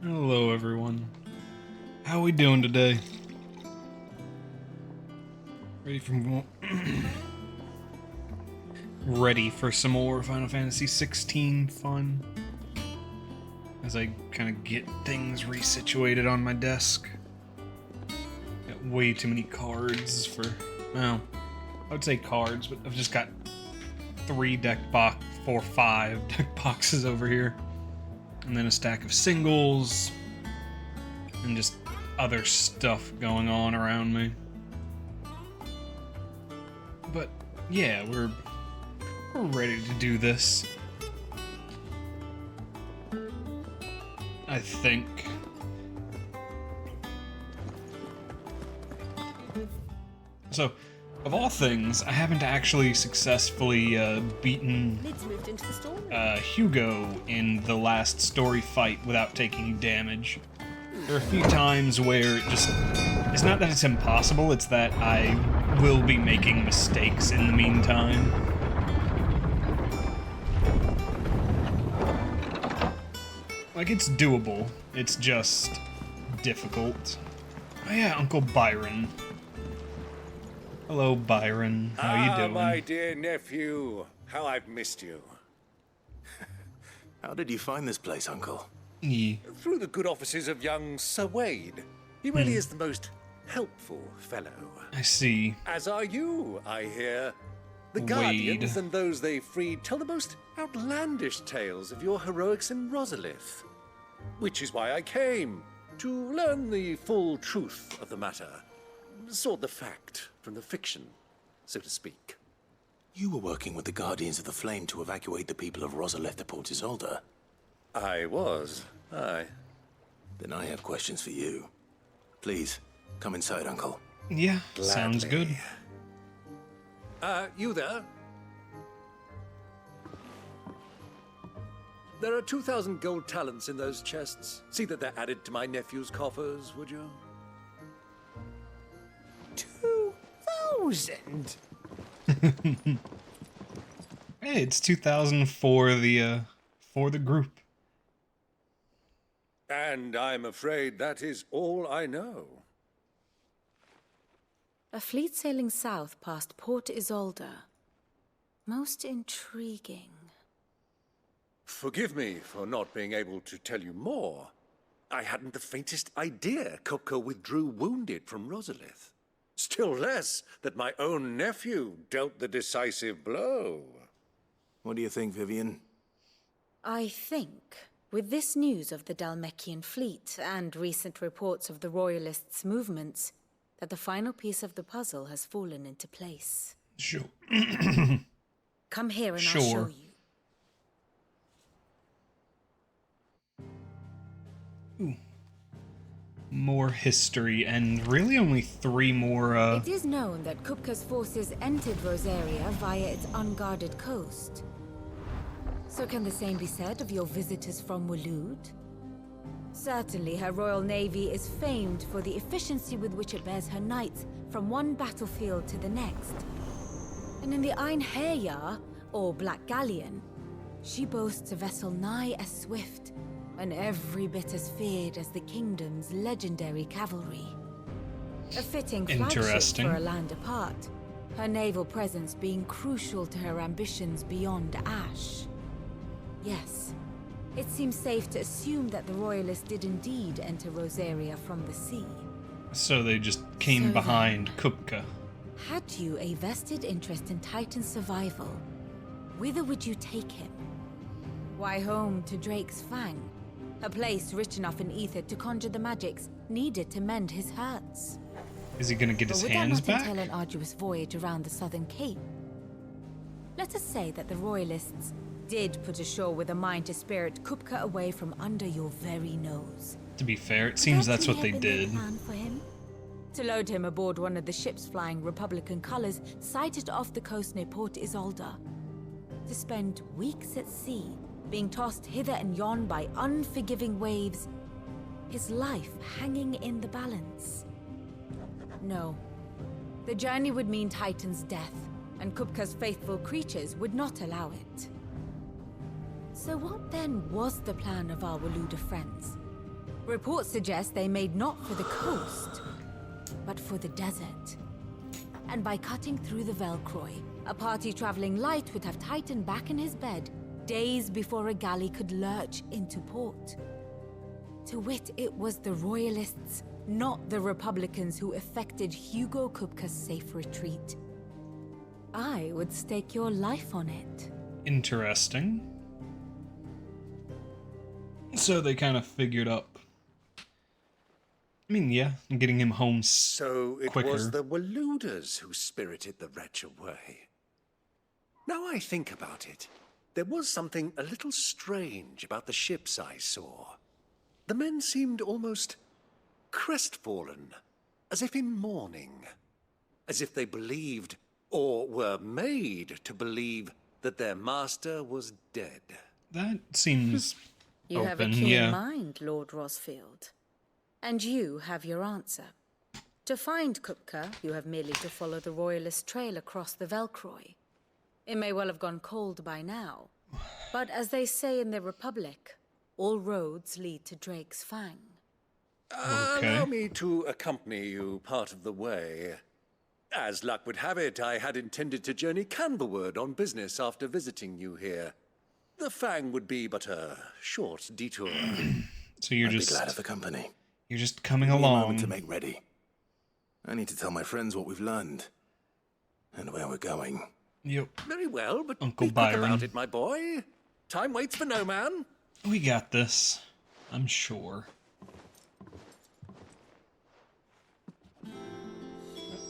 Hello, everyone. How we doing today? Ready for more? Ready for some more Final Fantasy XVI fun? As I kind of get things resituated on my desk. Got way too many cards for... Well, I would say cards, but I've just got 5 deck boxes over here. And then a stack of singles, and just other stuff going on around me. But yeah, we're ready to do this. I think. So, of all things, I haven't actually successfully beaten Hugo in the last story fight without taking damage. There are a few times where it's not that it's impossible, it's that I will be making mistakes in the meantime. Like, it's doable, it's just difficult. Oh yeah, Uncle Byron. Hello, Byron. How you doing? My dear nephew. How I've missed you. How did you find this place, Uncle? Through the good offices of young Sir Wade. He really is the most helpful fellow. I see. As are you, I hear. The Wade. Guardians and those they freed tell the most outlandish tales of your heroics in Rosalith. Which is why I came, to learn the full truth of the matter. Sort the fact from the fiction, so to speak. You were working with the Guardians of the Flame to evacuate the people of Rosalith to Port Isolde. I was, aye. Then I have questions for you. Please, come inside, Uncle. Yeah, sounds good. You there? There are 2,000 gold talents in those chests. See that they're added to my nephew's coffers, would you? 2,000? Hey, it's 2,000 for the group. And I'm afraid that is all I know. A fleet sailing south past Port Isolde. Most intriguing. Forgive me for not being able to tell you more. I hadn't the faintest idea Kopko withdrew wounded from Rosalith. Still less that my own nephew dealt the decisive blow. What do you think, Vivian? I think, with this news of the Dalmekian fleet and recent reports of the Royalists' movements, that the final piece of the puzzle has fallen into place. Sure. Come here and Sure. I'll show you. More history, and really only 3 more, It is known that Kupka's forces entered Rosaria via its unguarded coast. So can the same be said of your visitors from Waloed? Certainly her royal navy is famed for the efficiency with which it bears her knights from one battlefield to the next. And in the Einherjar, or Black Galleon, she boasts a vessel nigh as swift, and every bit as feared as the kingdom's legendary cavalry. A fitting flagship for a land apart, her naval presence being crucial to her ambitions beyond Ash. Yes, it seems safe to assume that the Royalists did indeed enter Rosaria from the sea. so they just came So behind Kupka. Had you a vested interest in Titan's survival, whither would you take him? Why, home to Drake's Fang, a place rich enough in ether to conjure the magics needed to mend his hurts. Is he gonna get his But would hands that not back? entail an arduous voyage around the southern cape? Let us say that the Royalists did put ashore with a mind to spirit Kupka away from under your very nose. To be fair, it seems that's what they Would that did. have been the plan for him? To load him aboard one of the ships flying Republican colors sighted off the coast near Port Isolde. To spend weeks at sea, being tossed hither and yon by unforgiving waves, his life hanging in the balance. No. The journey would mean Titan's death, and Kupka's faithful creatures would not allow it. So what then was the plan of our Waluda friends? Reports suggest they made not for the coast, but for the desert. And by cutting through the Velcroy, a party traveling light would have Titan back in his bed days before a galley could lurch into port. To wit, it was the Royalists, not the Republicans, who effected Hugo Kupka's safe retreat. I would stake your life on it. Interesting. So they kind of figured up. I mean, yeah, getting him home So it quicker. was the Waluders who spirited the wretch away. Now I think about it, there was something a little strange about the ships I saw. The men seemed almost crestfallen, as if in mourning, as if they believed, or were made to believe, that their master was dead. That seems You open, have a keen yeah. mind, Lord Rosfield. And you have your answer. To find Kupka, you have merely to follow the Royalist trail across the Velcroy. It may well have gone cold by now, but as they say in the Republic, all roads lead to Drake's Fang. Allow me to accompany you part of the way. As luck would have it, I had intended to journey Canberward on business after visiting you here. The Fang would be but a short detour. So you're I'd just be glad of the company. you're just coming Give me a moment along. to make ready. I need to tell my friends what we've learned and where we're going. Yep, Very well, but Uncle be quick Byron. about it, my boy. Time waits for no man. we got this. I'm sure.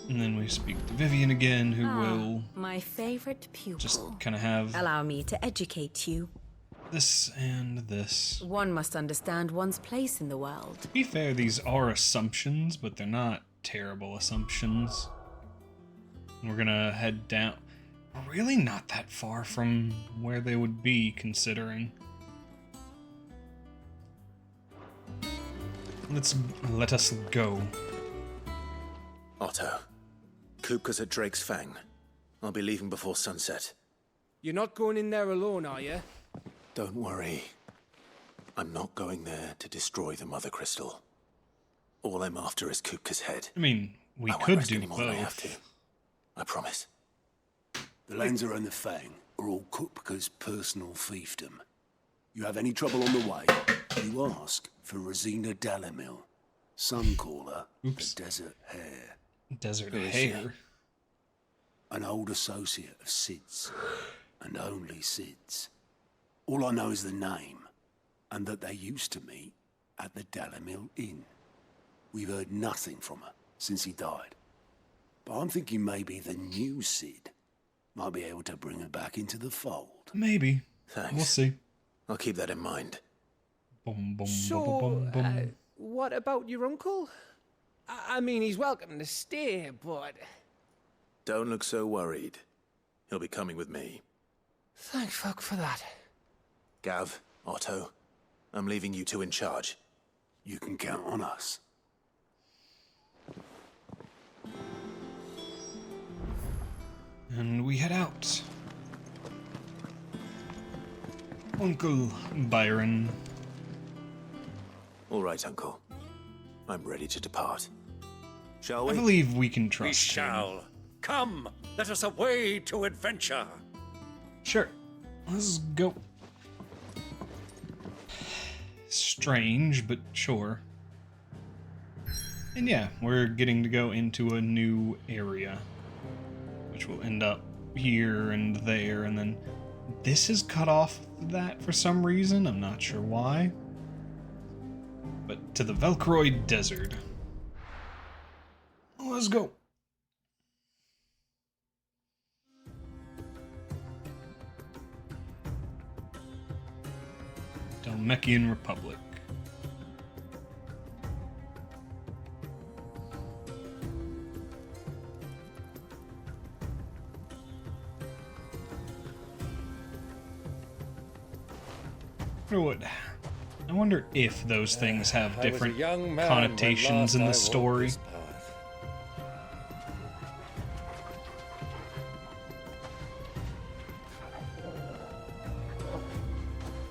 And then we speak to Vivian again, who will My favorite pupil. just kind of have Allow me to educate you. this and this. One must understand one's place in the world. To be fair, these are assumptions, but they're not terrible assumptions. And we're gonna head down. Really not that far from where they would be, considering. Let us go. Otto, Kupka's at Drake's Fang. I'll be leaving before sunset. You're not going in there alone, are you? Don't worry. I'm not going there to destroy the Mother Crystal. All I'm after is Kupka's head. I mean, we I won't could risk do any more than I have both. to. I promise. The Lancer and the Fang are all Kupka's personal fiefdom. You have any trouble on the way, you ask for Rosina Dalamil. Some call her Oops. the Desert Hare, Desert Who is she? Hare. an old associate of Sid's, and only Sid's. All I know is the name, and that they used to meet at the Dalamil Inn. We've heard nothing from her since he died. But I'm thinking maybe the new Sid might be able to bring her back into the fold. Maybe. Thanks. We'll see. I'll keep that in mind. Boom, boom, So, boom, boom, boom. what about your uncle? I mean, he's welcome to stay, but... Don't look so worried. He'll be coming with me. Thank fuck for that. Gav, Otto, I'm leaving you two in charge. You can count on us. And we head out. Uncle Byron. All right, Uncle. I'm ready to depart. Shall I we? believe we can We trust him. shall. Come, let us away to adventure. Sure. Let's go. Strange, but sure. And yeah, we're getting to go into a new area, which will end up here and there, and then this is cut off that for some reason. I'm not sure why. But to the Velcroy Desert. Let's go. Dalmekian Republic. I wonder if those things have different connotations in the story.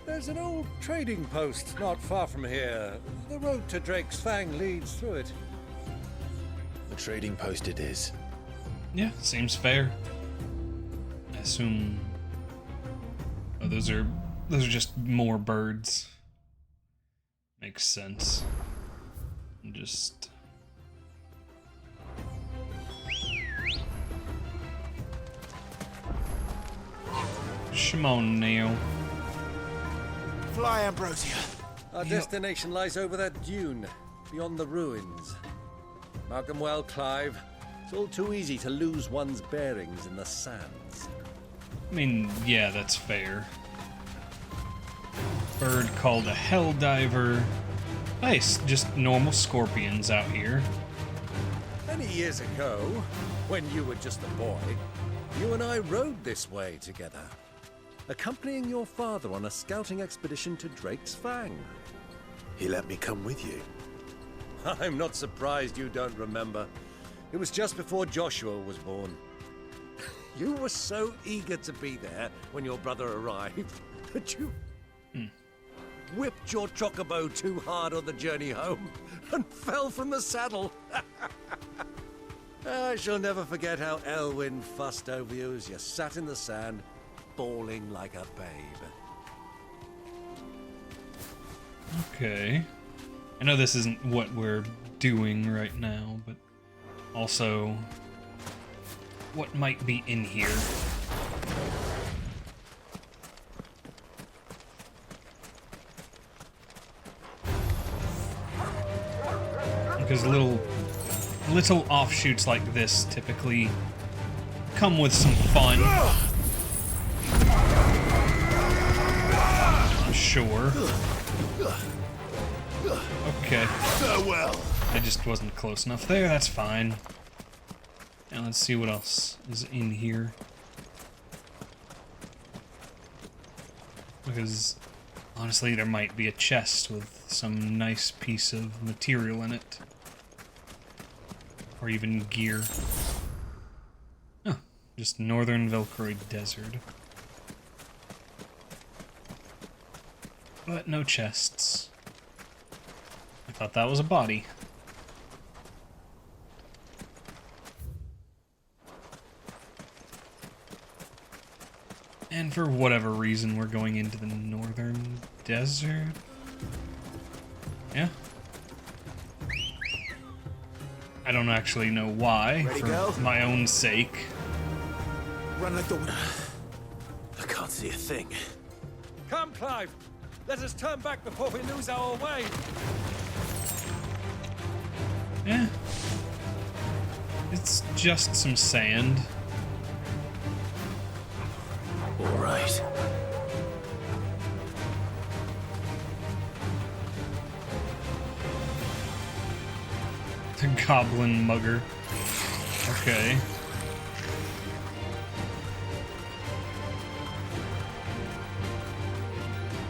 There's an old trading post not far from here. The road to Drake's Fang leads through it. The trading post it is. Yeah, seems fair. I assume. Oh, those are just more birds. Makes sense. Just. Shimon now. Fly, Ambrosia. Our destination lies over that dune, beyond the ruins. Mark 'em well, Clive. It's all too easy to lose one's bearings in the sands. I mean, yeah, that's fair. Bird called a helldiver. Nice, just normal scorpions out here. Many years ago, when you were just a boy, you and I rode this way together, accompanying your father on a scouting expedition to Drake's Fang. He let me come with you. I'm not surprised you don't remember. It was just before Joshua was born. You were so eager to be there when your brother arrived that you whipped your Chocobo too hard on the journey home and fell from the saddle. I shall never forget how Elwyn fussed over you as you sat in the sand, bawling like a babe. Okay. I know this isn't what we're doing right now, but also, what might be in here? Because little offshoots like this typically come with some fun. Sure. Okay. Farewell. I just wasn't close enough there, that's fine. Now let's see what else is in here. Because honestly, there might be a chest with some nice piece of material in it. Or even gear. Oh, just northern Velcroid desert. But no chests. I thought that was a body. And for whatever reason, we're going into the northern desert. Yeah. I don't actually know why, Ready, for go? my own sake. Run like the wind. I can't see a thing. Come, Clive! Let us turn back before we lose our way! Yeah. It's just some sand. All right. The goblin mugger. Okay.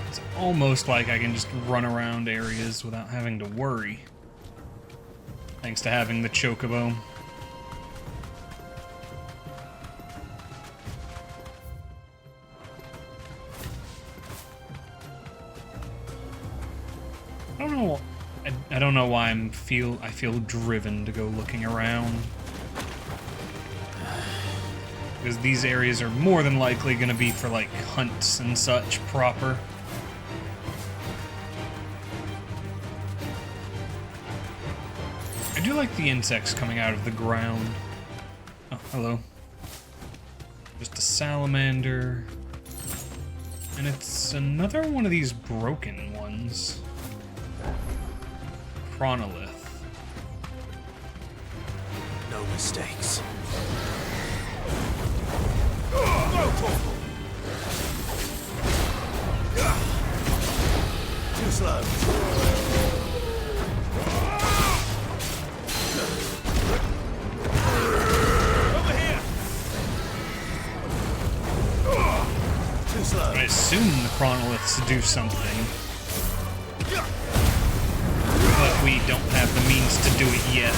It's almost like I can just run around areas without having to worry. Thanks to having the Chocobo. I don't know why I feel driven to go looking around. Because these areas are more than likely going to be for like hunts and such proper. I do like the insects coming out of the ground. Oh, hello. Just a salamander. And it's another one of these broken ones. Chronolith. No mistakes. Too slow. Over here. Too slow. I assume the Chronoliths do something. But we don't have the means to do it yet.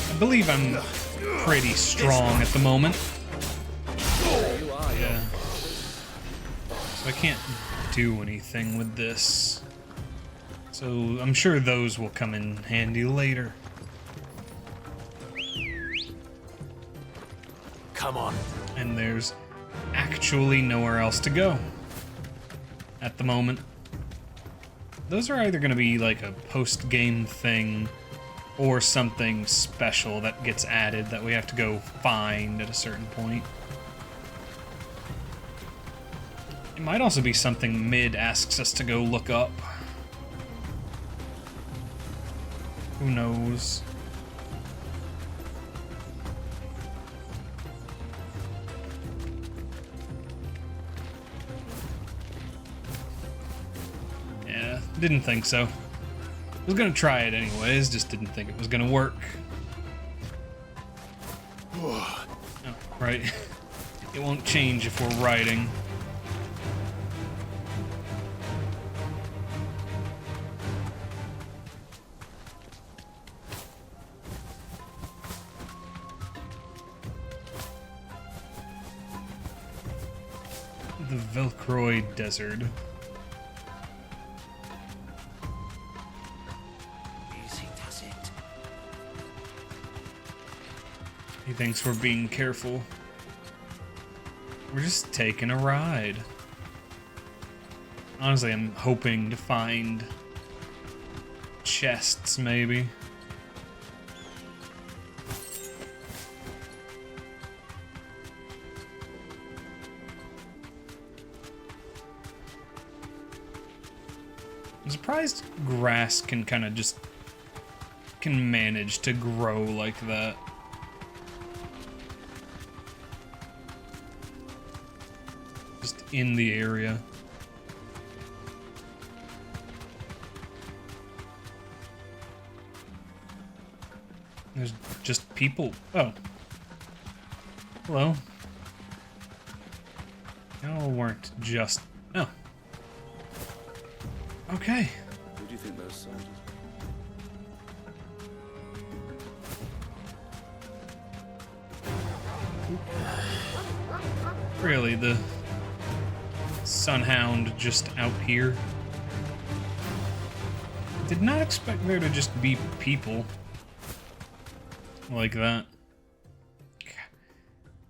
I believe I'm pretty strong at the moment. Yeah. So I can't do anything with this. So I'm sure those will come in handy later. Come on. And there's actually nowhere else to go at the moment. Those are either going to be like a post-game thing or something special that gets added that we have to go find at a certain point. It might also be something Mid asks us to go look up. Who knows? Yeah, didn't think so. I was gonna try it anyways, just didn't think it was gonna work. Oh, right. It won't change if we're riding. The Velcroy Desert. Easy does it. He thinks we're being careful. We're just taking a ride. Honestly, I'm hoping to find chests, maybe. I'm surprised grass can kind of just manage to grow like that. Just in the area. There's just people. Oh. Hello. Y'all weren't just. Oh. Okay. Who do you think those soldiers were? Really, the Sunhound just out here? Did not expect there to just be people like that.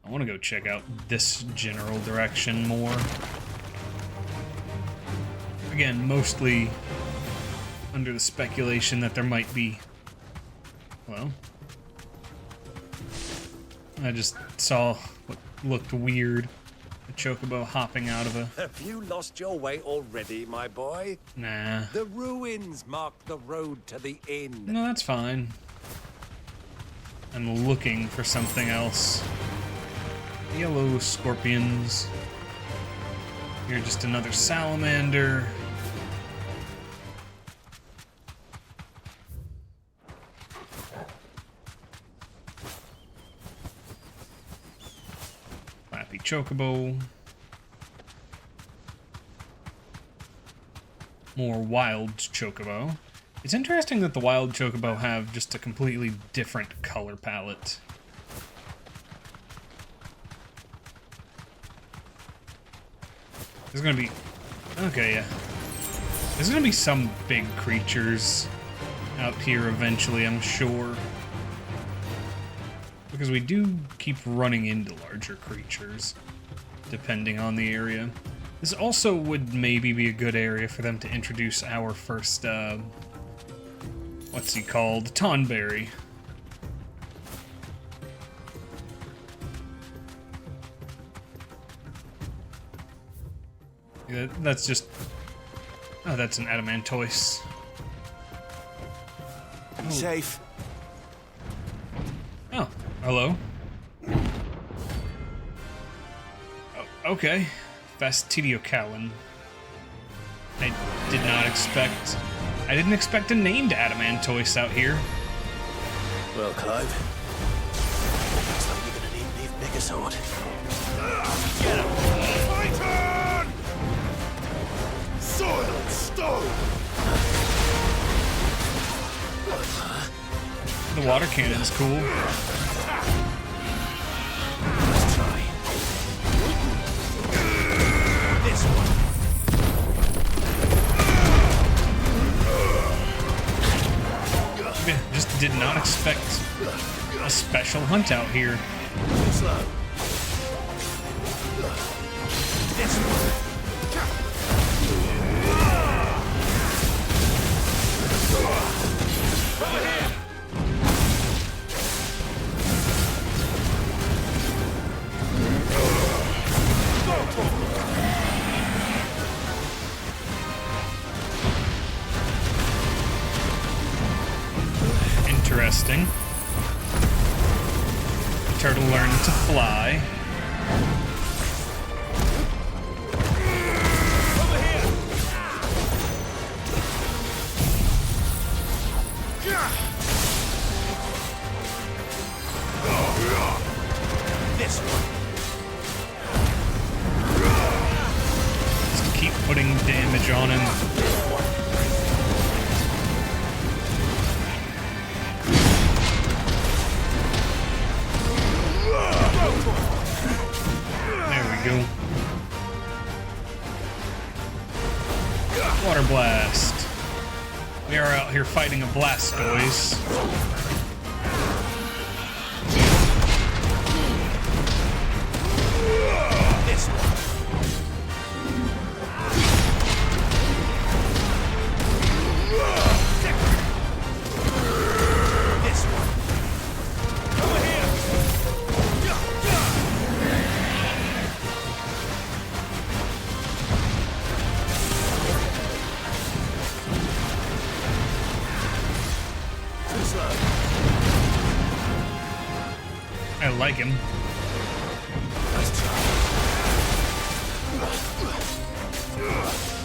I want to go check out this general direction more. Again, mostly under the speculation that there might be... Well... I just saw what looked weird. A chocobo hopping out of a... Have you lost your way already, my boy? Nah. The ruins mark the road to the inn. No, that's fine. I'm looking for something else. Yellow scorpions. You're just another salamander. Flappy chocobo. More wild chocobo. It's interesting that the wild chocobo have just a completely different color palette. There's gonna be... Okay, yeah. There's gonna be some big creatures out here eventually, I'm sure. Because we do keep running into larger creatures, depending on the area. This also would maybe be a good area for them to introduce our first, what's he called? Tonberry. Yeah, that's just... Oh, that's an adamantoise. Be safe. Oh, hello. Oh, okay. Fastidiocallan. I did not expect... I didn't expect a named adamantoise out here. Well, Clive. Looks like you're gonna need an even bigger sword. Get him! Fight on! Sword The water cannon's cool. Let's try. This one. Just did not expect a special hunt out here. Slow. This one. Over here. Interesting. The turtle learned to fly. Over here. This one. Just keep putting damage on him. There we go. Water blast. We are out here fighting a Blastoise. This one. This one. Over here. Too slow. I like him. Let's try.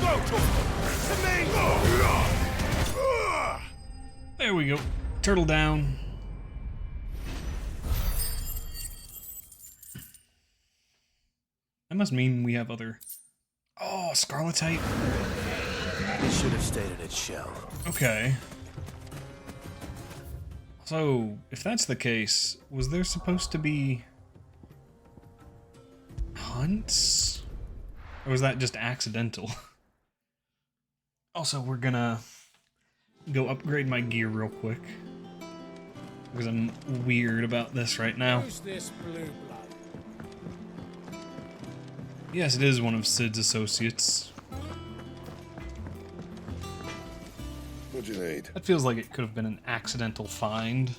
Go to me. There we go. Turtle down. That must mean we have other... Oh, Scarletite. It should have stayed in its shell. Okay. So, if that's the case, was there supposed to be... hunts? Or was that just accidental? Also, we're gonna go upgrade my gear real quick. Because I'm weird about this right now. Who's this blue blood? Yes, it is one of Sid's associates. What'd you need? That feels like it could have been an accidental find.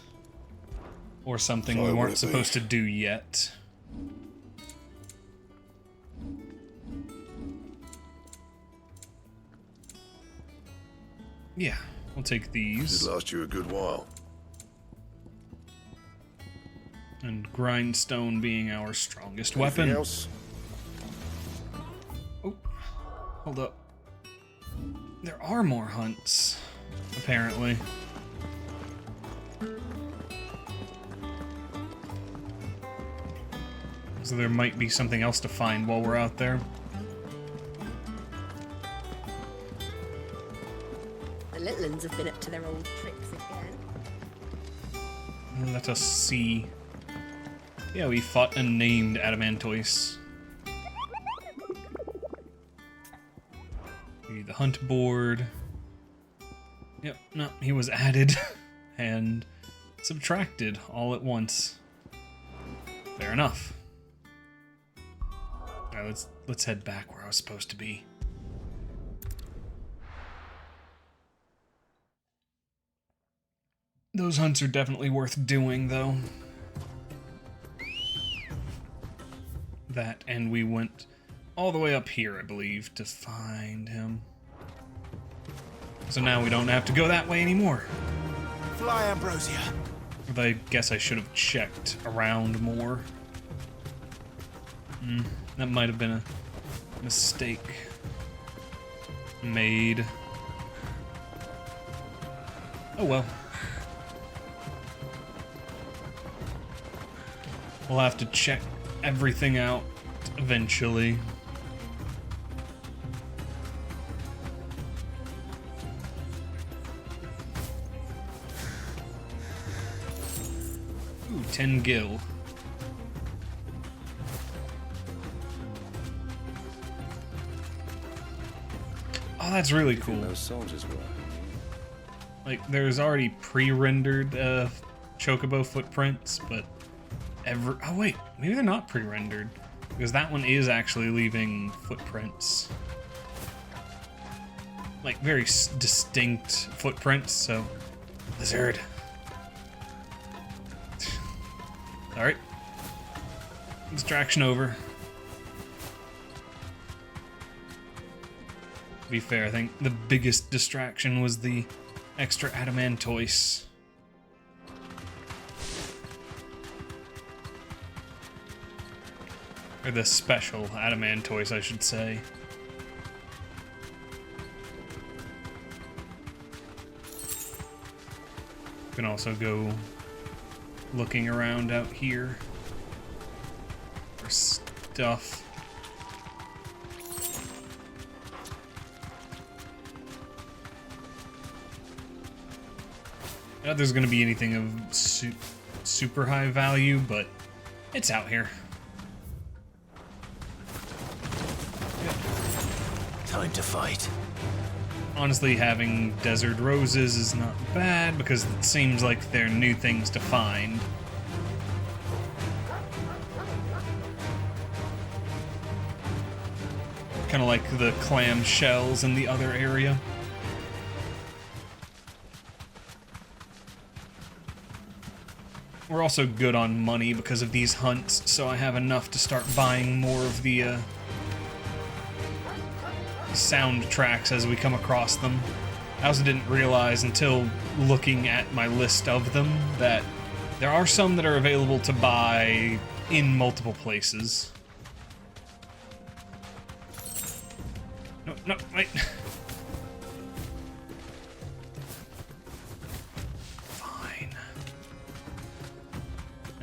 Or something we Sorry, weren't would it be? supposed to do yet. Yeah, we'll take these. It'd last you a good while. And grindstone being our strongest Anything weapon. else? Oh, hold up. There are more hunts, apparently. So there might be something else to find while we're out there. The little ones have been up to their old tricks again. Let us see. Yeah, we fought and named Adamantoise. The hunt board. Yep, no, he was added and subtracted all at once. Fair enough. Alright, let's head back where I was supposed to be. Those hunts are definitely worth doing, though. That, and we went all the way up here, I believe, to find him. So now we don't have to go that way anymore. Fly, Ambrosia. But I guess I should have checked around more. That might have been a mistake made. Oh well. We'll have to check everything out eventually. 10 gil. Oh, that's really cool. Those soldiers were. Like, there's already pre-rendered Chocobo footprints, but oh wait, maybe they're not pre-rendered, because that one is actually leaving footprints. Like, very distinct footprints, so... Lizard. Alright. Distraction over. To be fair, I think the biggest distraction was the extra adamantoise. Or the special adamantoise, I should say. You can also go looking around out here for stuff. Not there's gonna be anything of super high value, but it's out here. Time to fight. Honestly, having desert roses is not bad because it seems like they're new things to find. Kind of like the clam shells in the other area. We're also good on money because of these hunts, so I have enough to start buying more of the soundtracks as we come across them. I also didn't realize until looking at my list of them that there are some that are available to buy in multiple places. No, wait.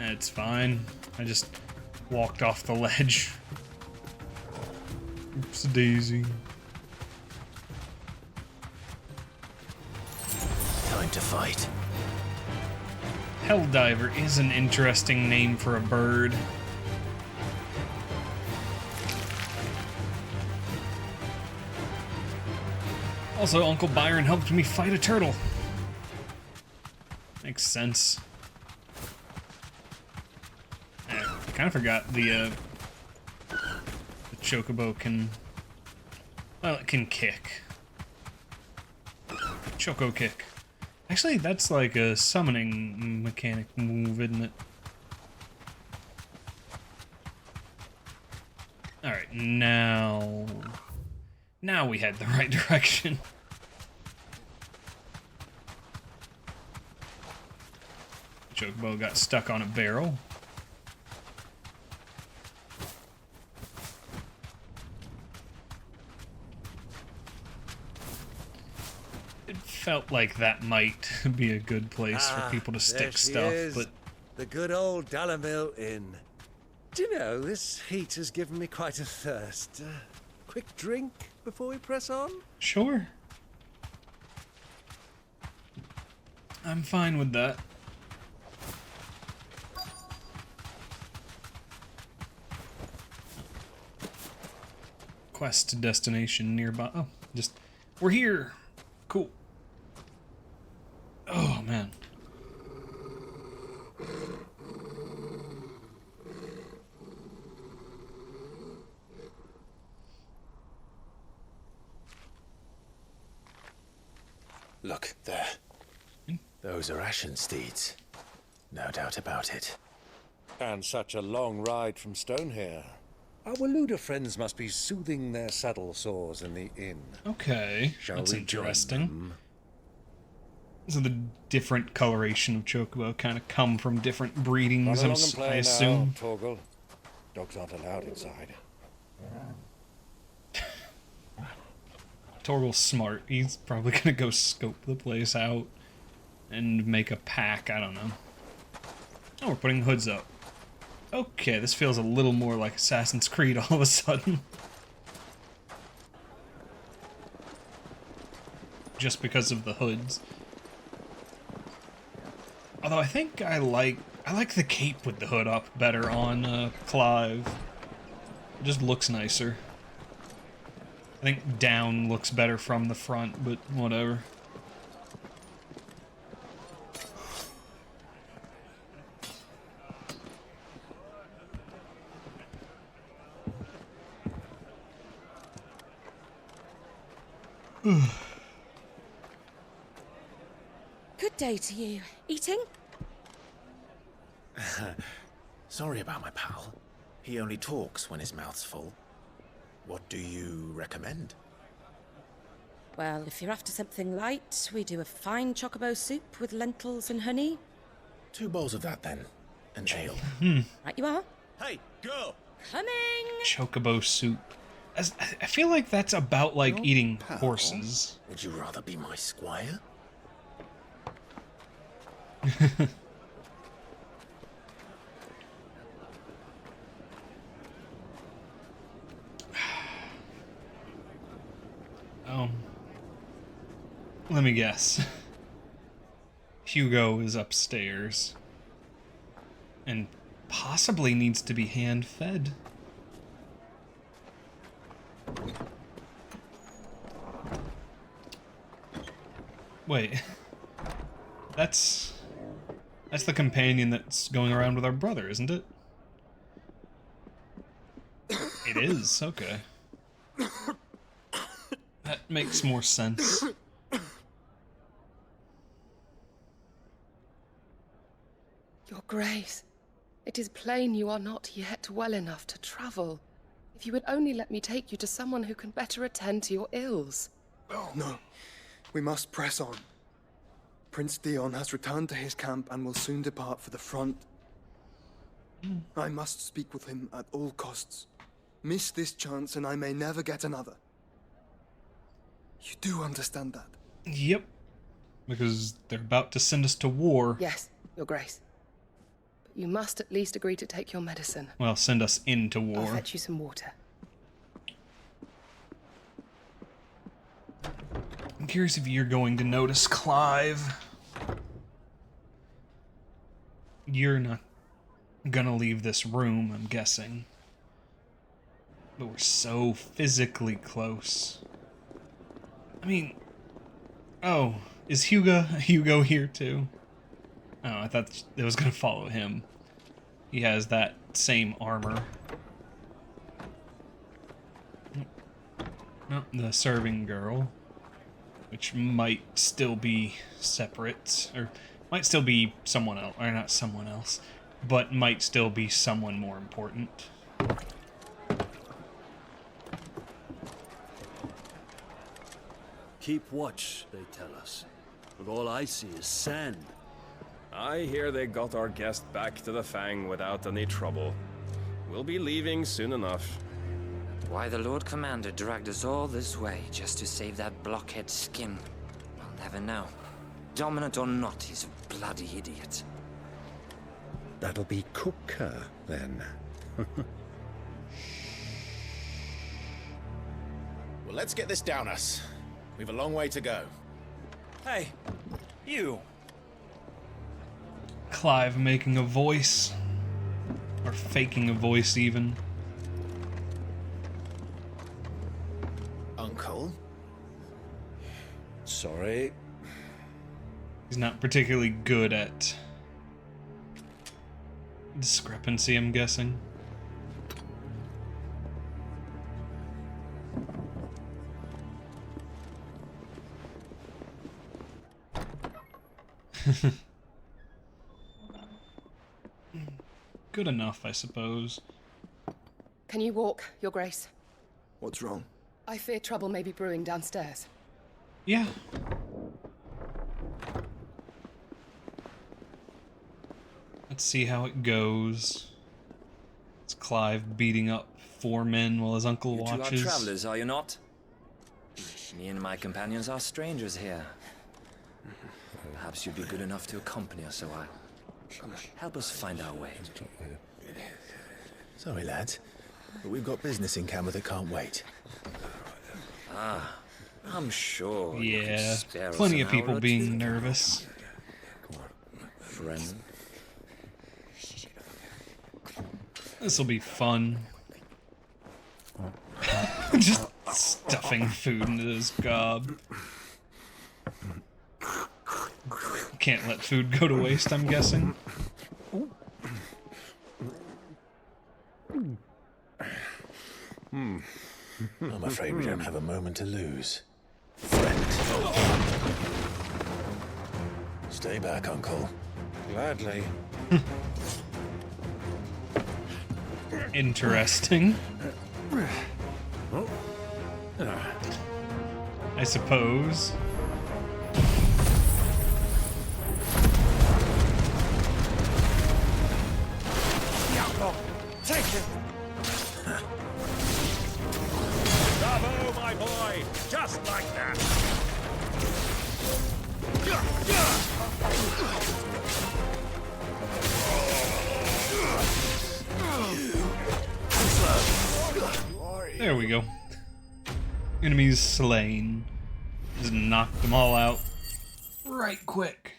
It's fine. I just walked off the ledge. Oops, daisy. Time to fight. Helldiver is an interesting name for a bird. Also, Uncle Byron helped me fight a turtle. Makes sense. I kind of forgot the Chocobo can... Well, it can kick. Choco kick. Actually, that's like a summoning mechanic move, isn't it? Alright, now... Now we head the right direction. Chocobo got stuck on a barrel. Felt like that might be a good place for people to stick stuff, but the good old Dalamil Inn. Do you know, this heat has given me quite a thirst. Quick drink before we press on? Sure. I'm fine with that. Quest destination nearby. Oh, just we're here. Cool. Oh, man. Look, there. Those are Ashen steeds. No doubt about it. And such a long ride from Stonehair. Our Waluda friends must be soothing their saddle sores in the inn. Okay, Shall that's we join interesting. them? So the different coloration of Chocobo kind of come from different breedings, Run along and play I assume. now, Torgal. Dogs aren't allowed inside. Torgal's smart. He's probably gonna go scope the place out and make a pack. I don't know. Oh, we're putting hoods up. Okay, this feels a little more like Assassin's Creed all of a sudden. Just because of the hoods. Although I think I like I like the cape with the hood up better on Clive. It just looks nicer. I think down looks better from the front, but whatever. Good day to you. Eating? Sorry about my pal. He only talks when his mouth's full. What do you recommend? Well, if you're after something light, we do a fine chocobo soup with lentils and honey. 2 bowls of that, then. And ale. Right you are. Hey, girl! Coming! Chocobo soup. I feel like that's about like eating pal? horses. Would you rather be my squire? Let me guess. Hugo is upstairs. And possibly needs to be hand-fed. Wait. That's the companion that's going around with our brother, isn't it? It is, okay. That makes more sense. Your Grace, it is plain you are not yet well enough to travel. If you would only let me take you to someone who can better attend to your ills. No, we must press on. Prince Dion has returned to his camp and will soon depart for the front. I must speak with him at all costs. Miss this chance and I may never get another. You do understand that? Yep. Because they're about to send us to war. Yes, Your Grace. But you must at least agree to take your medicine. Well, send us into war. I'll fetch you some water. I'm curious if you're going to notice Clive. You're not gonna leave this room, I'm guessing. But we're so physically close. I mean... Oh, is Hugo here too? Oh, I thought it was gonna follow him. He has that same armor. No, the serving girl. Which might still be separate, or might still be someone else, or not someone else, but might still be someone more important. Keep watch, they tell us. But all I see is sand. I hear they got our guest back to the Fang without any trouble. We'll be leaving soon enough. Why the Lord Commander dragged us all this way just to save that blockhead skin, I'll never know. Dominant or not, he's a bloody idiot. That'll be Cooker, then. Well, let's get this down us. We've a long way to go. Hey, you! Clive making a voice. Or faking a voice, even. Uncle? Sorry. He's not particularly good at discrepancy, I'm guessing. Good enough, I suppose. Can you walk, Your Grace? What's wrong? I fear trouble may be brewing downstairs. Yeah. Let's see how it goes. It's Clive beating up 4 men while his uncle You two watches. are travelers, are you not? Me and my companions are strangers here. Perhaps you'd be good enough to accompany us a while. Help us find our way. Sorry, lads, but we've got business in camera that can't wait. Ah, I'm sure you could Yeah, spare us plenty an of people hour or being two. nervous. Friend. This'll be fun. Just stuffing food into this gob. Can't let food go to waste, I'm guessing. I'm afraid we don't have a moment to lose. Friend. Stay back, Uncle. Gladly. Interesting. I suppose. Take it! Bravo, my boy! Just like that! There we go. Enemies slain. Just knocked them all out right quick.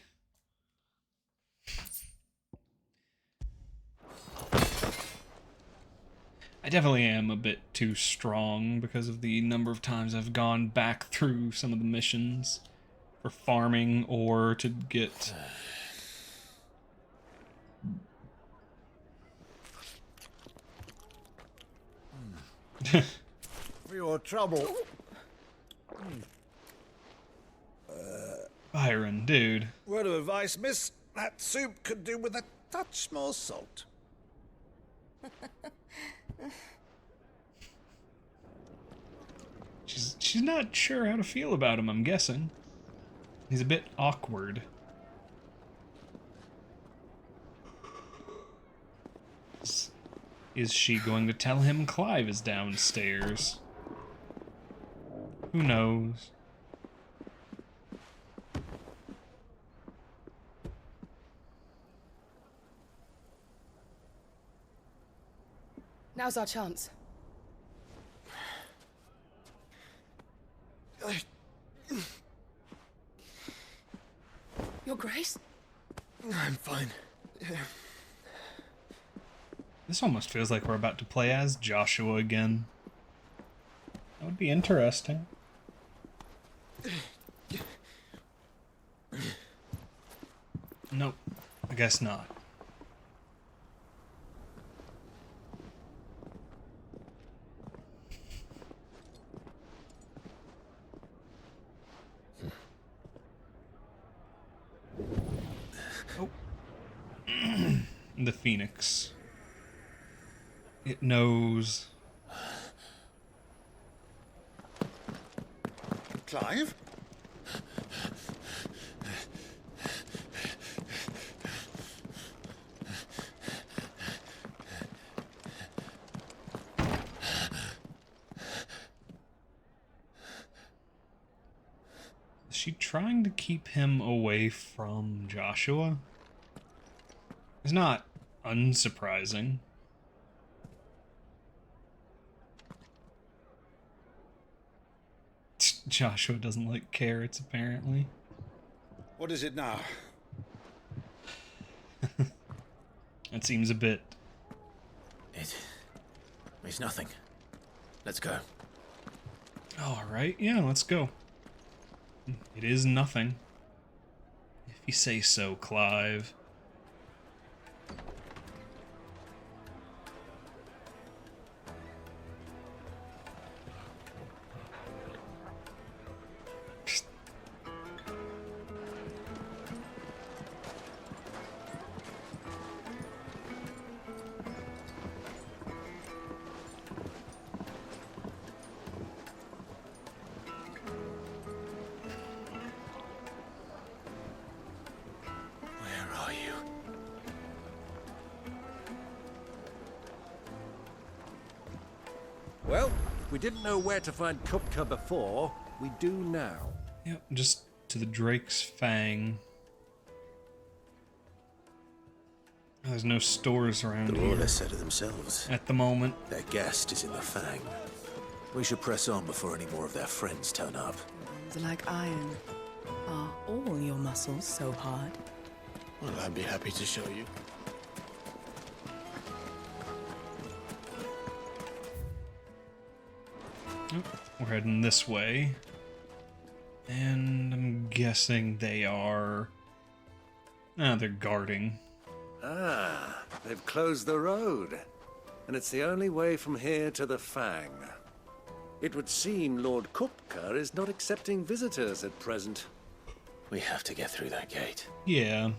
I definitely am a bit too strong because of the number of times I've gone back through some of the missions for farming or to get... For your trouble. Byron, dude. Word of advice, miss. That soup could do with a touch more salt. She's not sure how to feel about him, I'm guessing. He's a bit awkward. Is she going to tell him Clive is downstairs? Who knows? Now's our chance. Your Grace? I'm fine. This almost feels like we're about to play as Joshua again. That would be interesting. Nope, I guess not. Oh. The Phoenix. It knows. Clive? Is she trying to keep him away from Joshua? It's not unsurprising. Joshua doesn't like carrots, apparently. What is it now? That seems a bit... It's nothing. Let's go. Alright, yeah, let's go. It is nothing. If you say so, Clive. Well, we didn't know where to find Kupka before. We do now. Yep, just to the Drake's Fang. There's no stores around The here. Lord has said it themselves. At the moment. Their guest is in the Fang. We should press on before any more of their friends turn up. Like iron. Are all your muscles so hard? Well, I'd be happy to show you. We're heading this way. And I'm guessing they are... Ah, they're guarding. Ah, they've closed the road. And it's the only way from here to the Fang. It would seem Lord Kupka is not accepting visitors at present. We have to get through that gate. Yeah.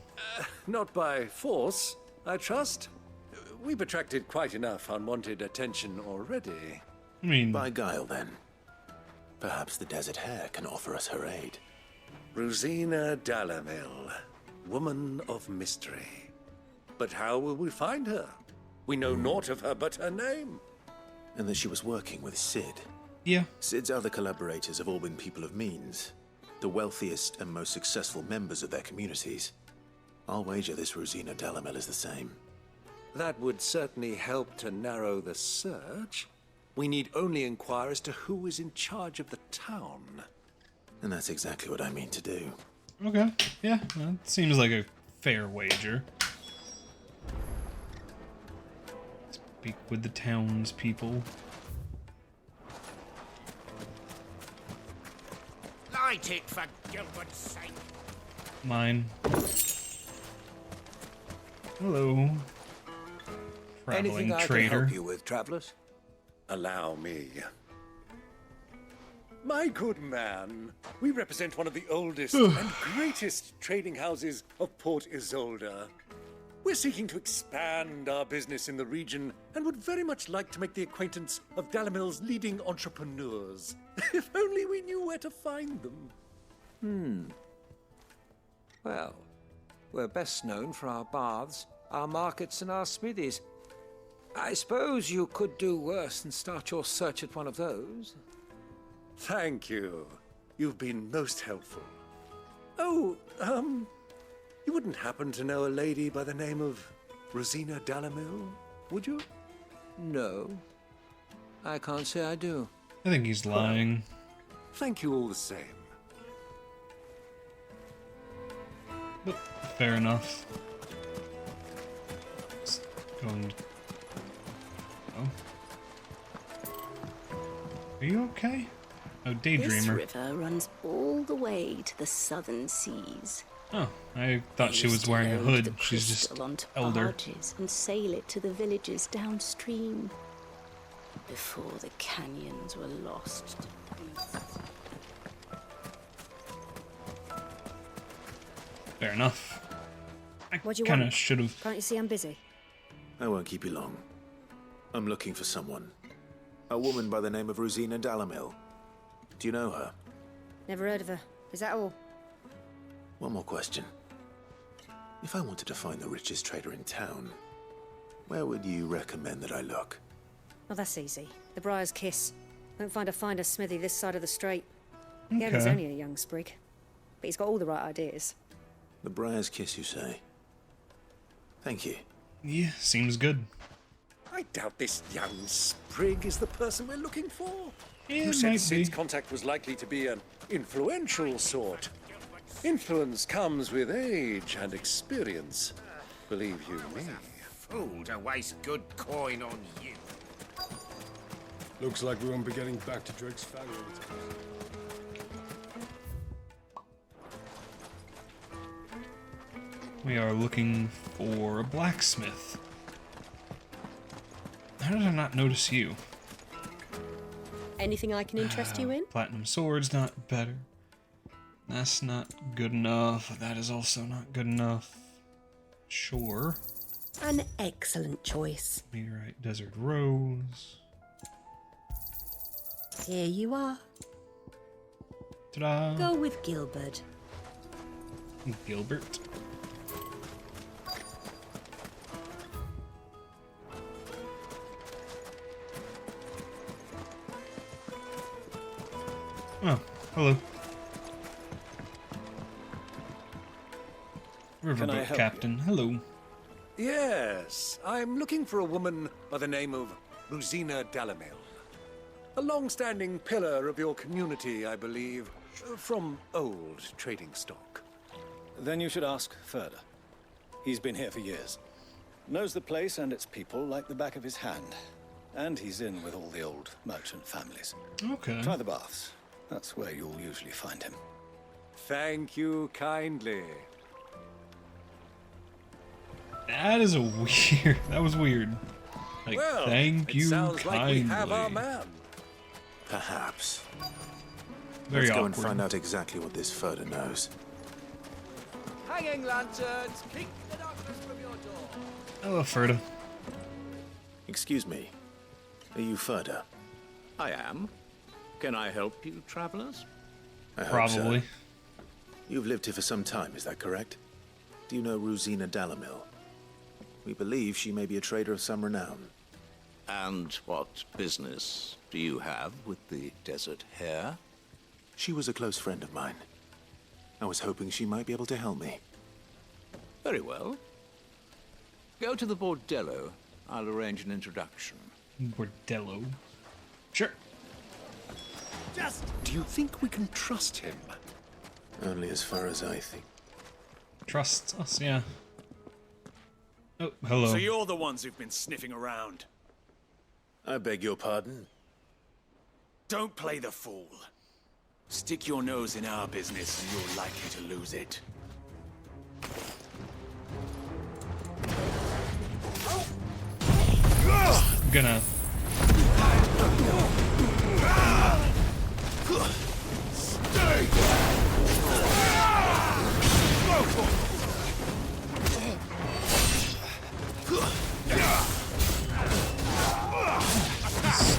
Not by force, I trust. We've attracted quite enough unwanted attention already. I mean... By guile, then. Perhaps the Desert Hare can offer us her aid. Rosina Dalamil, woman of mystery. But how will we find her? We know naught of her but her name. And that she was working with Sid. Yeah. Sid's other collaborators have all been people of means. The wealthiest and most successful members of their communities. I'll wager this Rosina Dalamil is the same. That would certainly help to narrow the search. We need only inquire as to who is in charge of the town. And that's exactly what I mean to do. Okay. Yeah, that seems like a fair wager. Speak with the townspeople. Light it, for Gilbert's sake. Mine. Hello. Traveling Anything I trader. can help you with, travelers? Allow me. My good man, we represent one of the oldest and greatest trading houses of Port Isolde. We're seeking to expand our business in the region and would very much like to make the acquaintance of Dalamil's leading entrepreneurs. If only we knew where to find them. Well, we're best known for our baths, our markets, and our smithies. I suppose you could do worse than start your search at one of those. Thank you. You've been most helpful. Oh, you wouldn't happen to know a lady by the name of Rosina Dalamil, would you? No. I can't say I do. I think he's lying. Thank you all the same. But fair enough. Just going... Oh. Are you okay? Oh, Daydreamer. This river runs all the way to the southern seas. Oh, I thought she was wearing a hood. She's just elder. Barges and sail it to the villages downstream before the canyons were lost to beasts. Fair enough. What do you kind want? of should have. Can't you see I'm busy? I won't keep you long. I'm looking for someone. A woman by the name of Rosina Dalamil. Do you know her? Never heard of her. Is that all? One more question. If I wanted to find the richest trader in town, where would you recommend that I look? Oh, that's easy. The Briar's Kiss. Won't find a finer smithy this side of the strait. Gavin's Okay. only a young sprig, but he's got all the right ideas. The Briar's Kiss, you say? Thank you. Yeah, seems good. I doubt this young sprig is the person we're looking for. Yeah, You it said might Sid's be. contact was likely to be an influential sort. Influence comes with age and experience. Believe you me. Fool to waste good coin on you. Looks like we won't be getting back to Drake's Fang. We are looking for a blacksmith. How did I not notice you? Anything I can interest you in? Platinum sword's not better. That's not good enough. That is also not good enough. Sure. An excellent choice. Meteorite Desert Rose. Here you are. Ta-da! Go with Gilbert. Gilbert. Oh, hello. Riverboat help Captain, hello. Yes, I'm looking for a woman by the name of Rosina Dalamil. A long-standing pillar of your community, I believe, from old trading stock. Then you should ask further. He's been here for years. Knows the place and its people like the back of his hand. And he's in with all the old merchant families. Okay. Try the baths. That's where you'll usually find him. Thank you kindly. That is a weird. That was weird. Like, Well, thank it you sounds kindly. like we have our man. Perhaps. Very Let's go awkward. and find out exactly what this Ferda knows. Hanging lanterns, keep the darkness from your door. Hello, Ferda. Excuse me. Are you Ferda? I am. Can I help you, travelers? I hope Probably. so. You've lived here for some time, is that correct? Do you know Rosina Dalamil? We believe she may be a trader of some renown. And what business do you have with the desert hare? She was a close friend of mine. I was hoping she might be able to help me. Very well. Go to the Bordello. I'll arrange an introduction. Bordello. Sure. Do you think we can trust him? Only as far as I think. Trusts us, yeah. Oh, hello. So you're the ones who've been sniffing around. I beg your pardon? Don't play the fool. Stick your nose in our business and you're likely to lose it. I'm gonna...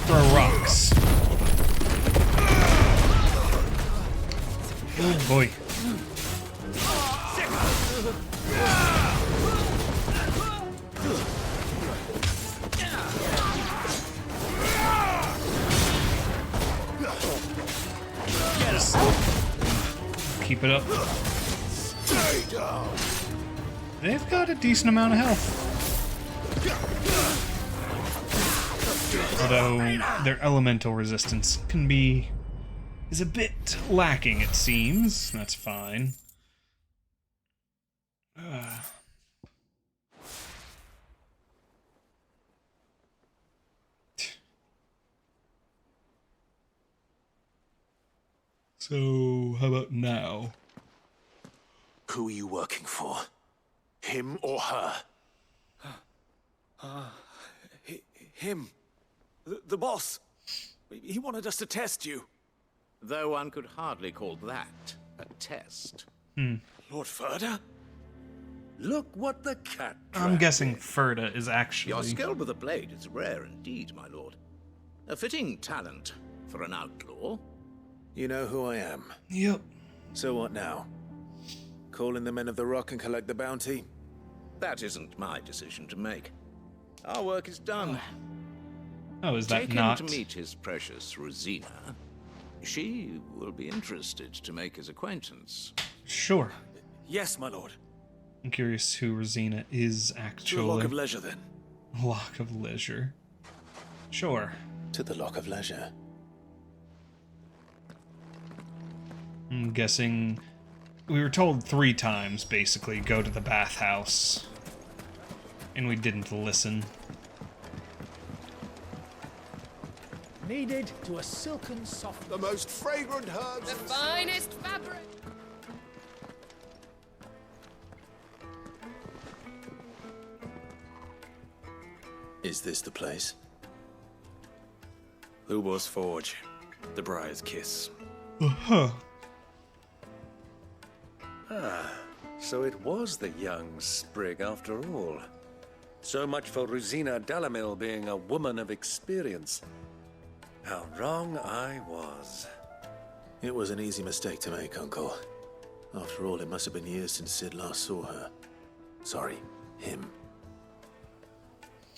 Throw rocks. Oh boy. Yes. Keep it up. They've got a decent amount of health. Although their elemental resistance is a bit lacking, it seems. That's fine. So, how about now? Who are you working for? Him or her? Him. The boss. He wanted us to test you. Though one could hardly call that a test. Lord Ferda? Look what the cat I'm guessing Ferda is actually... Your skill with the blade is rare indeed, my lord. A fitting talent for an outlaw. You know who I am? Yep. So what now? Call in the Men of the Rock and collect the bounty? That isn't my decision to make. Our work is done. Oh, is that Take not? him to meet his precious Rosina. She will be interested to make his acquaintance. Sure. Yes, my lord. I'm curious who Rosina is actually. To the Lock of Leisure, then. Lock of Leisure. Sure. To the Lock of Leisure. I'm guessing we were told 3 times, basically, go to the bathhouse. And we didn't listen. Needed to a silken soft. The most fragrant herbs. The finest fabric. Is this the place? Lubor's Forge. The Briar's Kiss. Uh-huh. So it was the young sprig after all. So much for Rosina Dalamil being a woman of experience. How wrong I was. It was an easy mistake to make, Uncle. After all, it must have been years since Sid last saw her. Sorry, him.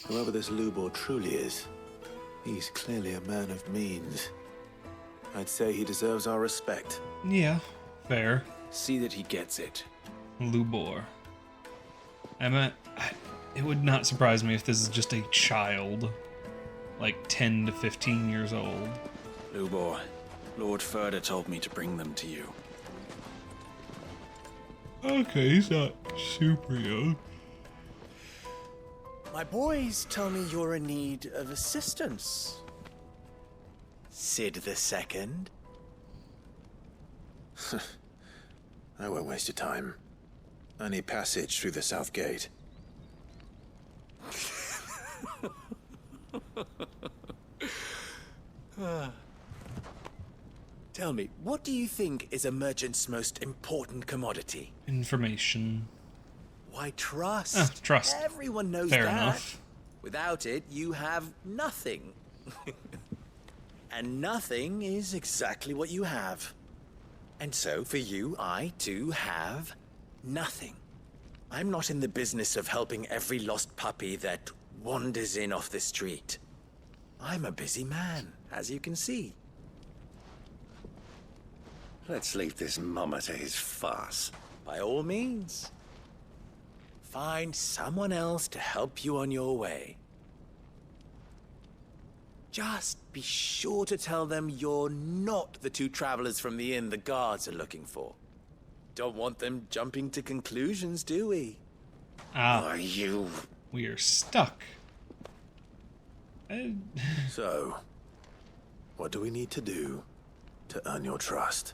Whoever this Lubor truly is, he's clearly a man of means. I'd say he deserves our respect. Yeah, fair. See that he gets it. Lubor. It would not surprise me if this is just a child. Like 10 to 15 years old. Lubor, Lord Ferda told me to bring them to you. Okay, he's not super young. My boys tell me you're in need of assistance. Sid the Second. I won't waste your time. I need passage through the south gate. Tell me, what do you think is a merchant's most important commodity? Information. Why, trust. Trust. Everyone knows Fair that. enough. Without it, you have nothing. And nothing is exactly what you have. And so, for you, I, too, have nothing. I'm not in the business of helping every lost puppy that wanders in off the street. I'm a busy man, as you can see. Let's leave this mummer to his farce. By all means. Find someone else to help you on your way. Just be sure to tell them you're not the two travelers from the inn the guards are looking for. Don't want them jumping to conclusions, do we? Ah. Are you? We are stuck. So, what do we need to do to earn your trust?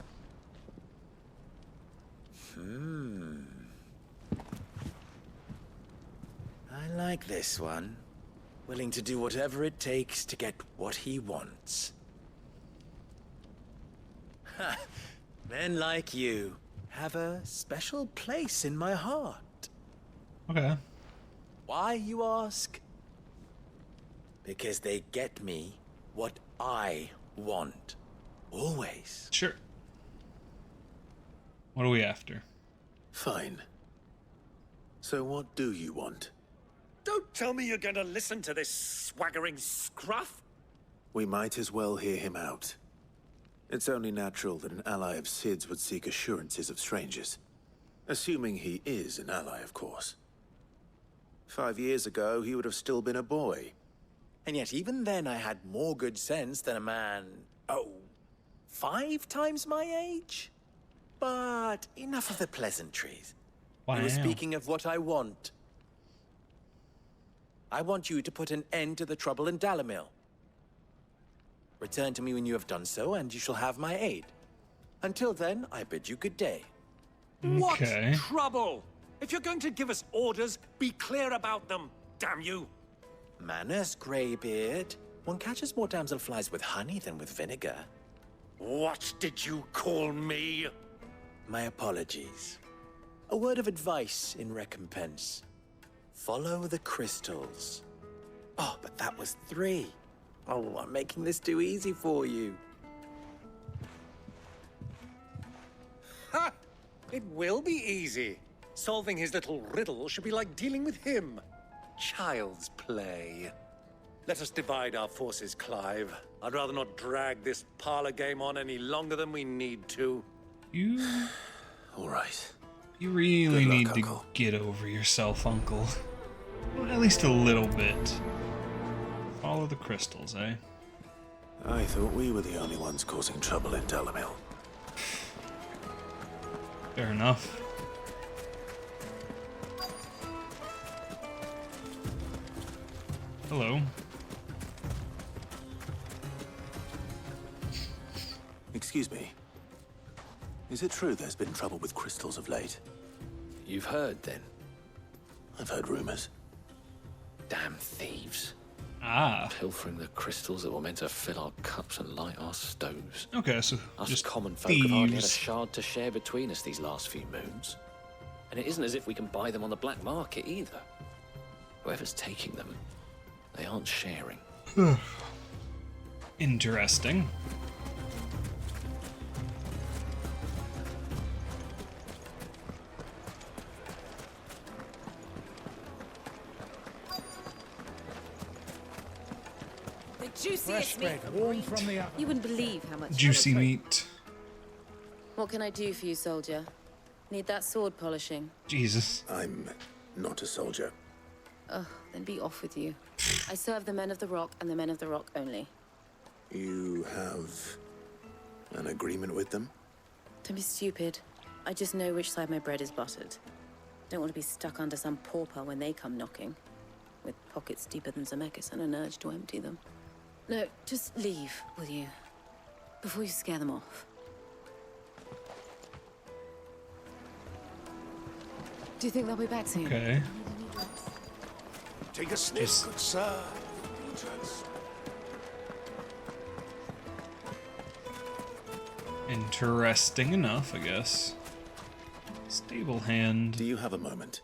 I like this one. Willing to do whatever it takes to get what he wants. Ha! Men like you have a special place in my heart. Okay. Why, you ask? Because they get me what I want. Always. Sure. What are we after? Fine. So what do you want? Don't tell me you're going to listen to this swaggering scruff. We might as well hear him out. It's only natural that an ally of Sid's would seek assurances of strangers. Assuming he is an ally, of course. 5 years ago, he would have still been a boy. And yet even then I had more good sense than a man, 5 times my age? But enough of the pleasantries. Wow. We were speaking of what I want. I want you to put an end to the trouble in Dalamil. Return to me when you have done so, and you shall have my aid. Until then, I bid you good day. What trouble? If you're going to give us orders, be clear about them, damn you. Manners, Greybeard. One catches more damselflies with honey than with vinegar. What did you call me? My apologies. A word of advice in recompense. Follow the crystals. Oh, but that was 3. Oh, I'm making this too easy for you. Ha! It will be easy. Solving his little riddle should be like dealing with him. Child's play. Let us divide our forces, Clive. I'd rather not drag this parlor game on any longer than we need to. You... All right. You really Good luck, need Uncle. to get over yourself, Uncle. Well, at least a little bit. Follow the crystals, eh? I thought we were the only ones causing trouble in Dalamil. Fair enough. Hello. Excuse me. Is it true there's been trouble with crystals of late? You've heard, then? I've heard rumors. Damn thieves. Ah. Pilfering the crystals that were meant to fill our cups and light our stoves. Okay, so Us just common folk have hardly had a thieves. shard to share between us these last few moons. And it isn't as if we can buy them on the black market either. Whoever's taking them, they aren't sharing. Interesting. The juiciest meat from warm from the You wouldn't believe how much... Juicy meat. What can I do for you, soldier? Need that sword polishing? Jesus. I'm not a soldier. Oh, then be off with you. I serve the men of the Rock and the men of the Rock only. You have an agreement with them? Don't be stupid. I just know which side my bread is buttered. Don't want to be stuck under some pauper when they come knocking. with pockets deeper than Zemeckis and an urge to empty them. No, just leave, will you? Before you scare them off. Do you think they'll be back soon? Okay. Take a sniff, good sir. Interesting enough, I guess. Stable hand. Do you have a moment?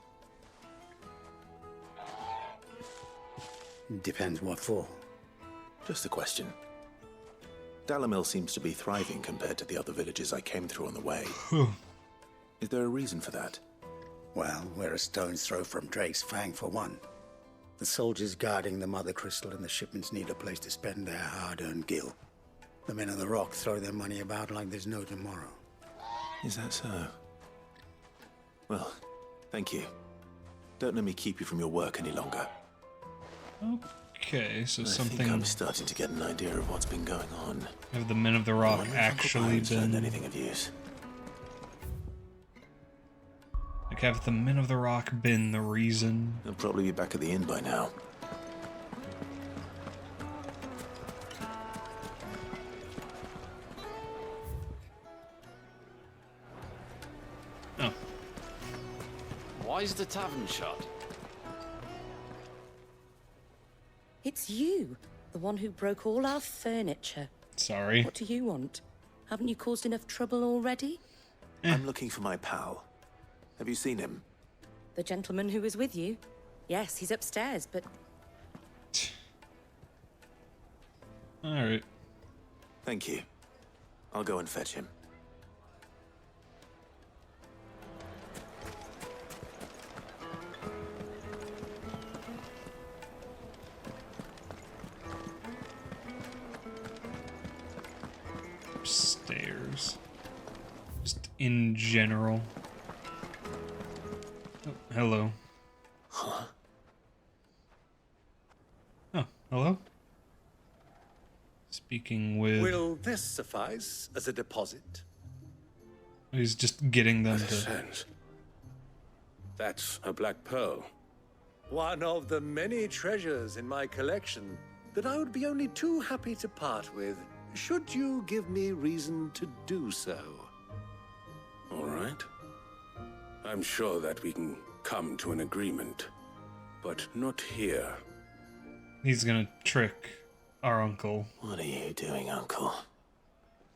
Depends what for. Just a question. Dalamil seems to be thriving compared to the other villages I came through on the way. Is there a reason for that? Well, we're a stone's throw from Drake's Fang for one. The soldiers guarding the Mother Crystal and the shipments need a place to spend their hard-earned gil. The men of the Rock throw their money about like there's no tomorrow. Is that so? Well, thank you. Don't let me keep you from your work any longer. Okay, so I something. think I'm starting to get an idea of what's been going on. Have the Men of the Rock actually been anything of use? Like, have the Men of the Rock been the reason? They'll probably be back at the inn by now. Oh. Why is the tavern shut? It's you, the one who broke all our furniture. Sorry. What do you want? Haven't you caused enough trouble already? I'm looking for my pal. Have you seen him? The gentleman who was with you? Yes, he's upstairs, but... Alright. Thank you. I'll go and fetch him. Upstairs. Just in general. Oh, hello. Huh? Oh, hello? Speaking with... Will this suffice as a deposit? He's just getting them That to... sense. That's a black pearl. One of the many treasures in my collection that I would be only too happy to part with, should you give me reason to do so. All right. I'm sure that we can come to an agreement, but not here. He's gonna trick our uncle. What are you doing, Uncle?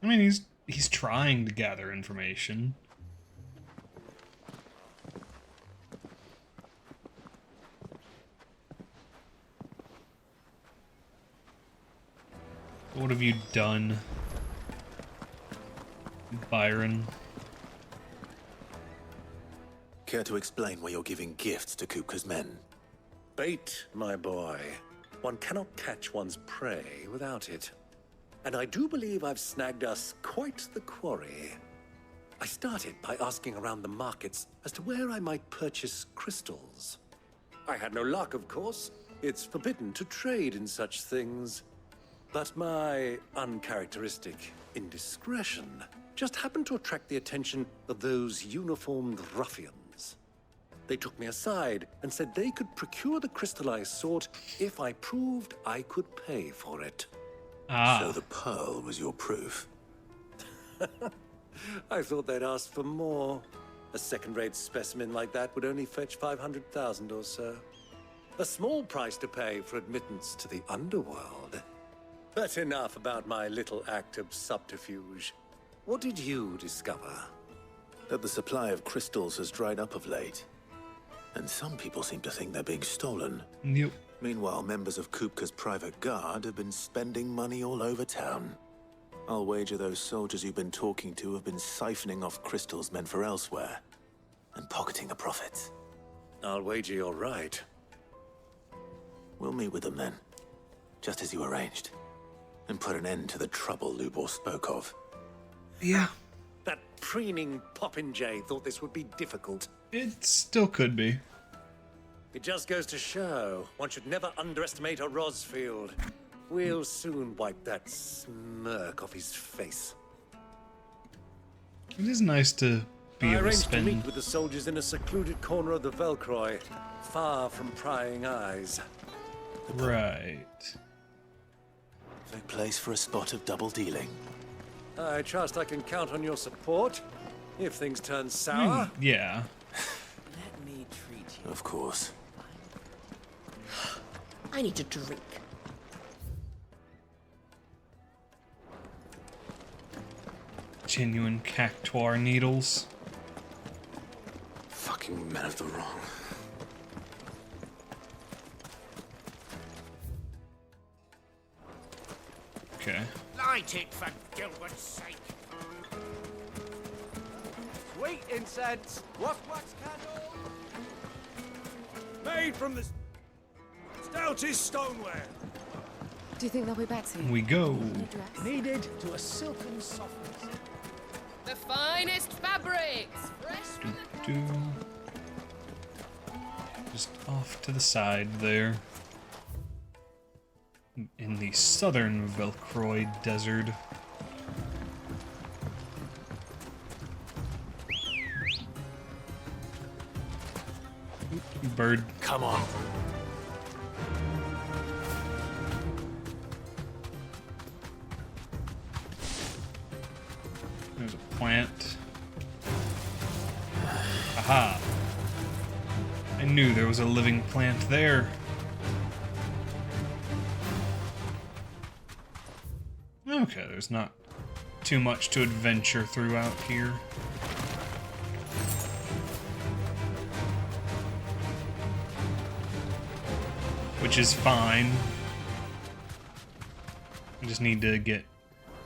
I mean, he's trying to gather information. What have you done, Byron? Care to explain why you're giving gifts to Kupka's men? Bait, my boy. One cannot catch one's prey without it. And I do believe I've snagged us quite the quarry. I started by asking around the markets as to where I might purchase crystals. I had no luck, of course. It's forbidden to trade in such things. But my uncharacteristic indiscretion just happened to attract the attention of those uniformed ruffians. They took me aside and said they could procure the crystal I sought if I proved I could pay for it. So the pearl was your proof? I thought they'd asked for more. A second-rate specimen like that would only fetch 500,000 or so. A small price to pay for admittance to the underworld. But enough about my little act of subterfuge. What did you discover? That the supply of crystals has dried up of late. And some people seem to think they're being stolen. Yep. Meanwhile, members of Kupka's private guard have been spending money all over town. I'll wager those soldiers you've been talking to have been siphoning off crystals meant for elsewhere. And pocketing the profits. I'll wager you're right. We'll meet with them then. Just as you arranged. And put an end to the trouble Lubor spoke of. Yeah. That preening popinjay thought this would be difficult. It still could be. It just goes to show one should never underestimate a Rosfield. We'll soon wipe that smirk off his face. It is nice to be I able to arranged to meet spend. with the soldiers in a secluded corner of the Velcroy, far from prying eyes. Right. Perfect place for a spot of double dealing. I trust I can count on your support if things turn sour. Yeah. Let me treat you. Of course. I need a drink. Genuine cactuar needles. Fucking men of the wrong. Okay. Light it for Gilbert's sake. Sweet incense. Wax candle. Made from the stoutest stoneware. Do you think they'll be back soon? We go. Kneaded to a silken softness. The finest fabrics, fresh from the... Do. Just off to the side there. In the southern Velcroy Desert. Bird. Come on. There's a plant. Aha. I knew there was a living plant there. Okay, there's not too much to adventure throughout here. Which is fine. I just need to get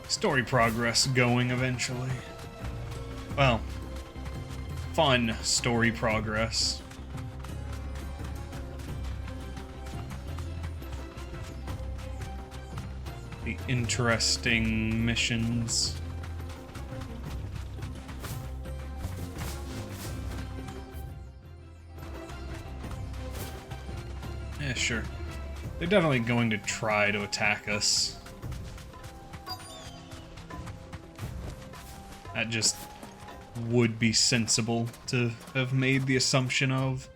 story progress going eventually. Well, fun story progress. The interesting missions. Yeah, sure. They're definitely going to try to attack us. That just would be sensible to have made the assumption of.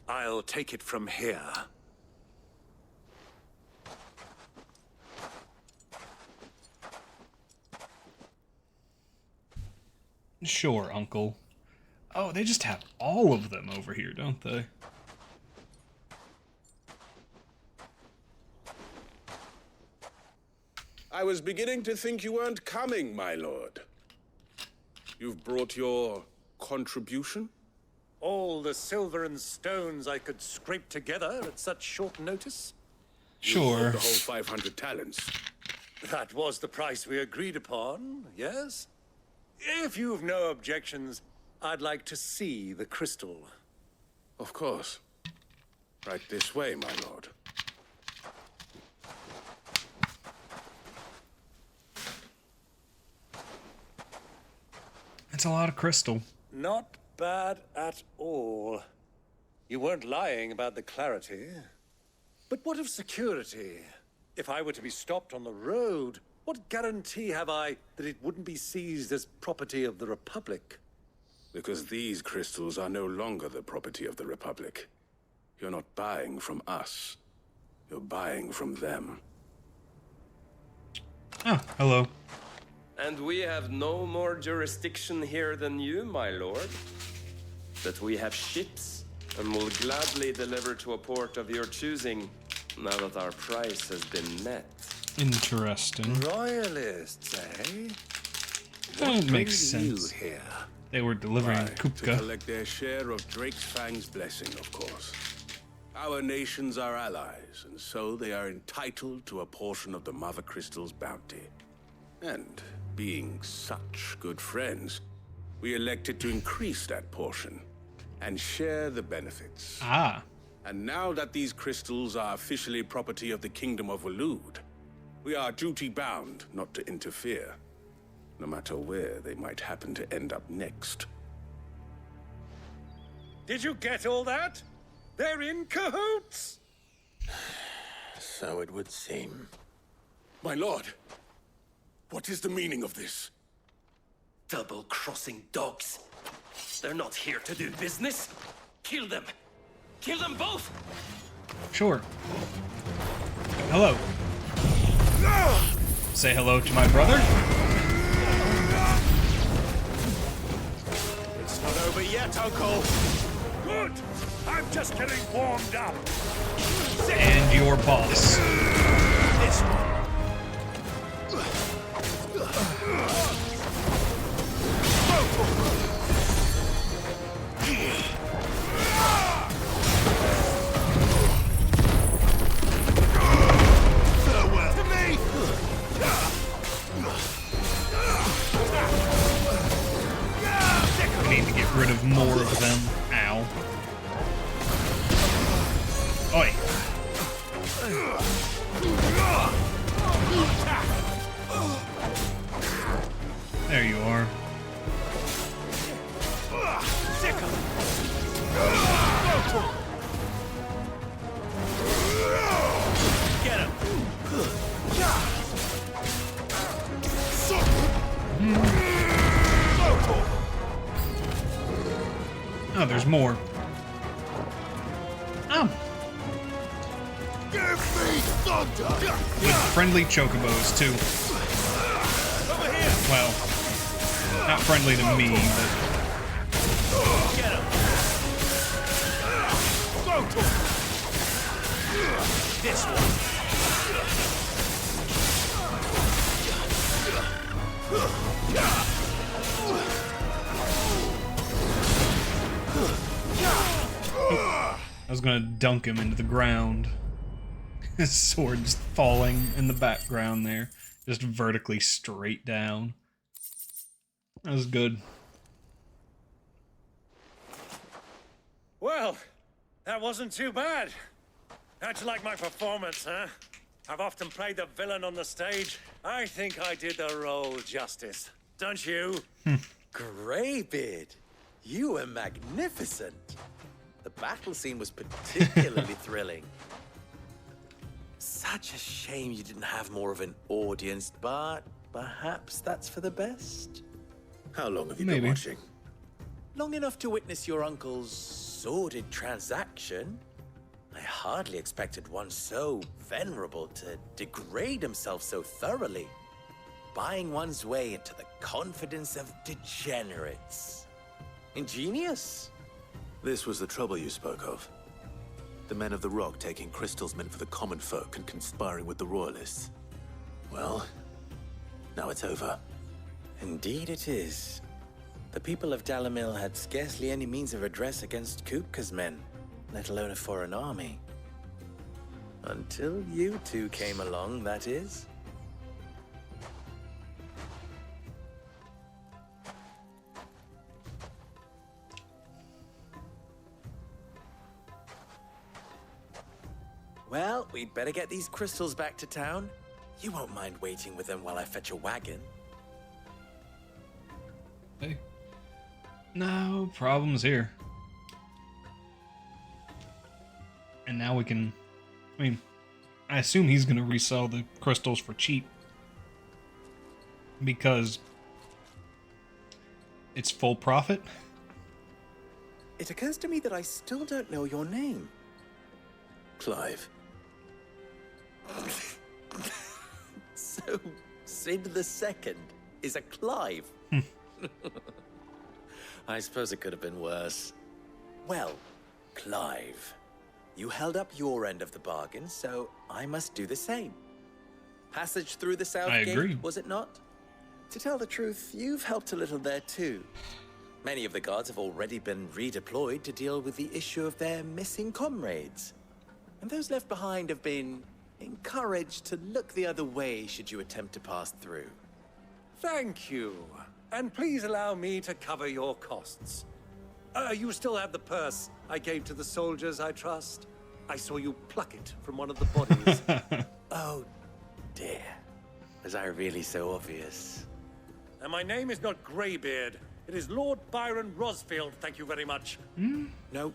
I'll take it from here. Sure, Uncle. Oh, they just have all of them over here, don't they? I was beginning to think you weren't coming, my lord. You've brought your contribution? All the silver and stones I could scrape together at such short notice? Sure. The whole 500 talents. That was the price we agreed upon, yes? If you've no objections, I'd like to see the crystal. Of course. Right this way, my lord. It's a lot of crystal. Not bad at all. You weren't lying about the clarity. But what of security? If I were to be stopped on the road, what guarantee have I that it wouldn't be seized as property of the Republic? Because these crystals are no longer the property of the Republic. You're not buying from us. You're buying from them. Oh, hello. And we have no more jurisdiction here than you, my lord. But we have ships, and will gladly deliver to a port of your choosing, now that our price has been met. Interesting. Royalists, eh? That makes brings you sense. here? They were delivering Why, to Kupka. collect their share of Drake's Fang's blessing, of course. Our nations are allies, and so they are entitled to a portion of the Mother Crystal's bounty. And being such good friends, we elected to increase that portion and share the benefits. Ah. And now that these crystals are officially property of the Kingdom of Waloed, we are duty-bound not to interfere, no matter where they might happen to end up next. Did you get all that? They're in cahoots! So it would seem. My lord, What is the meaning of this? Double-crossing dogs. They're not here to do business. Kill them. Kill them both. Sure. Hello. Say hello to my brother. It's not over yet, Uncle. Good. I'm just getting warmed up. And your boss. This one. Farewell to me. We need to get rid of more of them. Ow. Oi. There you are. Get him. Oh, there's more. Oh. Give me thunder. With friendly Chocobos, too. Over here. Well, not friendly to me, but... Get him. Go to him. This one. I was gonna dunk him into the ground. His sword's falling in the background there. Just vertically straight down. That was good. Well, that wasn't too bad. How'd you like my performance, huh? I've often played the villain on the stage. I think I did the role justice. Don't you? Greybeard, you were magnificent. The battle scene was particularly thrilling. Such a shame you didn't have more of an audience, but perhaps that's for the best. How long have you been watching? Long enough to witness your uncle's sordid transaction. I hardly expected one so venerable to degrade himself so thoroughly, buying one's way into the confidence of degenerates. Ingenious. This was the trouble you spoke of. The men of the Rock taking crystals meant for the common folk and conspiring with the Royalists. Well, now it's over. Indeed it is. The people of Dalamil had scarcely any means of redress against Kupka's men, let alone a foreign army. Until you two came along, that is. Well, we'd better get these crystals back to town. You won't mind waiting with them while I fetch a wagon. Hey. No problems here. And now we can... I mean, I assume he's going to resell the crystals for cheap. Because... it's full profit? It occurs to me that I still don't know your name. Clive. So, Sid the Second is a Clive? I suppose it could have been worse. Well, Clive, you held up your end of the bargain, so I must do the same. Passage through the South I Gate, agree. was it not? To tell the truth, you've helped a little there too. Many of the guards have already been redeployed to deal with the issue of their missing comrades. And those left behind have been encouraged to look the other way should you attempt to pass through. Thank you. And please allow me to cover your costs. You still have the purse I gave to the soldiers, I trust? I saw you pluck it from one of the bodies. Oh, dear. Was I really so obvious? And my name is not Greybeard. It is Lord Byron Rosfield, thank you very much. No,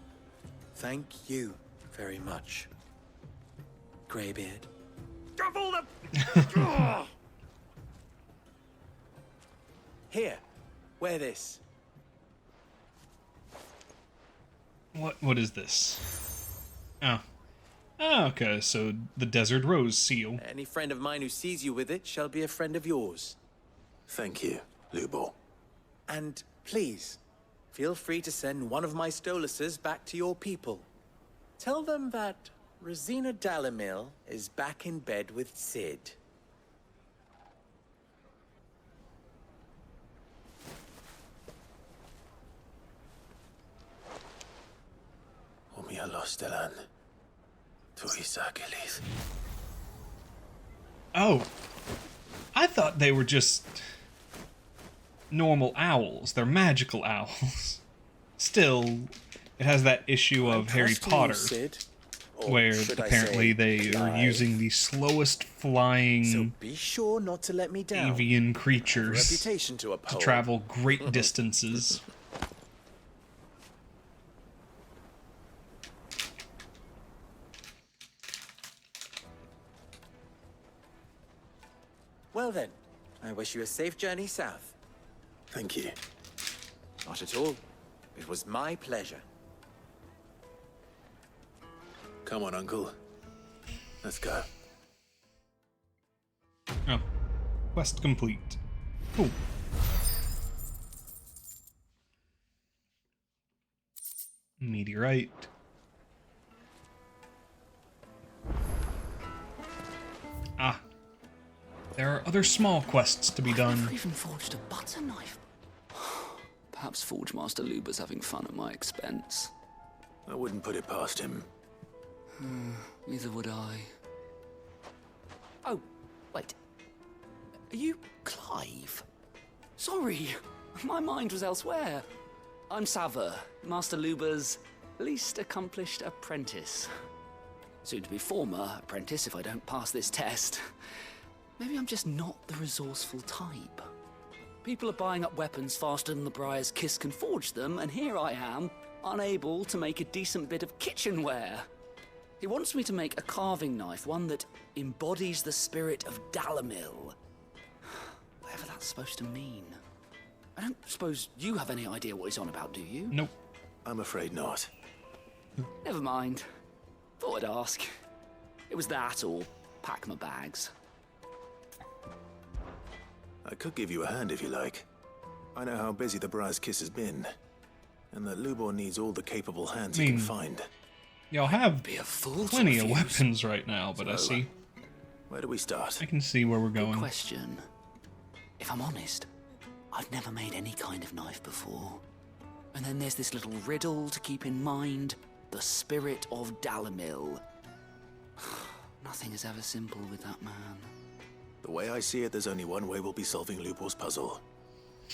thank you very much. Greybeard. Of all the... Here, wear this. What is this? Oh. Oh, okay, so the Desert Rose seal. Any friend of mine who sees you with it shall be a friend of yours. Thank you, Lubo. And please, feel free to send one of my Stoluses back to your people. Tell them that Rosina Dalamil is back in bed with Sid. Omia Lostelan. Tuisakelis. Oh. I thought they were just normal owls. They're magical owls. Still, it has that issue of Harry Potter, where apparently they are using the slowest flying So be sure not to let me down. avian creatures Reputation to to uphold. travel great distances. Well then, I wish you a safe journey south. Thank you. Not at all. It was my pleasure. Come on, Uncle. Let's go. Oh. Quest complete. Cool. Meteorite. Ah. There are other small quests to be done. I've even forged a butter knife. Perhaps Forge Master Luba's having fun at my expense. I wouldn't put it past him. Neither would I. Oh, wait. Are you Clive? Sorry, my mind was elsewhere. I'm Sava, Master Luba's least accomplished apprentice. Soon to be former apprentice if I don't pass this test. Maybe I'm just not the resourceful type. People are buying up weapons faster than the Briar's Kiss can forge them, and here I am, unable to make a decent bit of kitchenware. He wants me to make a carving knife, one that embodies the spirit of Dalamil. Whatever that's supposed to mean. I don't suppose you have any idea what he's on about, do you? Nope. I'm afraid not. Never mind. Thought I'd ask. It was that or pack my bags. I could give you a hand if you like. I know how busy the Briar's Kiss has been, and that Lubor needs all the capable hands he can find. Y'all have plenty of weapons right now, but I see. Where do we start? I can see where we're going. Good question. If I'm honest, I've never made any kind of knife before. And then there's this little riddle to keep in mind. The spirit of Dalamil. Nothing is ever simple with that man. The way I see it, there's only one way we'll be solving Lubor's puzzle.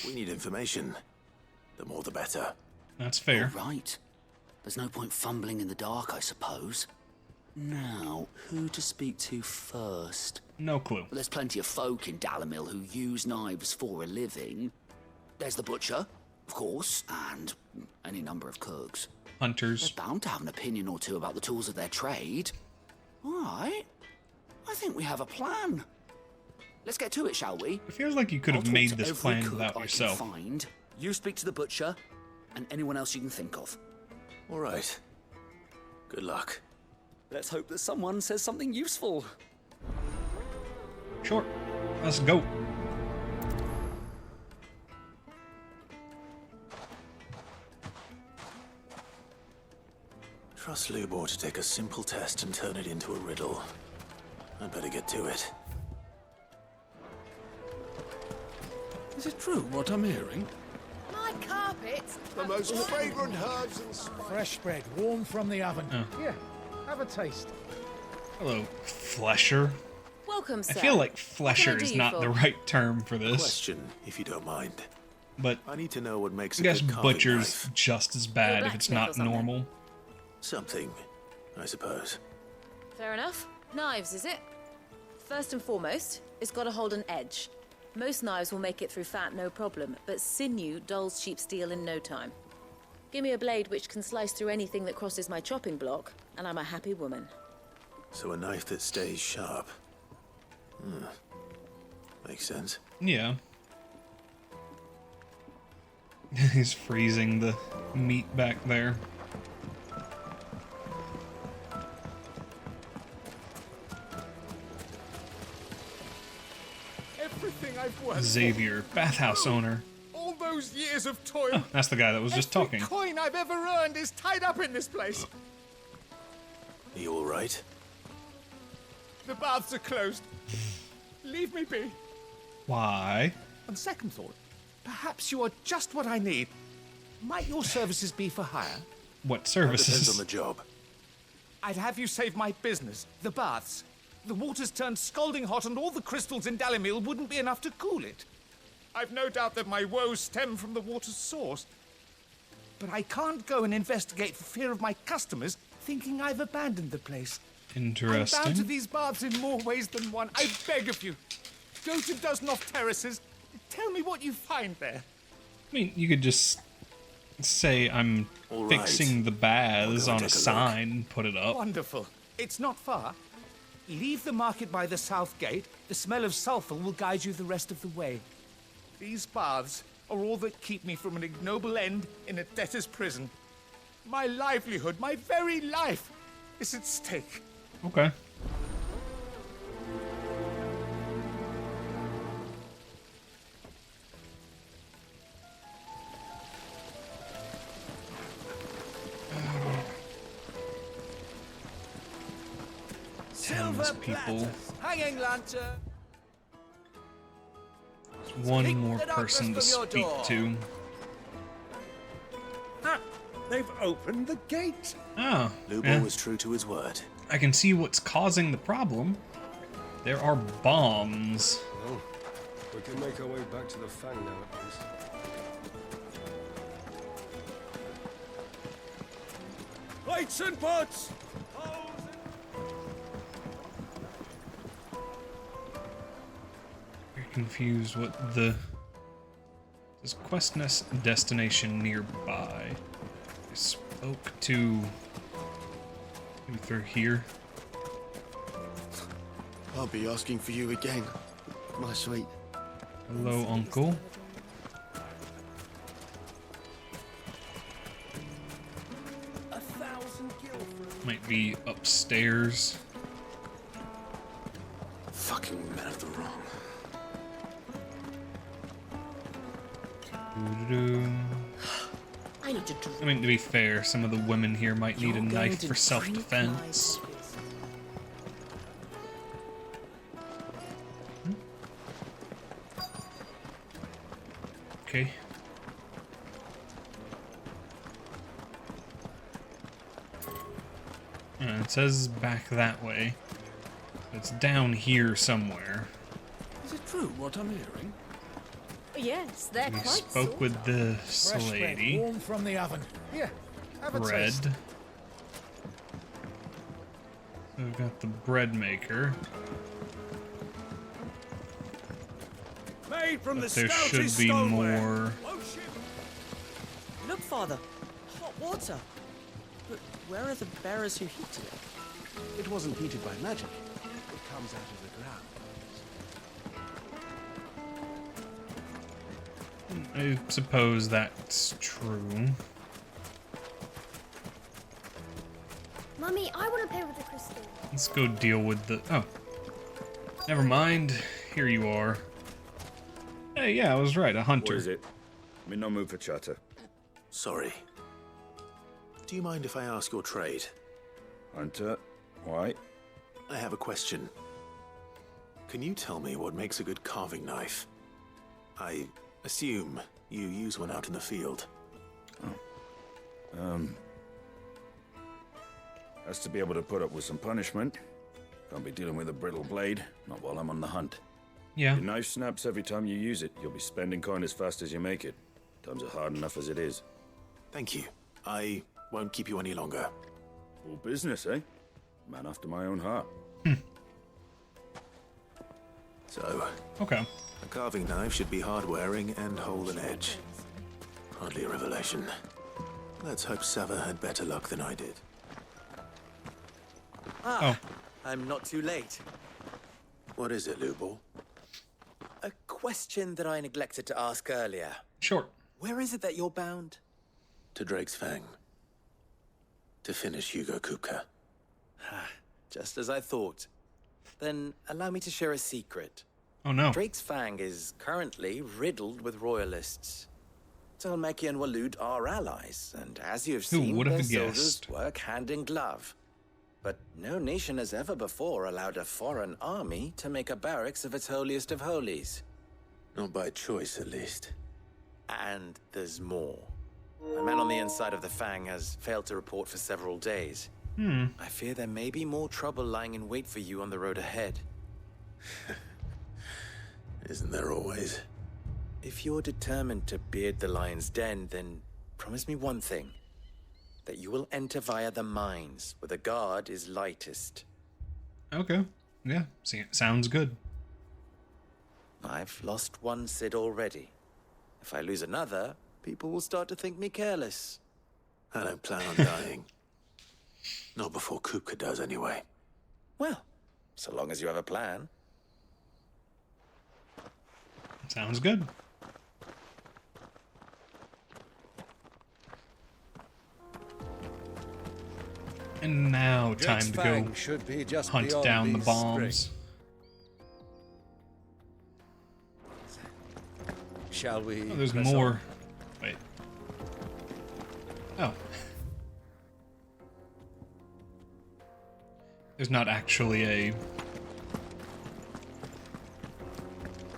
We need information. The more the better. That's fair. All right. There's no point fumbling in the dark, I suppose. Now, who to speak to first? No clue. Well, there's plenty of folk in Dalamil who use knives for a living. There's the butcher, of course, and any number of cooks. Hunters. They're bound to have an opinion or two about the tools of their trade. All right. I think we have a plan. Let's get to it, shall we? It feels like you could have made this plan without I yourself. Can find. You speak to the butcher, and anyone else you can think of. All right. Good luck. Let's hope that someone says something useful. Sure. Let's go. Trust Lubor to take a simple test and turn it into a riddle. I'd better get to it. Is it true what I'm hearing? My carpets. The most fragrant herbs and spices. Fresh bread, warm from the oven. Oh. Yeah, have a taste. Hello, Flesher. Welcome, sir. I feel like What can I Flesher do is you not for? the right term for this. Question, if you don't mind. But I need to know what makes I a guess good carving butcher's knife. just as bad if it's blacksmith or not something. normal. Something, I suppose. Fair enough. Knives, is it? First and foremost, it's got to hold an edge. Most knives will make it through fat, no problem, but sinew dulls cheap steel in no time. Give me a blade which can slice through anything that crosses my chopping block, and I'm a happy woman. So a knife that stays sharp. Makes sense. Yeah. He's freezing the meat back there. Everything I've worked Xavier, bathhouse owner. all those years of toil. Oh, that's the guy that was just talking. Every coin I've ever earned is tied up in this place. Are you all right? The baths are closed. Leave me be. Why? On second thought, perhaps you are just what I need. Might your services be for hire? What services? Depends on the job. I'd have you save my business, the baths. The water's turned scalding hot and all the crystals in Dalimil wouldn't be enough to cool it. I've no doubt that my woes stem from the water's source. But I can't go and investigate for fear of my customers thinking I've abandoned the place. Interesting. I'm bound to these baths in more ways than one. I beg of you. Go to Dusnoff Terraces. Tell me what you find there. I mean, you could just say I'm All right. fixing the baths on a sign, put it up. Wonderful. It's not far. Leave the market by the south gate. The smell of sulfur will guide you the rest of the way. These baths are all that keep me from an ignoble end in a debtor's prison. My livelihood, my very life, is at stake. Okay. People. Hanging lantern. One more person to speak to. Ah, they've opened the gate. Oh, Lubo yeah. was true to his word. I can see what's causing the problem. There are bombs. Well, we can make our way back to the Fang now, at least. Lights and pots! Very confused what the... This quest destination nearby. I spoke to... Maybe through here. I'll be asking for you again, my sweet. Hello, Uncle. Might be upstairs. Fucking men of the wrong. I need to drink. I mean, to be fair, some of the women here might need a knife for self-defense. Okay. It says back that way. It's down here somewhere. Is it true what I'm hearing? Yes, they're We quite spoke with this Fresh lady. bread, warm from the oven. Here, have a Bread. taste. So we've got the bread maker. Made from But the there should stoutest be stoneware. more. Look, Father, hot water. But where are the bearers who heated it? It wasn't heated by magic. It comes out of the ground. I suppose that's true. Mummy, I want to play with the crystal. Let's go deal with the... Oh. Never mind. Here you are. Hey, yeah, I was right. A hunter. What is it? I'm in no mood for chatter. Sorry. Do you mind if I ask your trade? Hunter, why? I have a question. Can you tell me what makes a good carving knife? I assume you use one out in the field. Has to be able to put up with some punishment. Can't be dealing with a brittle blade, not while I'm on the hunt. Yeah. Your knife snaps every time you use it. You'll be spending coin as fast as you make it. Times are hard enough as it is. Thank you. I won't keep you any longer. All business, eh? Man after my own heart. So, okay. A carving knife should be hard-wearing and hold an edge. Hardly a revelation. Let's hope Sava had better luck than I did. I'm not too late. What is it, Lubor? A question that I neglected to ask earlier. Sure. Where is it that you're bound? To Drake's Fang. To finish Hugo Kupka. Just as I thought. Then allow me to share a secret. Oh no. Drake's Fang is currently riddled with royalists. Tolmeki and Waloed are allies, and as you have Who seen, would have their soldiers guessed? work hand in glove. But no nation has ever before allowed a foreign army to make a barracks of its holiest of holies. Not by choice, at least. And there's more. A man on the inside of the Fang has failed to report for several days. I fear there may be more trouble lying in wait for you on the road ahead. Isn't there always? If you're determined to beard the lion's den, then promise me one thing. That you will enter via the mines, where the guard is lightest. Okay. Yeah, sounds good. I've lost one Cid already. If I lose another, people will start to think me careless. I don't plan on dying. Not before Kupka does, anyway. Well, so long as you have a plan. Sounds good. And now time to go should be just hunt beyond down the these bombs. Shall we? Oh, there's press more. on? Wait. Oh. There's not actually a...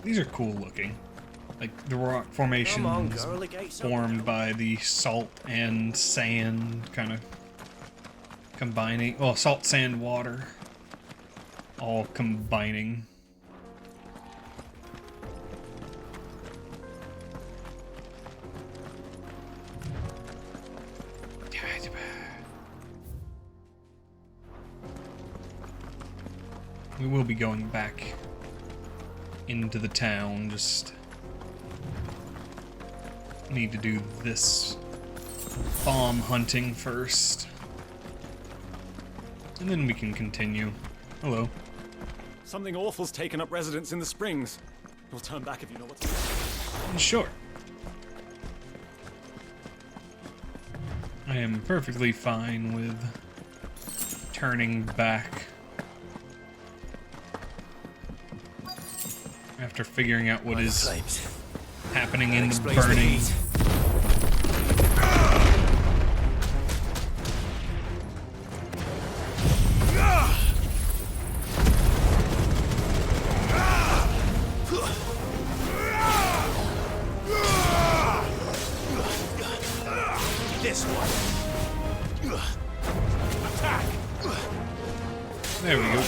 These are cool looking. Like the rock formations formed by the salt and sand kind of combining. Well, salt, sand, water. All combining. We will be going back into the town, just need to do this bomb hunting first. And then we can continue. Hello. Something awful's taken up residence in the springs. We'll turn back if you know what to do. Sure. I am perfectly fine with turning back after figuring out what is happening in the burning. This one. Attack. There we go.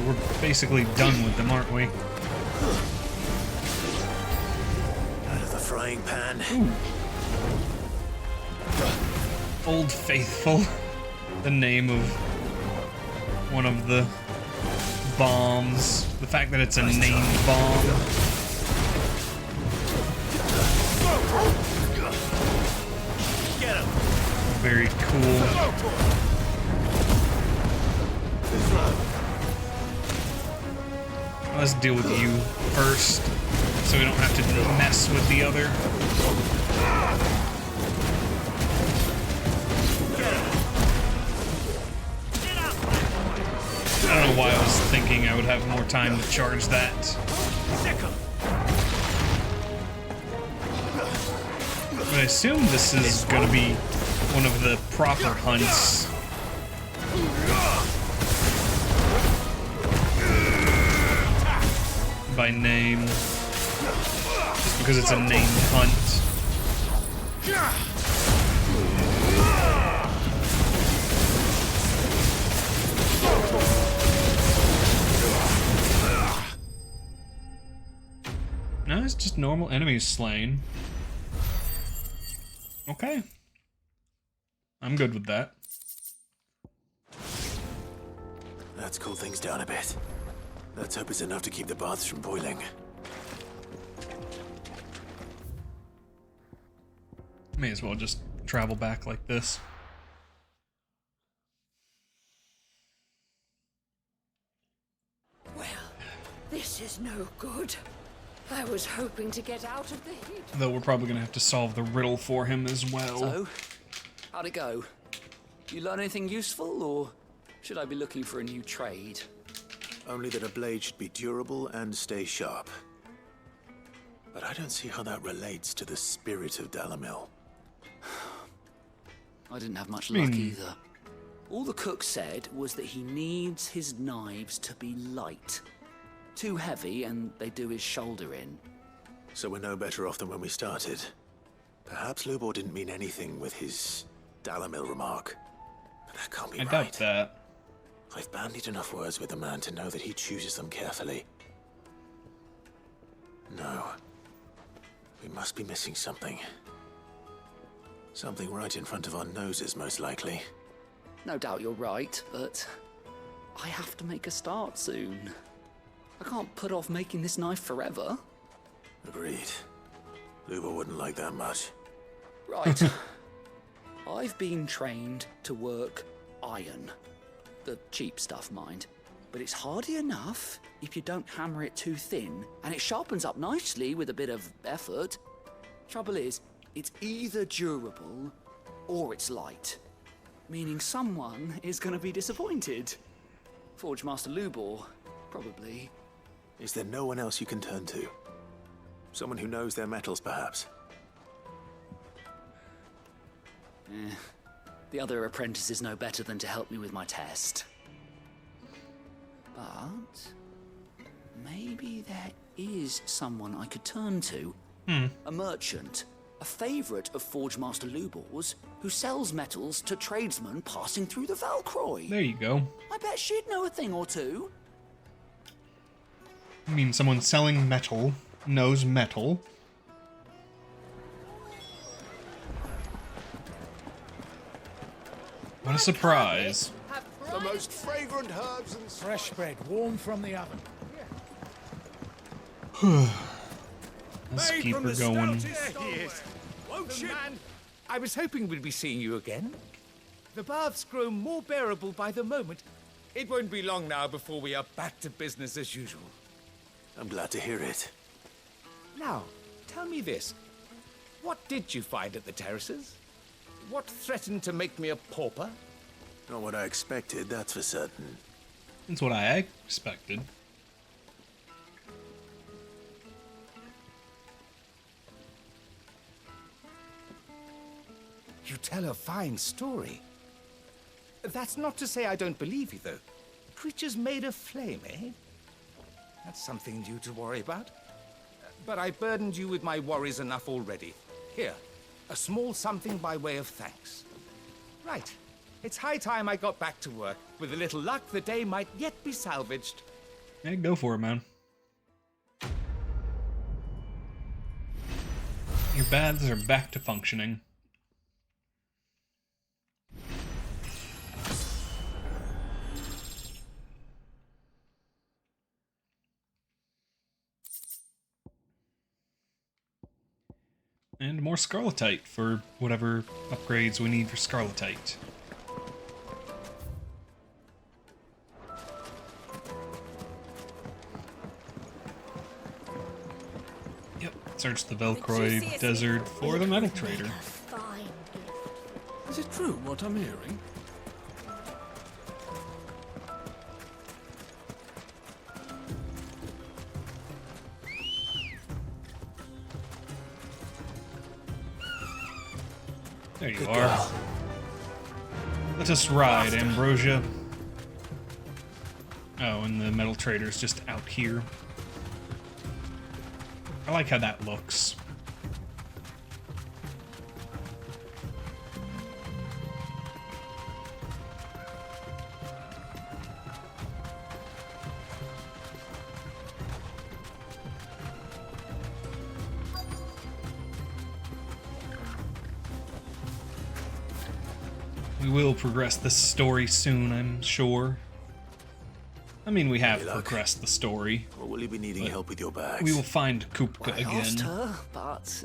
We're basically done with them, aren't we? Out of the frying pan. Old Faithful. The name of one of the bombs. The fact that it's a named bomb. Get him. Very cool. Let's deal with you first, so we don't have to mess with the other. I don't know why I was thinking I would have more time to charge that. But I assume this is going to be one of the proper hunts. By name, just because it's a named hunt. No, it's just normal enemies slain. Okay. I'm good with that. Let's cool things down a bit. Let's hope it's enough to keep the baths from boiling. May as well just travel back like this. This is no good. I was hoping to get out of the heat. Though we're probably gonna have to solve the riddle for him as well. So, how'd it go? You learn anything useful, or should I be looking for a new trade? Only that a blade should be durable and stay sharp. But I don't see how that relates to the spirit of Dalamil. I didn't have much luck either. All the cook said was that he needs his knives to be light. Too heavy and they do his shoulder in. So we're no better off than when we started. Perhaps Lubor didn't mean anything with his Dalamil remark. But that can't be right. I doubt that. I've bandied enough words with the man to know that he chooses them carefully. No. We must be missing something. Something right in front of our noses, most likely. No doubt you're right, but I have to make a start soon. I can't put off making this knife forever. Agreed. Lubor wouldn't like that much. Right. I've been trained to work iron. The cheap stuff, mind. But it's hardy enough if you don't hammer it too thin, and it sharpens up nicely with a bit of effort. Trouble is, it's either durable or it's light. Meaning someone is going to be disappointed. Forge Master Lubor, probably. Is there no one else you can turn to? Someone who knows their metals, perhaps? The other apprentices know better than to help me with my test. But maybe there is someone I could turn to. A merchant, a favourite of Forge Master Lubor's, who sells metals to tradesmen passing through the Valcroy. There you go. I bet she'd know a thing or two. I mean, someone selling metal knows metal. What a surprise. The most fragrant herbs and fresh bread, warm from the oven. Let's keep her going. Man, I was hoping we'd be seeing you again. The baths grow more bearable by the moment. It won't be long now before we are back to business as usual. I'm glad to hear it. Now, tell me this. What did you find at the terraces? What threatened to make me a pauper? Not what I expected, that's for certain. That's what I expected. You tell a fine story. That's not to say I don't believe you, though. Creatures made of flame, eh? That's something new to worry about. But I burdened you with my worries enough already. Here, a small something by way of thanks. Right. It's high time I got back to work. With a little luck, the day might yet be salvaged. Yeah, go for it, man. Your baths are back to functioning. And more scarletite for whatever upgrades we need for scarletite. Yep, search the Valcroy Desert for the metal trader. Is it true what I'm hearing? There you are. Let us ride, Ambrosia. Oh, and the metal trader's just out here. I like how that looks. We will progress this story soon, I'm sure. I mean, we have progressed the story. Or will you be needing help with your bags? We will find Kupka I asked again. her, but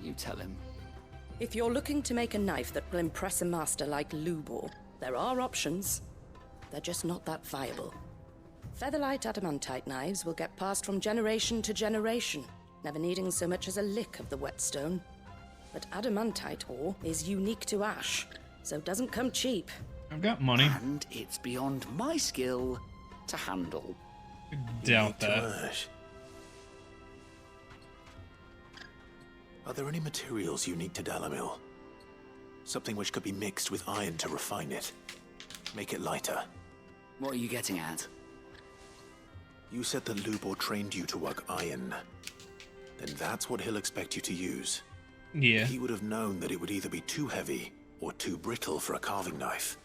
you tell him. If you're looking to make a knife that will impress a master like Lubor, there are options. They're just not that viable. Featherlight adamantite knives will get passed from generation to generation, never needing so much as a lick of the whetstone. But adamantite ore is unique to ash, so it doesn't come cheap. I've got money. And it's beyond my skill to handle. Doubt that. Ash. Are there any materials unique to Dalamil? Something which could be mixed with iron to refine it. Make it lighter. What are you getting at? You said that Lubor trained you to work iron. Then that's what he'll expect you to use. Yeah. He would have known that it would either be too heavy or too brittle for a carving knife.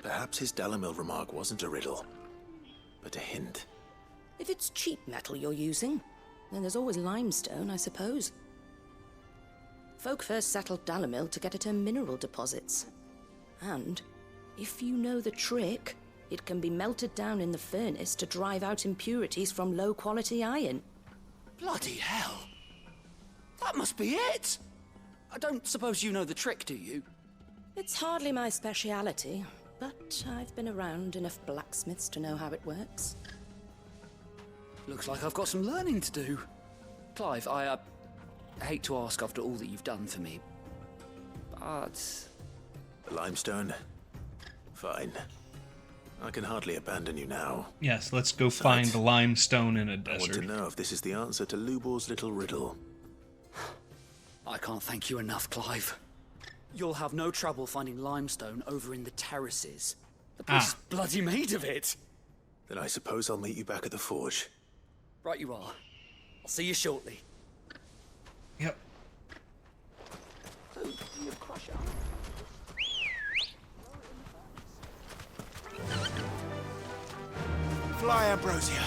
Perhaps his Dalamil remark wasn't a riddle, but a hint. If it's cheap metal you're using, then there's always limestone, I suppose. Folk first settled Dalamil to get at her mineral deposits. And if you know the trick, it can be melted down in the furnace to drive out impurities from low-quality iron. Bloody hell! That must be it! I don't suppose you know the trick, do you? It's hardly my speciality, but I've been around enough blacksmiths to know how it works. Looks like I've got some learning to do. Clive, I hate to ask after all that you've done for me, but... The limestone? Fine. I can hardly abandon you now. Yes, let's go find the limestone in a desert. I want to know if this is the answer to Lubor's little riddle. I can't thank you enough, Clive. You'll have no trouble finding limestone over in the terraces. The place is bloody made of it. Then I suppose I'll meet you back at the forge. Right you are. I'll see you shortly. Yep. So, you crusher. Fly, Ambrosia.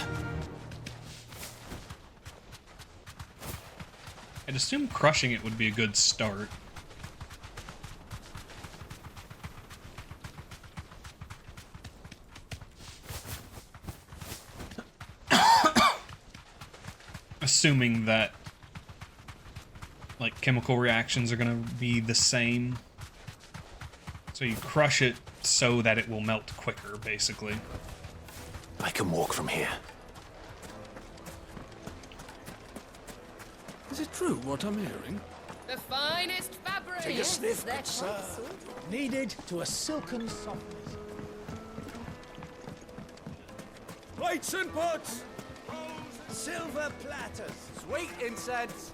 I'd assume crushing it would be a good start. Assuming that, like, chemical reactions are gonna be the same. So you crush it so that it will melt quicker, basically. I can walk from here. Is it true what I'm hearing? The finest fabric. Take a sniff, they're good sir. Kneaded to a silken softness. Plates and pots! Silver platters, sweet incense.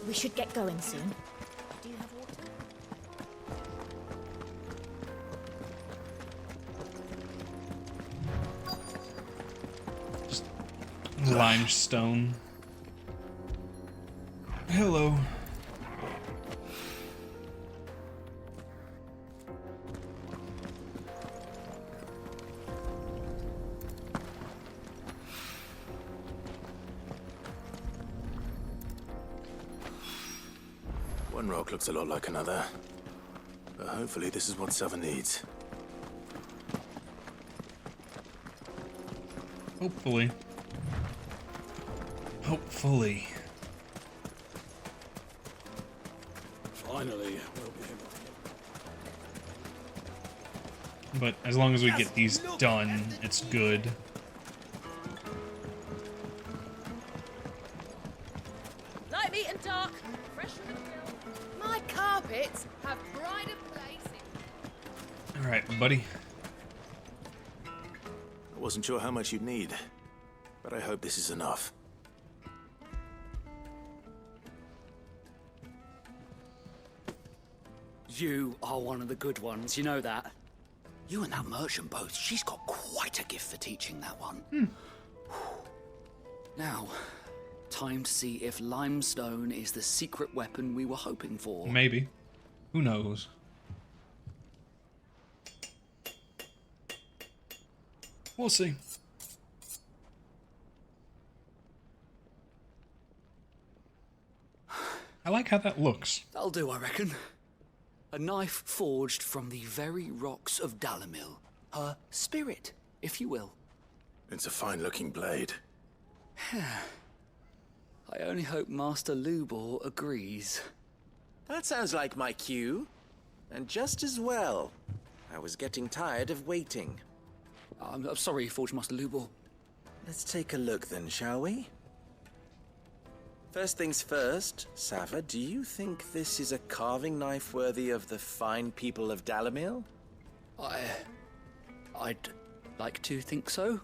We should get going soon. Do you have water? Limestone. Hello. One rock looks a lot like another. But hopefully this is what Sava needs. Hopefully. Hopefully. Finally, we'll be able to But as long as we get these done, it's good. Light meat and dark, fresh from the grill. My carpets have pride of place. Alright, buddy. I wasn't sure how much you'd need, but I hope this is enough. You are one of the good ones, you know that. You and that merchant both, she's got quite a gift for teaching that one. Now, time to see if limestone is the secret weapon we were hoping for. Maybe. Who knows? We'll see. I like how that looks. That'll do, I reckon. A knife forged from the very rocks of Dalamil. Her spirit, if you will. It's a fine-looking blade. I only hope Master Lubor agrees. That sounds like my cue. And just as well. I was getting tired of waiting. I'm sorry, Forge Master Lubor. Let's take a look then, shall we? First things first, Sava, do you think this is a carving knife worthy of the fine people of Dalamil? I'd like to think so.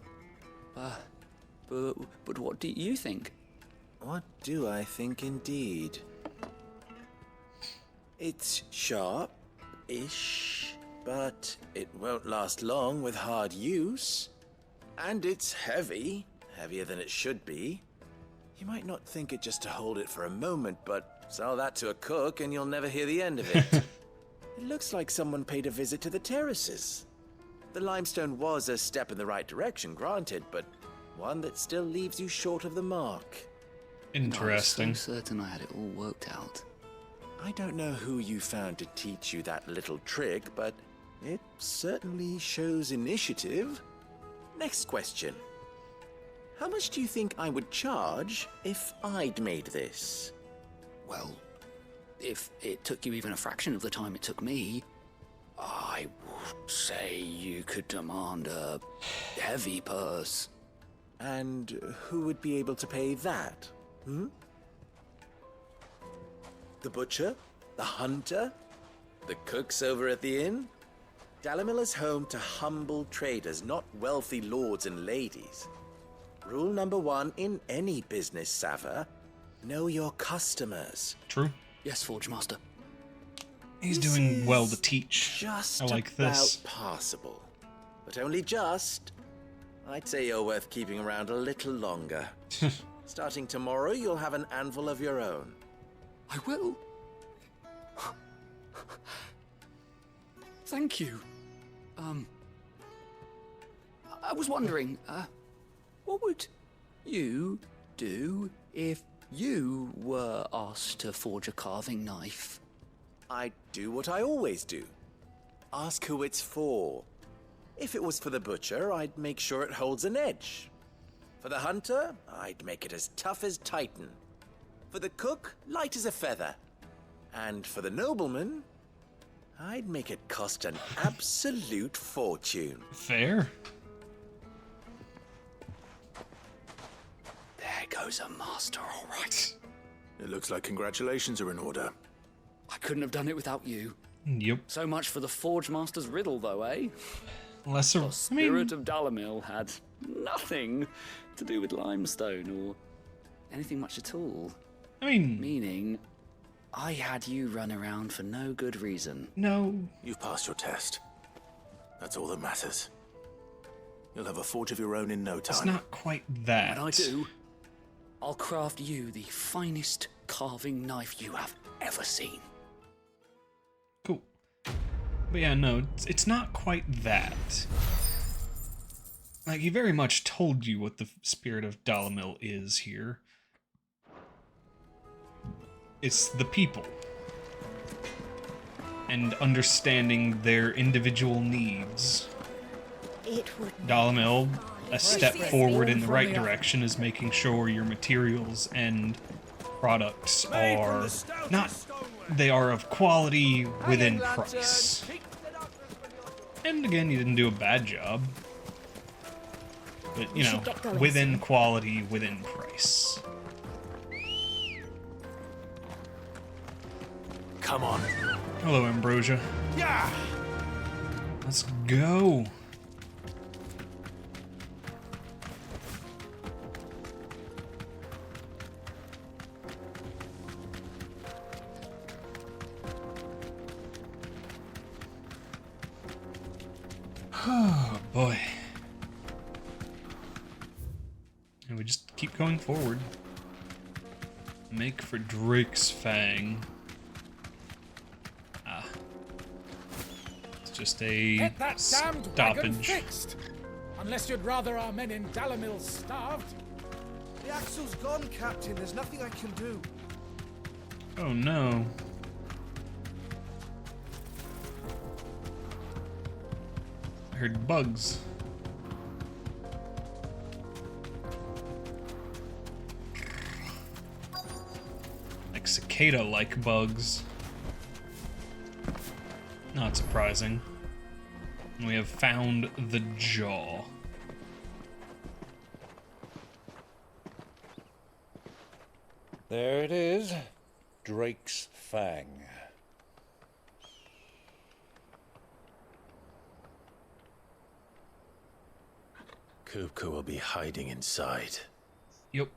But what do you think? What do I think indeed? It's sharp-ish, but it won't last long with hard use. And it's heavy, heavier than it should be. You might not think it just to hold it for a moment, but sell that to a cook and you'll never hear the end of it. It looks like someone paid a visit to the terraces. The limestone was a step in the right direction, granted, but one that still leaves you short of the mark. Interesting. I was so certain I had it all worked out. I don't know who you found to teach you that little trick, but it certainly shows initiative. Next question. How much do you think I would charge if I'd made this? Well, if it took you even a fraction of the time it took me, I would say you could demand a heavy purse. And who would be able to pay that? The butcher? The hunter? The cooks over at the inn? Dalamil is home to humble traders, not wealthy lords and ladies. Rule number 1 in any business, Sava, know your customers. True. Yes, Forge Master. He's doing well to teach. Just I like this. about passable. But only just. I'd say you're worth keeping around a little longer. Starting tomorrow, you'll have an anvil of your own. I will. Thank you. I was wondering, what would you do if you were asked to forge a carving knife? I'd do what I always do. Ask who it's for. If it was for the butcher, I'd make sure it holds an edge. For the hunter, I'd make it as tough as Titan. For the cook, light as a feather. And for the nobleman, I'd make it cost an absolute fortune. Fair. There goes a master, all right. It looks like congratulations are in order. I couldn't have done it without you. Yep. So much for the Forge Master's riddle, though, eh? Lesser. The spirit of Dalamil had nothing to do with limestone or anything much at all. Meaning, I had you run around for no good reason. No. You've passed your test. That's all that matters. You'll have a forge of your own in no time. It's not quite that. When I do, I'll craft you the finest carving knife you have ever seen. Cool. But yeah, no, it's not quite that. Like, he very much told you what the spirit of Dalamil is here. It's the people. And understanding their individual needs. Dalamil, a step forward in the right direction, is making sure your materials and products are not... They are of quality within price. And again, you didn't do a bad job. But, you know, within quality, within price. Come on. Hello, Ambrosia. Yeah. Let's go. Oh, boy. And we just keep going forward. Make for Drake's Fang. Ah. It's just a Get that damned wagon stoppage. fixed! Unless you'd rather our men in Dalamil starved. The axle's gone, Captain. There's nothing I can do. Oh no. I heard bugs. Like cicada-like bugs. Not surprising. We have found the jaw. There it is. Drake's Fang. Kupka will be hiding inside. Yep.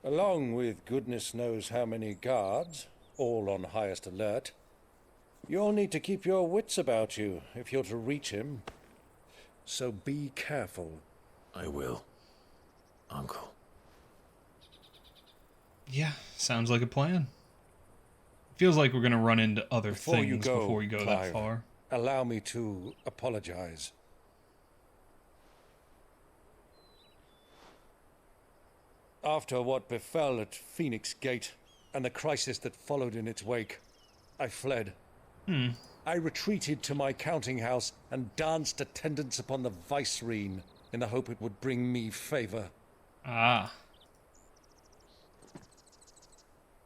Along with goodness knows how many guards, all on highest alert. You'll need to keep your wits about you if you're to reach him. So be careful. I will, Uncle. Yeah, sounds like a plan. Feels like we're gonna run into other things before we go Clive, that far. Allow me to apologize. After what befell at Phoenix Gate and the crisis that followed in its wake, I fled. I retreated to my counting house and danced attendance upon the vicereine in the hope it would bring me favor. Ah.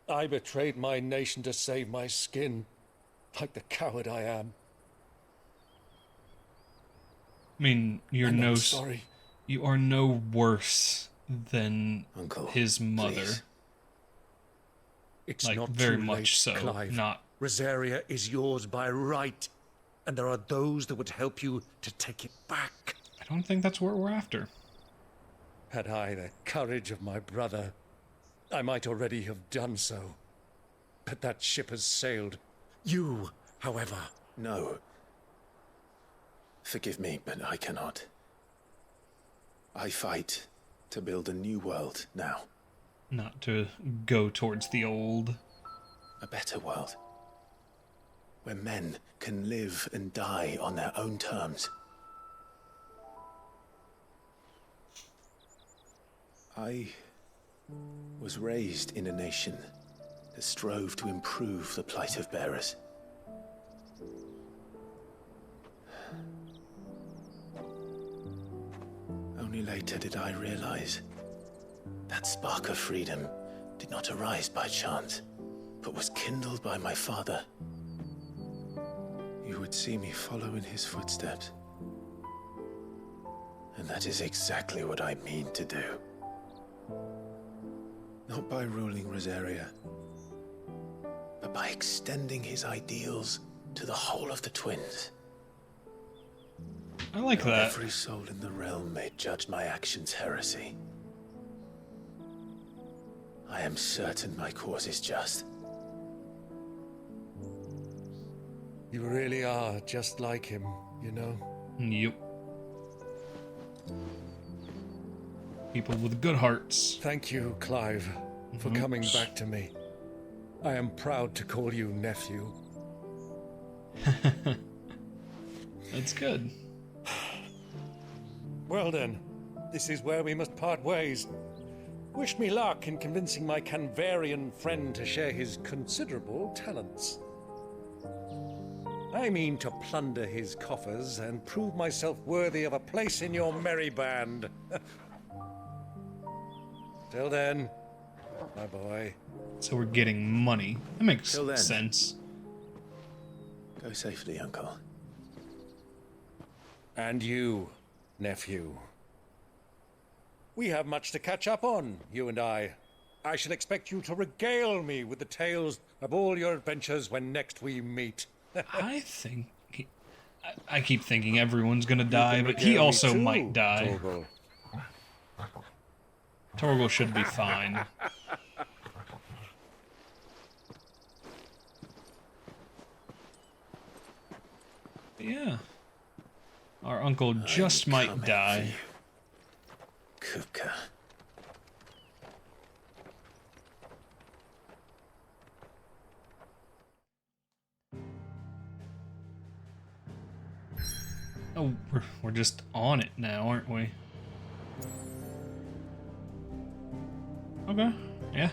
I betrayed my nation to save my skin, like the coward I am. I mean, I'm sorry. You are no worse than Uncle, his mother. please. It's like, not very too much late, so. Clive. Not. Rosaria is yours by right, and there are those that would help you to take it back. I don't think that's what we're after. Had I the courage of my brother, I might already have done so. But that ship has sailed. You, however... No. Forgive me, but I cannot. I fight to build a new world now. Not to go towards the old. A better world. Where men can live and die on their own terms. I was raised in a nation that strove to improve the plight of bearers. Only later did I realize that spark of freedom did not arise by chance, but was kindled by my father. You would see me follow in his footsteps. And that is exactly what I mean to do. Not by ruling Rosaria, but by extending his ideals to the whole of the twins. I like Though that. Every soul in the realm may judge my actions heresy. I am certain my cause is just. You really are just like him, you know? Yep. People with good hearts. Thank you, Clive, for coming back to me. I am proud to call you nephew. That's good. Well then, this is where we must part ways. Wish me luck in convincing my Canvarian friend to share his considerable talents. I mean to plunder his coffers and prove myself worthy of a place in your merry band. Till then, my boy. So we're getting money. That makes Till then. sense. Go safely, Uncle. And you, nephew. We have much to catch up on, you and I. I shall expect you to regale me with the tales of all your adventures when next we meet. I think... I keep thinking everyone's gonna die, but he also might die. Torgal. Torgal should be fine. But yeah. Our uncle just might die. Kupka. Oh, we're just on it now, aren't we? Okay, yeah.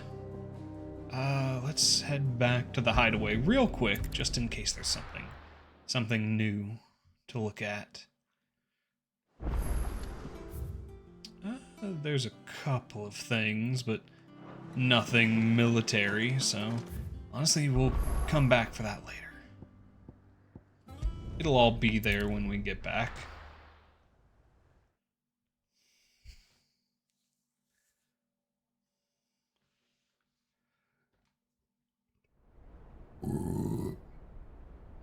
Let's head back to the hideaway real quick, just in case there's something new to look at. There's a couple of things, but nothing military, so honestly, we'll come back for that later. It'll all be there when we get back.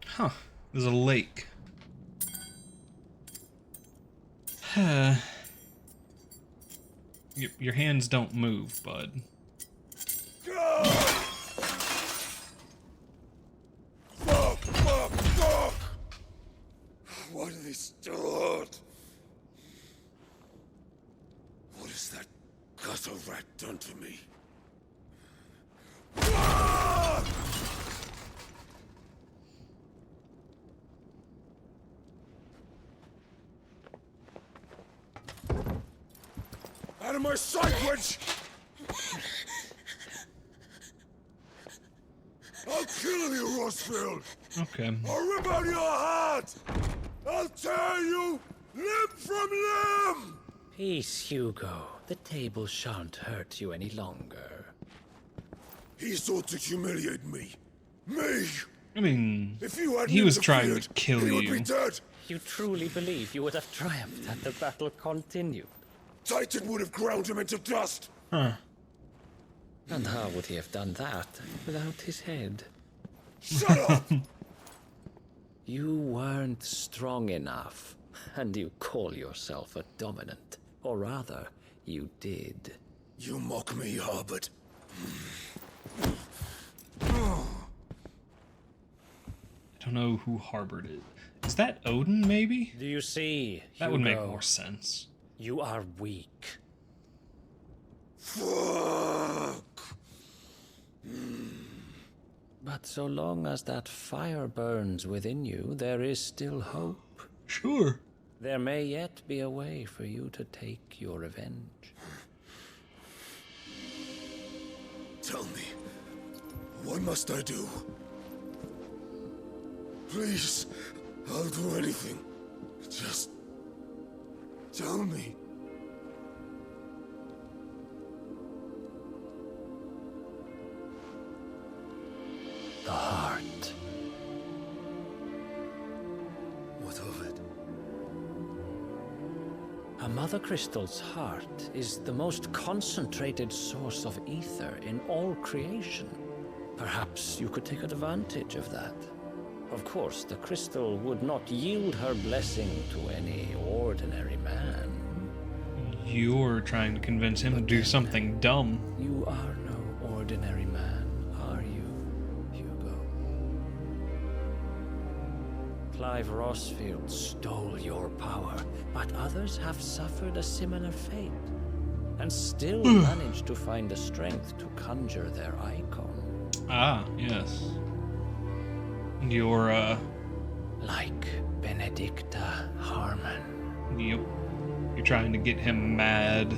Huh. There's a lake. Your hands don't move, bud. Fuck! Why do they still hurt? What has that gutter rat done to me? Out of my sight, witch! I'll kill you, Rossfield! Okay. I'll rip out your heart! I'll tear you limb from limb! Peace, Hugo. The table shan't hurt you any longer. He sought to humiliate me. Me! I mean, If you hadn't he was trying to interfered, kill he would be you. dead. You truly believe you would have triumphed had the battle continued? Titan would have ground him into dust. Huh. And how would he have done that without his head? Shut up! You weren't strong enough, and you call yourself a dominant. Or rather, you did. You mock me, Harbert. I don't know who Harbert is. Is that Odin, maybe? Do you see, That would make Hugo? more sense. You are weak. Fuck! But so long as that fire burns within you, there is still hope. Sure. There may yet be a way for you to take your revenge. Tell me, what must I do? Please, I'll do anything. Just tell me. The heart. What of it? A Mother Crystal's heart is the most concentrated source of ether in all creation. Perhaps you could take advantage of that. Of course, the crystal would not yield her blessing to any ordinary man. You're trying to convince him to do something dumb. You are no ordinary man, are you, Hugo? Clive Rossfield stole your power, but others have suffered a similar fate, and still managed to find the strength to conjure their icon. Ah, yes. And you're, Like Benedicta Harmon. Yep. You're trying to get him mad.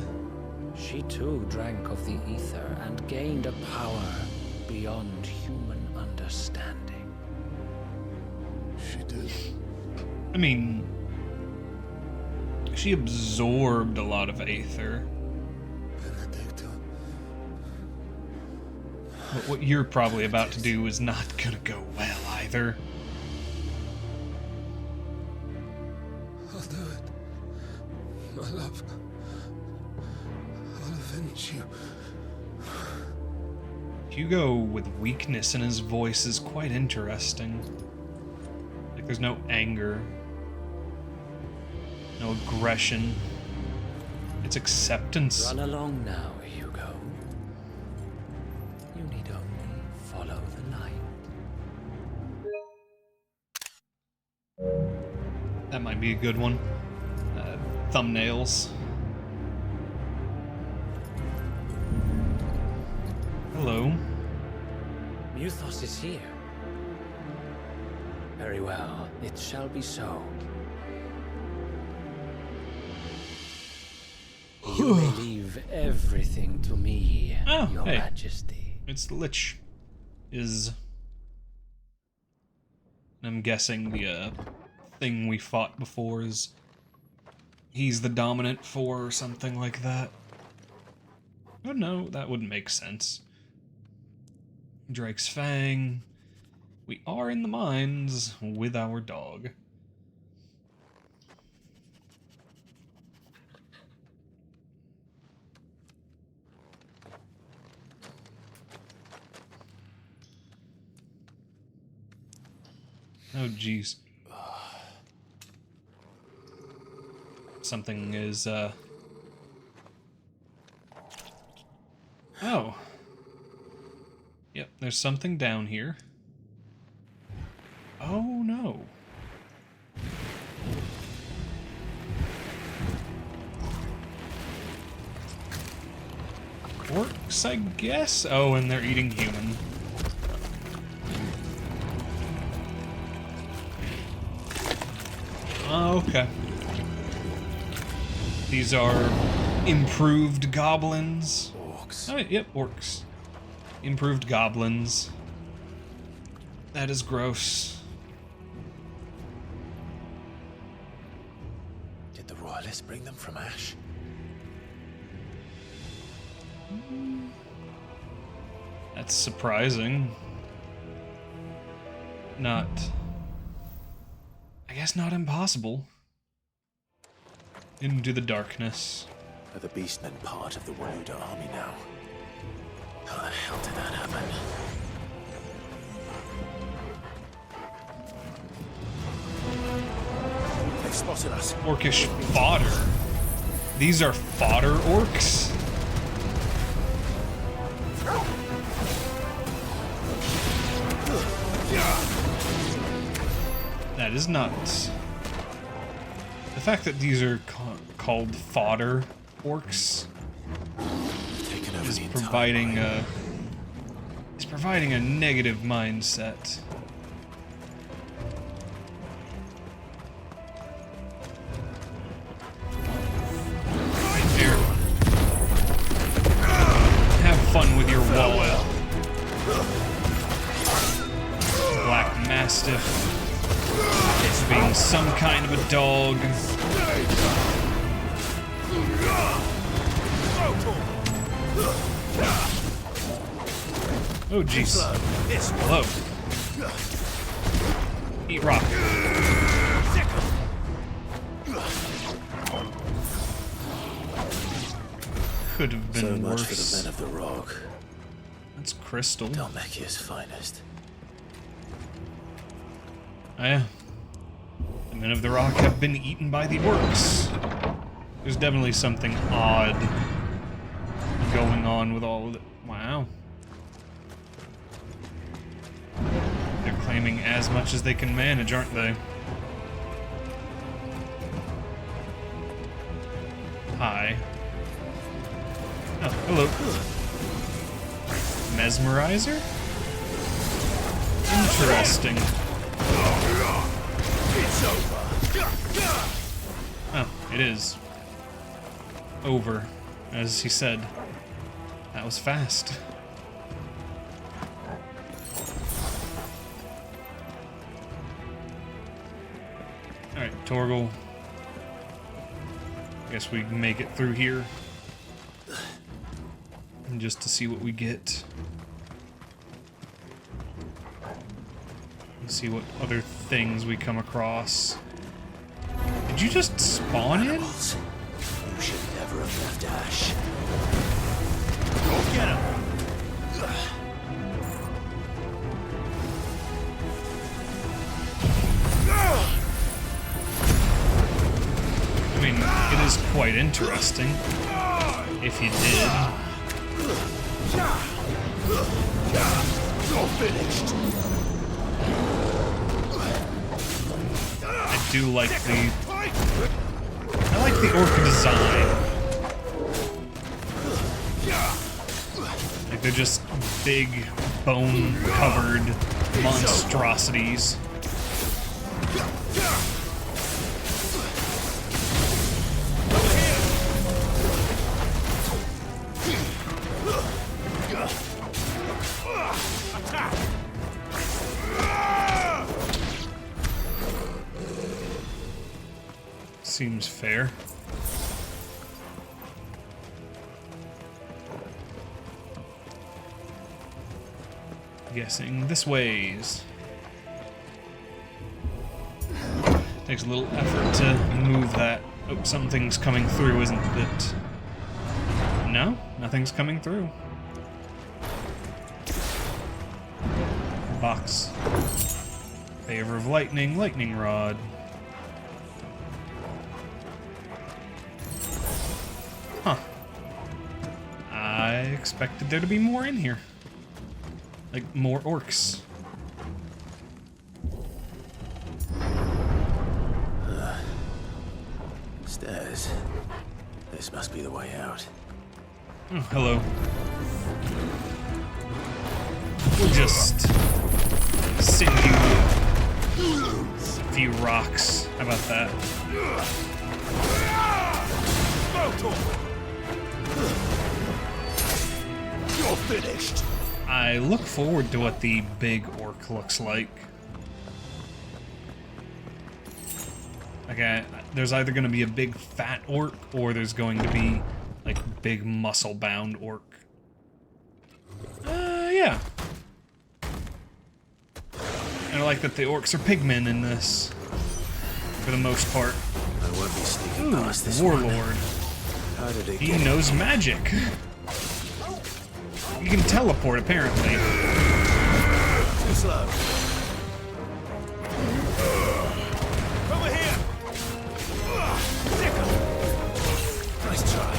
She too drank of the ether and gained a power beyond human understanding. She did. I mean, she absorbed a lot of aether. Benedicta. But what you're probably about to do is not gonna go well either. I'll do it. My love. I'll avenge you. Hugo with weakness in his voice is quite interesting. Like there's no anger, no aggression. It's acceptance. Run along now, Hugo. You need only follow the light. That might be a good one. Thumbnails. Hello. Muthos is here. Very well, it shall be so. You may leave everything to me, Your Majesty. It's the Lich. I'm guessing the thing we fought before is he's the dominant for or something like that. Oh no, that wouldn't make sense. Drake's Fang. We are in the mines with our dog. Oh, jeez. Something is, Oh. Yep, there's something down here. Oh, no. Orcs, I guess? Oh, and they're eating human. Oh, okay. These are improved goblins. Orcs. Oh, yep, orcs. Improved goblins. That is gross. Did the royalists bring them from Ash? That's surprising. Not... I guess not impossible. Into the darkness. Are the beastmen part of the Waluda army now? How the hell did that happen? They've spotted us. Orcish fodder. These are fodder orcs? That is nuts. The fact that these are called fodder orcs is providing a negative mindset. Here. Have fun with your wall. Black Mastiff. It's being some kind of a dog. Oh jeez. Hello. Eat rock. Could have been so much worse. for the men of the rock. That's crystal. Dalmekia's finest. Oh yeah. The men of the rock have been eaten by the orcs. There's definitely something odd going on with all of it. Wow. They're claiming as much as they can manage, aren't they? Hi. Oh, hello. Mesmerizer? Interesting. Oh, it is. Over, as he said. That was fast. Alright, Torgal. Guess we can make it through here. And just to see what we get. And see what other things we come across. Did you just spawn in? You should never have left Ash. Go get him! I mean, it is quite interesting. If you did. You're finished. I do like the... I like the orc design. Like, they're just big, bone-covered monstrosities. Seems fair. Guessing this ways. Takes a little effort to move that. Oh, something's coming through, isn't it? No, nothing's coming through. Box. Favor of lightning, lightning rod. Huh. I expected there to be more in here. Like, more orcs. Stairs. This must be the way out. Oh, hello. We'll just send you a few rocks. How about that? You're finished. I look forward to what the big orc looks like. Okay, there's either going to be a big fat orc, or there's going to be, like, big muscle-bound orc. Yeah. And I like that the orcs are pigmen in this, for the most part. I won't be sneaking Ooh, past this warlord. How did it He get knows magic. You can teleport, apparently. Too slow. Over here! Nice try.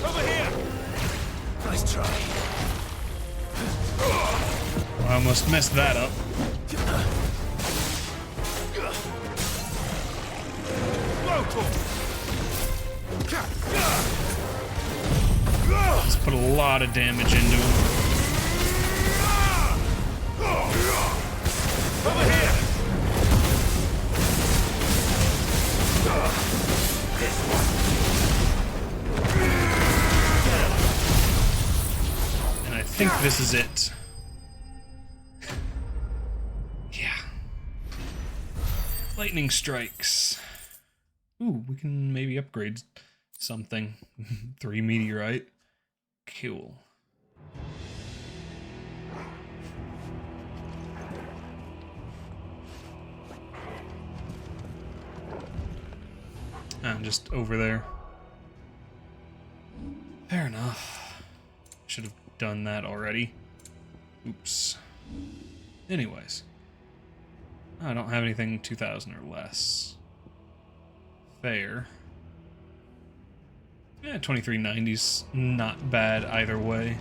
Over here! Nice try. I almost messed that up. Let's put a lot of damage into him. Over here! And I think this is it. Yeah. Lightning strikes. Ooh, we can maybe upgrade something. 3 meteorite. Cool. I'm just over there. Fair enough. Should have done that already. Oops. Anyways. I don't have anything 2,000 or less. Fair. Yeah, 2390's not bad either way.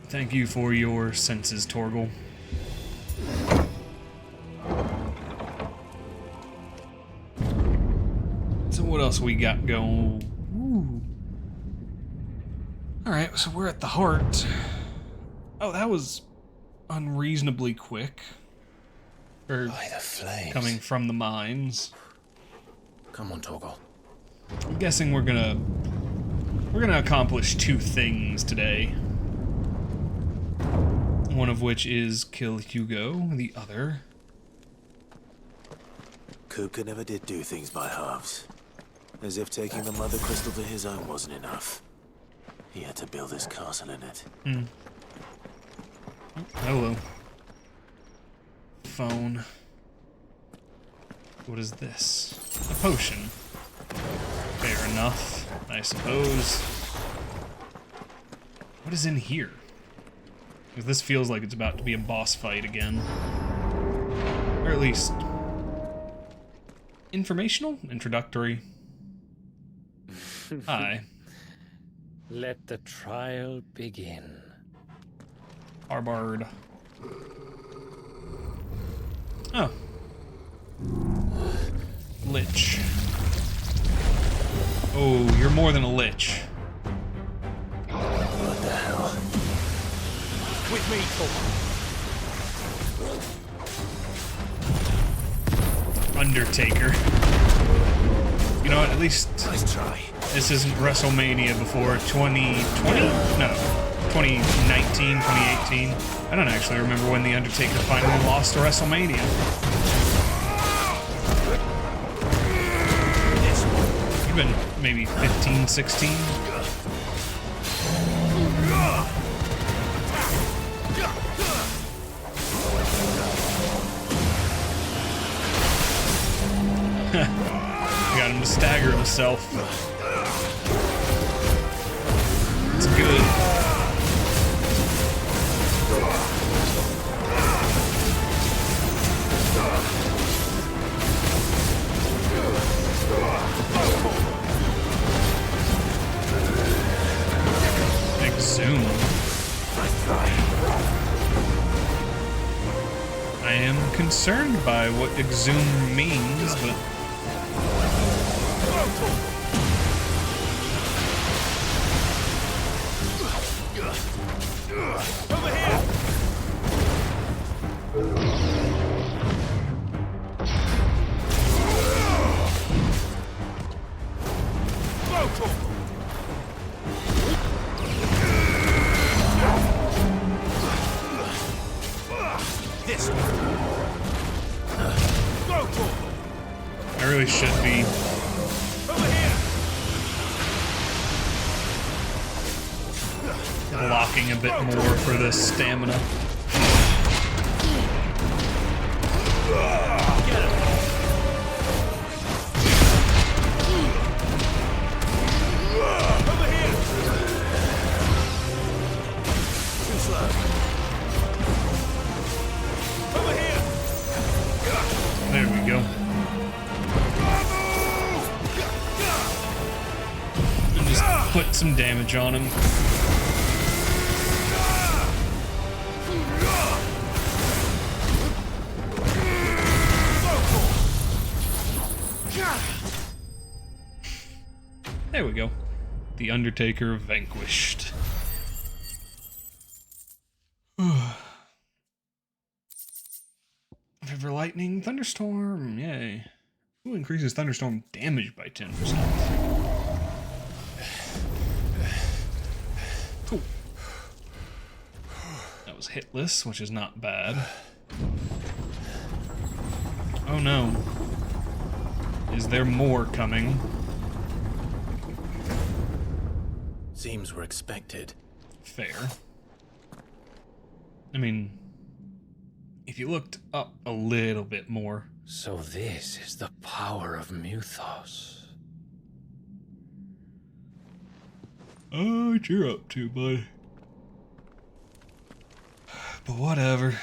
Thank you for your senses, Torgal. So what else we got going? Ooh. Alright, so we're at the heart. Oh, that was unreasonably quick. Or by the flames. Coming from the mines. Come on, Torgal. I'm guessing we're gonna accomplish 2 things today. One of which is kill Hugo, the other... Kupka never did do things by halves. As if taking the Mother Crystal to his own wasn't enough. He had to build his castle in it. Hmm. Oh, hello. Phone. What is this? A potion. Fair enough, I suppose. What is in here? Because this feels like it's about to be a boss fight again. Or at least... informational? Introductory? Hi. Let the trial begin. Arbard. Oh. Lich. Oh, you're more than a lich. What the hell? With me, Thor. Undertaker. You know what, at least nice try. This isn't WrestleMania before 2020? No. 2019, 2018. I don't actually remember when The Undertaker finally lost to WrestleMania. You've been maybe 15, 16? Got him to stagger himself. It's good. Exhume. I am concerned by what exhume means, but... Over here! This I really should be blocking a bit more for this stamina. There we go. And just put some damage on him. There we go. The Undertaker vanquished. River Lightning, Thunderstorm, yay. Who increases Thunderstorm damage by 10%? Cool. That was hitless, which is not bad. Oh no. Is there more coming? Seems we're expected. Fair. I mean, if you looked up a little bit more. So this is the power of Mythos. Oh, what you're up to, bud. But whatever.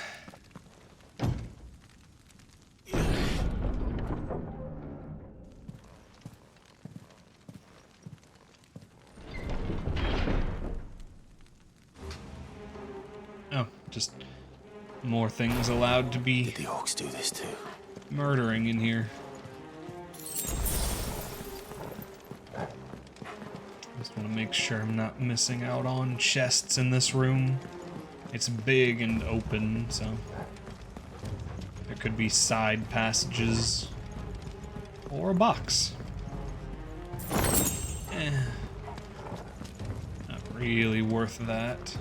Oh, just more things allowed to be. Did the orcs do this too? Murdering in here. Just want to make sure I'm not missing out on chests in this room. It's big and open, so there could be side passages or a box. Not really worth that.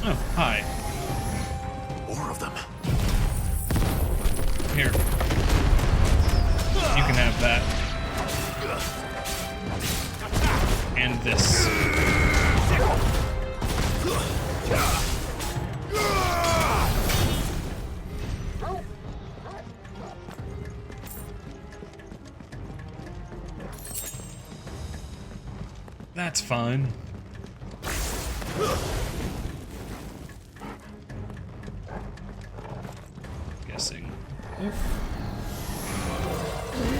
Oh, hi. More of them. Here. You can have that. And this. That's fine. Guessing. I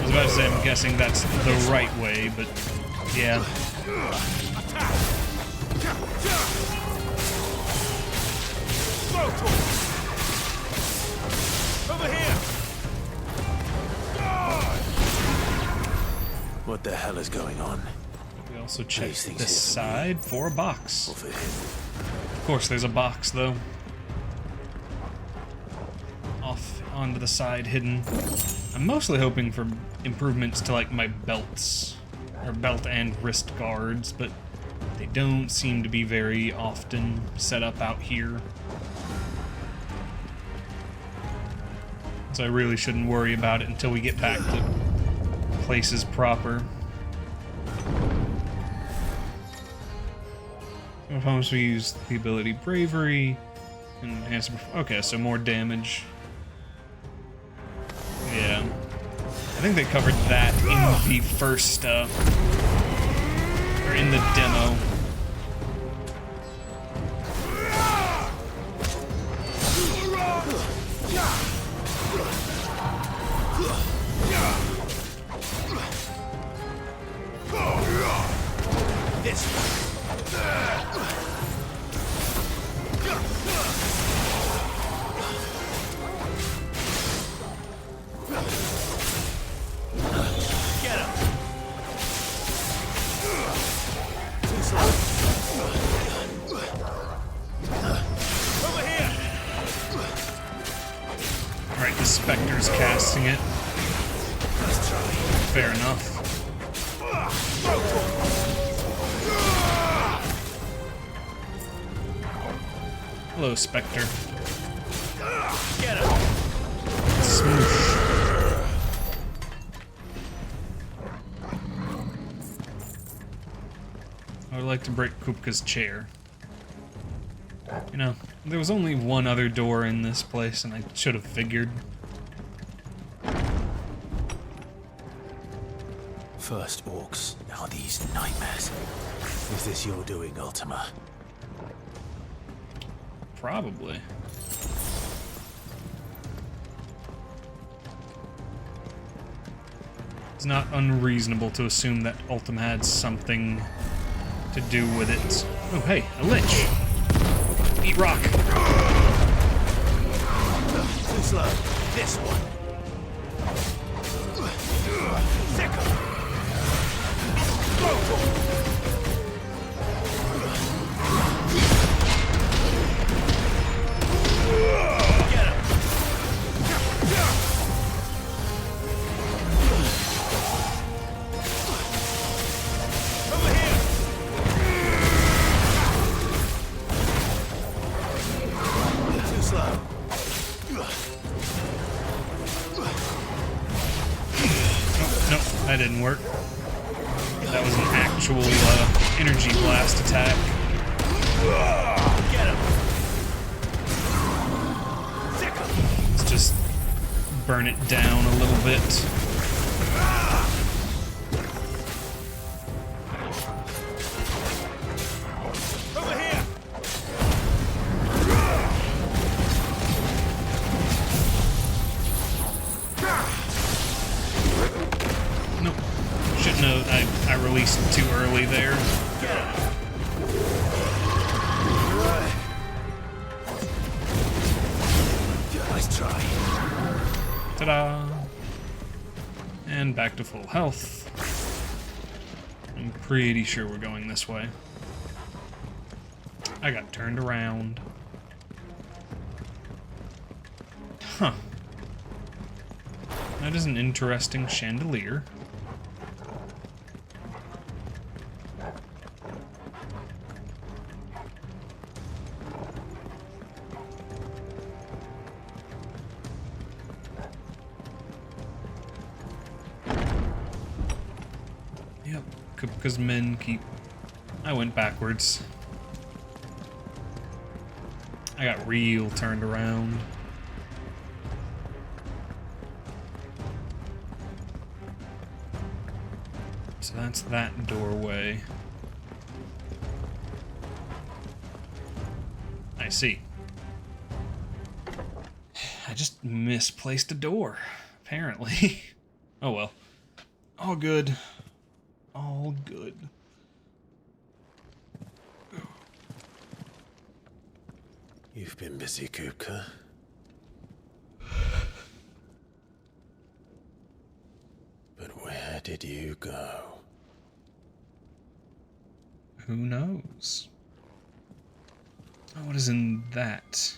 was about to say, I'm guessing that's the right way, but yeah. Over here! What the hell is going on? We also checked this side for a box. Of course, there's a box, though. Off onto the side, hidden. I'm mostly hoping for improvements to, like, my belts. Or belt and wrist guards, but they don't seem to be very often set up out here. So I really shouldn't worry about it until we get back to places proper. Sometimes we use the ability Bravery. And okay, so more damage. Yeah. I think they covered that in the first, or in the demo. fair enough. Hello, Spectre. Get him! Smoosh. I would like to break Kupka's chair. You know, there was only one other door in this place, and I should have figured. First orcs, now these nightmares. Is this your doing, Ultima? Probably. It's not unreasonable to assume that Ultima had something to do with it. Oh, hey, a lich. Eat rock. Too slow. This one. That didn't work. That was an actual energy blast attack. Get him! Let's just burn it down a little bit. Over here! Nope. Shouldn't have. I released too early there. Nice try. Ta-da! And back to full health. I'm pretty sure we're going this way. I got turned around. Huh. That is an interesting chandelier. Yep, because men keep... I went backwards. I got real turned around. So that's that doorway. I see. I just misplaced a door, apparently. Oh well. All good. All good. You've been busy, Kupka. But where did you go? Who knows? Oh, what is in that?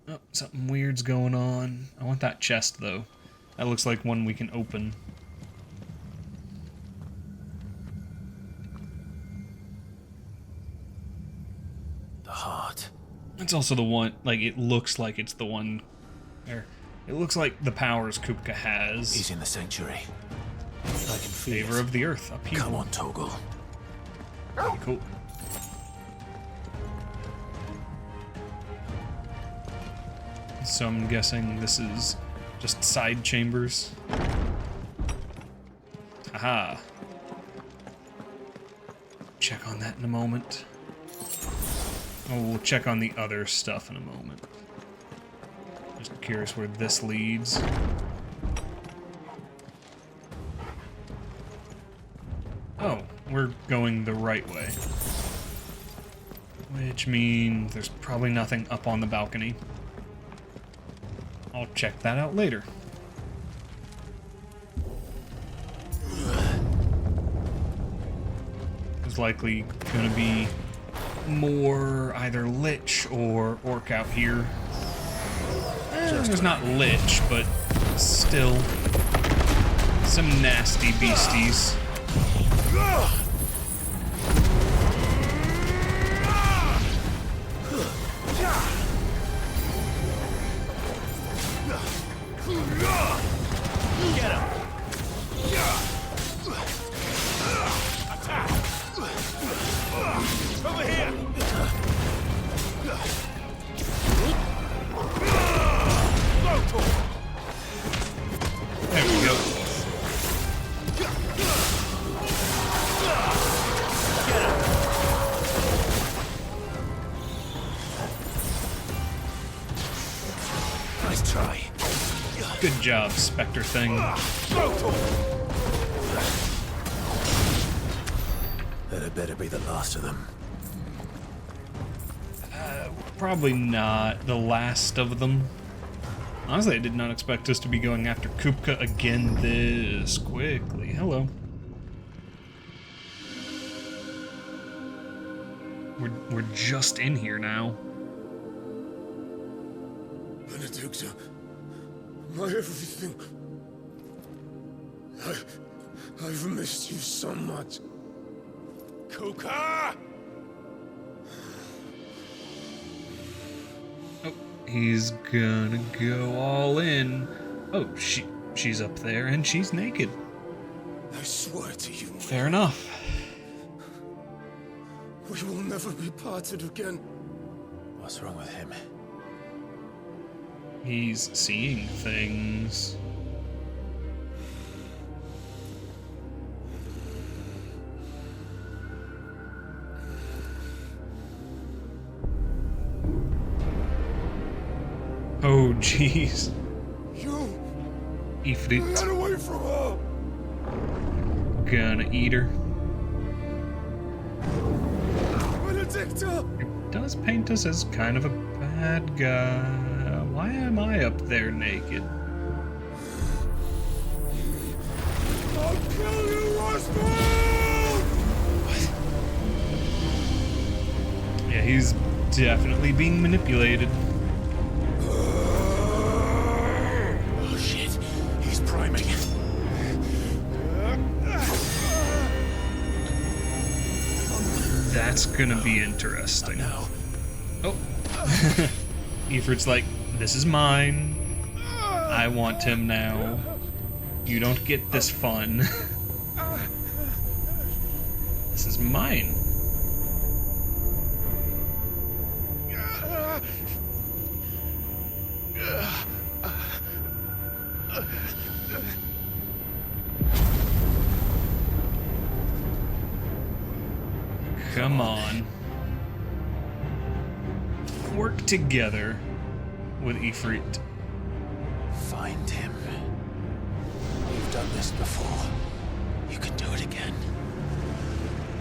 Oh, something weird's going on. I want that chest, though. That looks like one we can open. The heart. It's also the one, like, it looks like it's the one... There. It looks like the powers Kupka has. He's in the sanctuary. I can feel Favor it. of the Earth, up here. Come on, Toggle. Pretty cool. So I'm guessing this is just side chambers. Haha. Check on that in a moment. Oh, we'll check on the other stuff in a moment. Just curious where this leads. Oh, we're going the right way. Which means there's probably nothing up on the balcony. I'll check that out later. There's likely gonna be more either lich or orc out here. There's not lich, but still some nasty beasties. Get him! Over here! There we go. Nice try. Good job, Spectre thing. That had better be the last of them. Probably not the last of them. Honestly, I did not expect us to be going after Kupka again this quickly. Hello. We're just in here now. Benedicta, my everything. I've missed you so much. Kuka! Oh, he's gonna go all in. Oh, she's up there and she's naked. I swear to you. Fair enough. We will never be parted again. What's wrong with him? He's seeing things. Oh, jeez. You Ifrit. ran away from her. Gonna eat her. Benedicta! It does paint us as kind of a bad guy. Why am I up there naked? I'll kill you, Roscoe! Yeah, he's definitely being manipulated. Oh shit, he's priming. That's gonna be interesting. Oh. Ifrit's like, this is mine. I want him now. You don't get this fun. This is mine. Come on. Work together with Ifrit. Find him. You've done this before. You can do it again.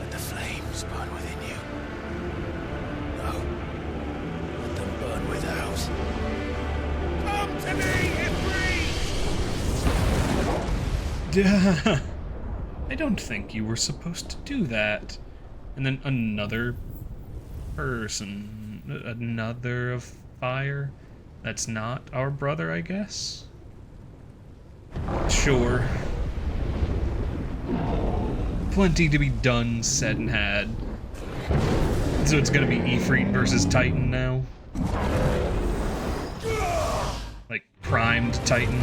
Let the flames burn within you. No. Let them burn without. Come to me, Ifrit! I don't think you were supposed to do that. And then another person. Another of fire. That's not our brother, I guess? Sure. Plenty to be done, said and had. So it's gonna be Ifrit versus Titan now? Like, primed Titan?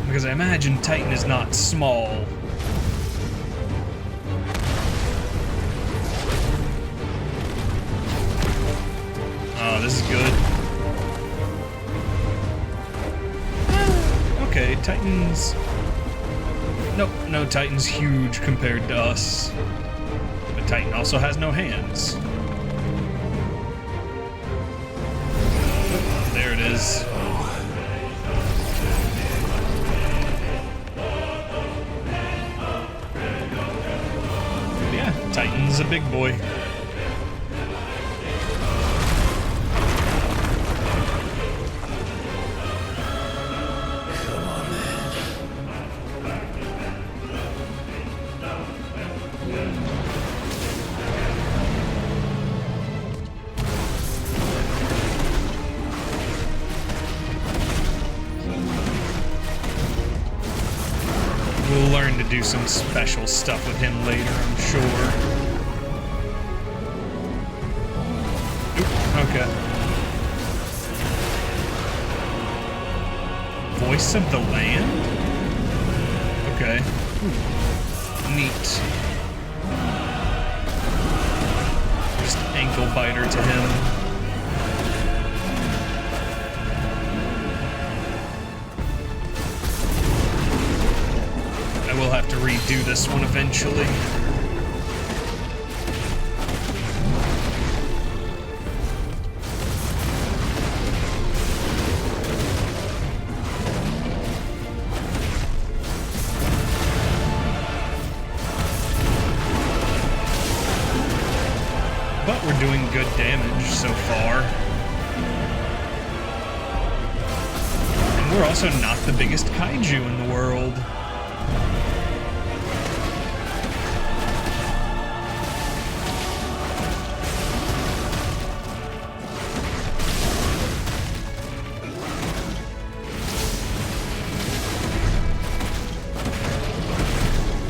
Because I imagine Titan is not small. Oh, this is good. Okay, Titan's... Nope, no, Titan's huge compared to us. But Titan also has no hands. There it is. Yeah, Titan's a big boy. learn to do some special stuff with him later, I'm sure. Oop, okay. Voice of the land? Okay. Neat. Just ankle biter to him. I will have to redo this one eventually. But we're doing good damage so far. And we're also not the biggest kaiju in the world.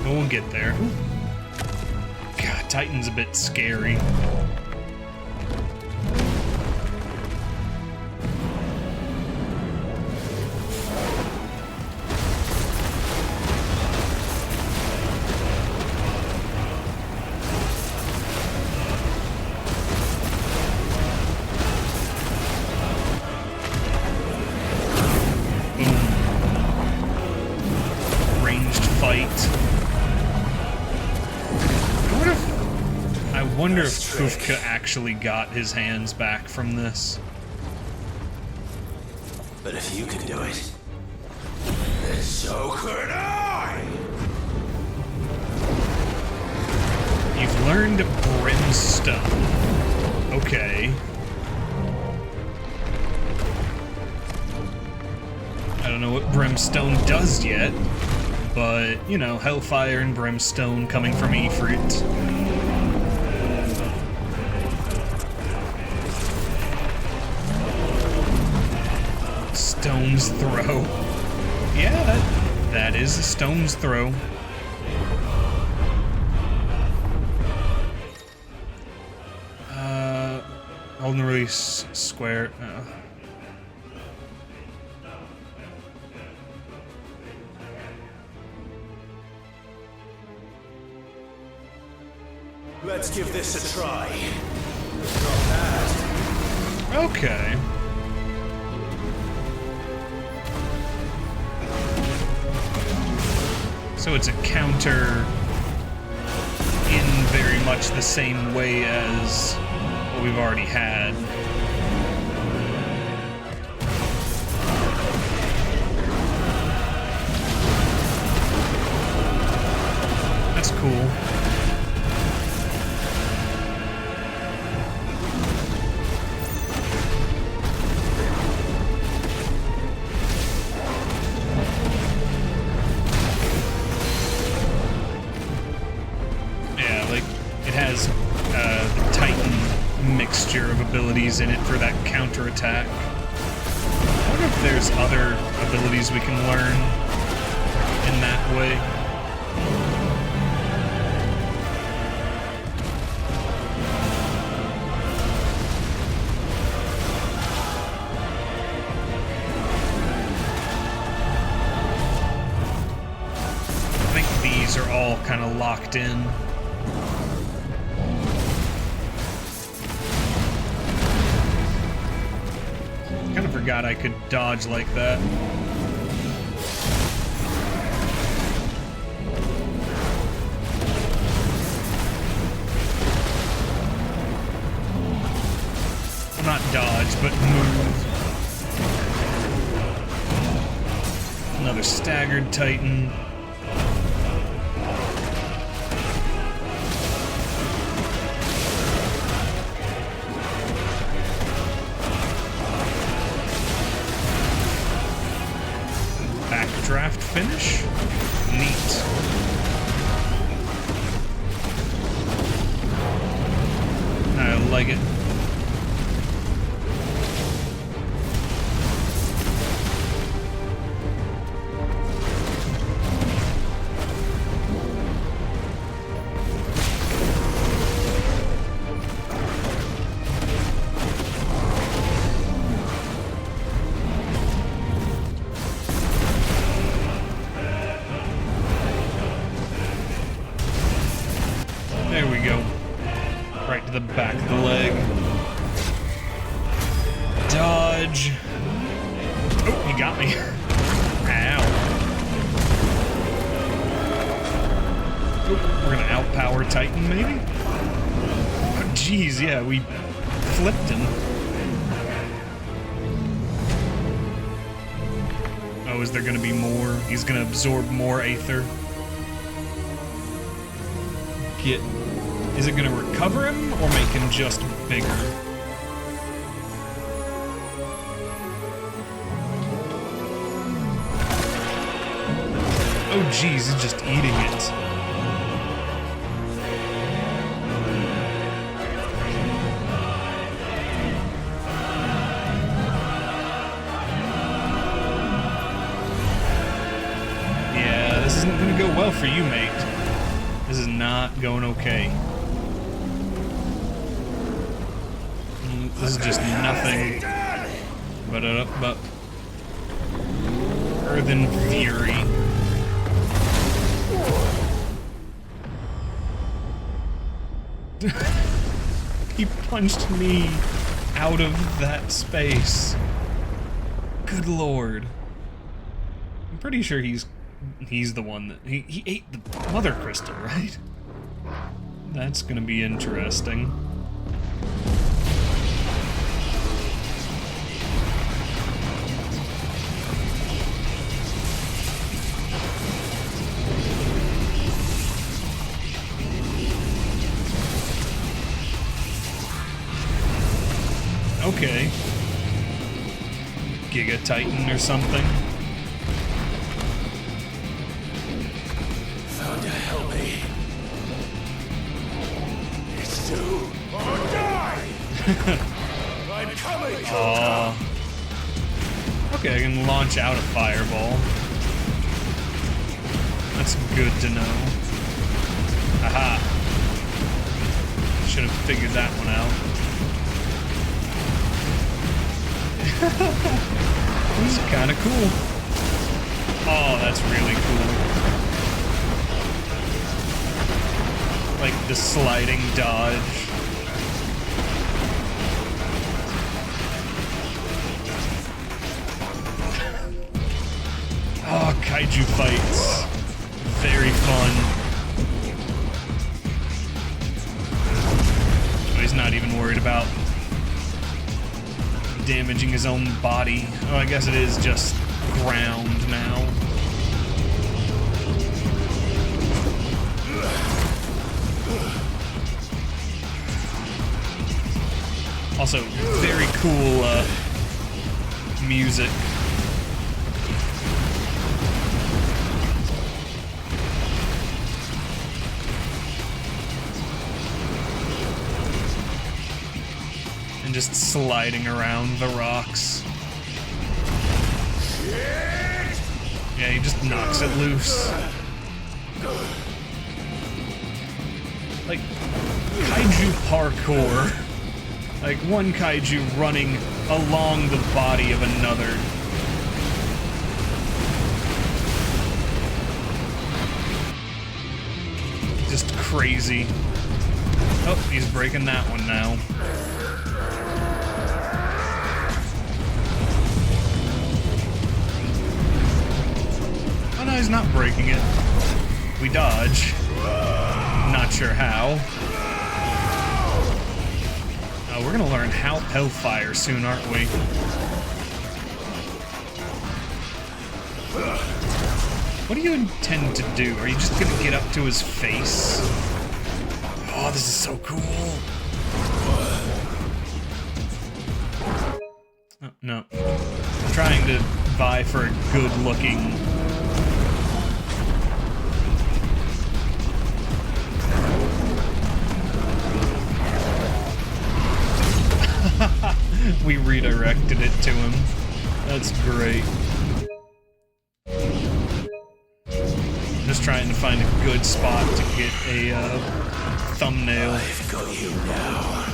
We'll get there. God, Titan's a bit scary. I wonder if Kufka actually got his hands back from this. But if you can do it, then so could I! You've learned Brimstone. Okay. I don't know what Brimstone does yet, but, you know, Hellfire and Brimstone coming from Ifrit. Stone's Throw. Yeah, that is a Stone's Throw. Hold and release square. let's give this a try. Okay. So it's a counter in very much the same way as what we've already had. That's cool. Abilities in it for that counterattack. I wonder if there's other abilities we can learn in that way. I think these are all kind of locked in. Forgot I could dodge like that. Not dodge, but move. Another staggered Titan. Draft finish? Neat. I like it. dodge. Oh, he got me. Ow. Oh, we're gonna outpower Titan, maybe? Oh, jeez, yeah, we flipped him. Oh, is there gonna be more? He's gonna absorb more Aether. Is it gonna recover him or make him just bigger? Oh geez, he's just eating it. Yeah, this isn't gonna go well for you, mate. This is not going okay. This is just nothing but Earthen Fury. He punched me out of that space. Good lord. I'm pretty sure he's the one that he ate the mother crystal, right? That's gonna be interesting. Okay. Giga Titan or something. Found to help me. It's you or die! I'm coming! Okay, I can launch out a fireball. That's good to know. Aha. Should have figured that one out. This is kind of cool. Oh, that's really cool. Like the sliding dodge. Oh, kaiju fights. Very fun. Oh, he's not even worried about damaging his own body. Oh, I guess it is just ground now. Also, very cool music. And just sliding around the rocks. Yeah, he just knocks it loose. Like, kaiju parkour. Like, one kaiju running along the body of another. Just crazy. Oh, he's breaking that one now. Oh no, he's not breaking it. We dodge. Not sure how. Oh, we're gonna learn Hellfire soon, aren't we? What do you intend to do? Are you just gonna get up to his face? Oh, this is so cool. Oh, no. I'm trying to vie for a good-looking... We redirected it to him. That's great. Just trying to find a good spot to get a thumbnail. I've got you now.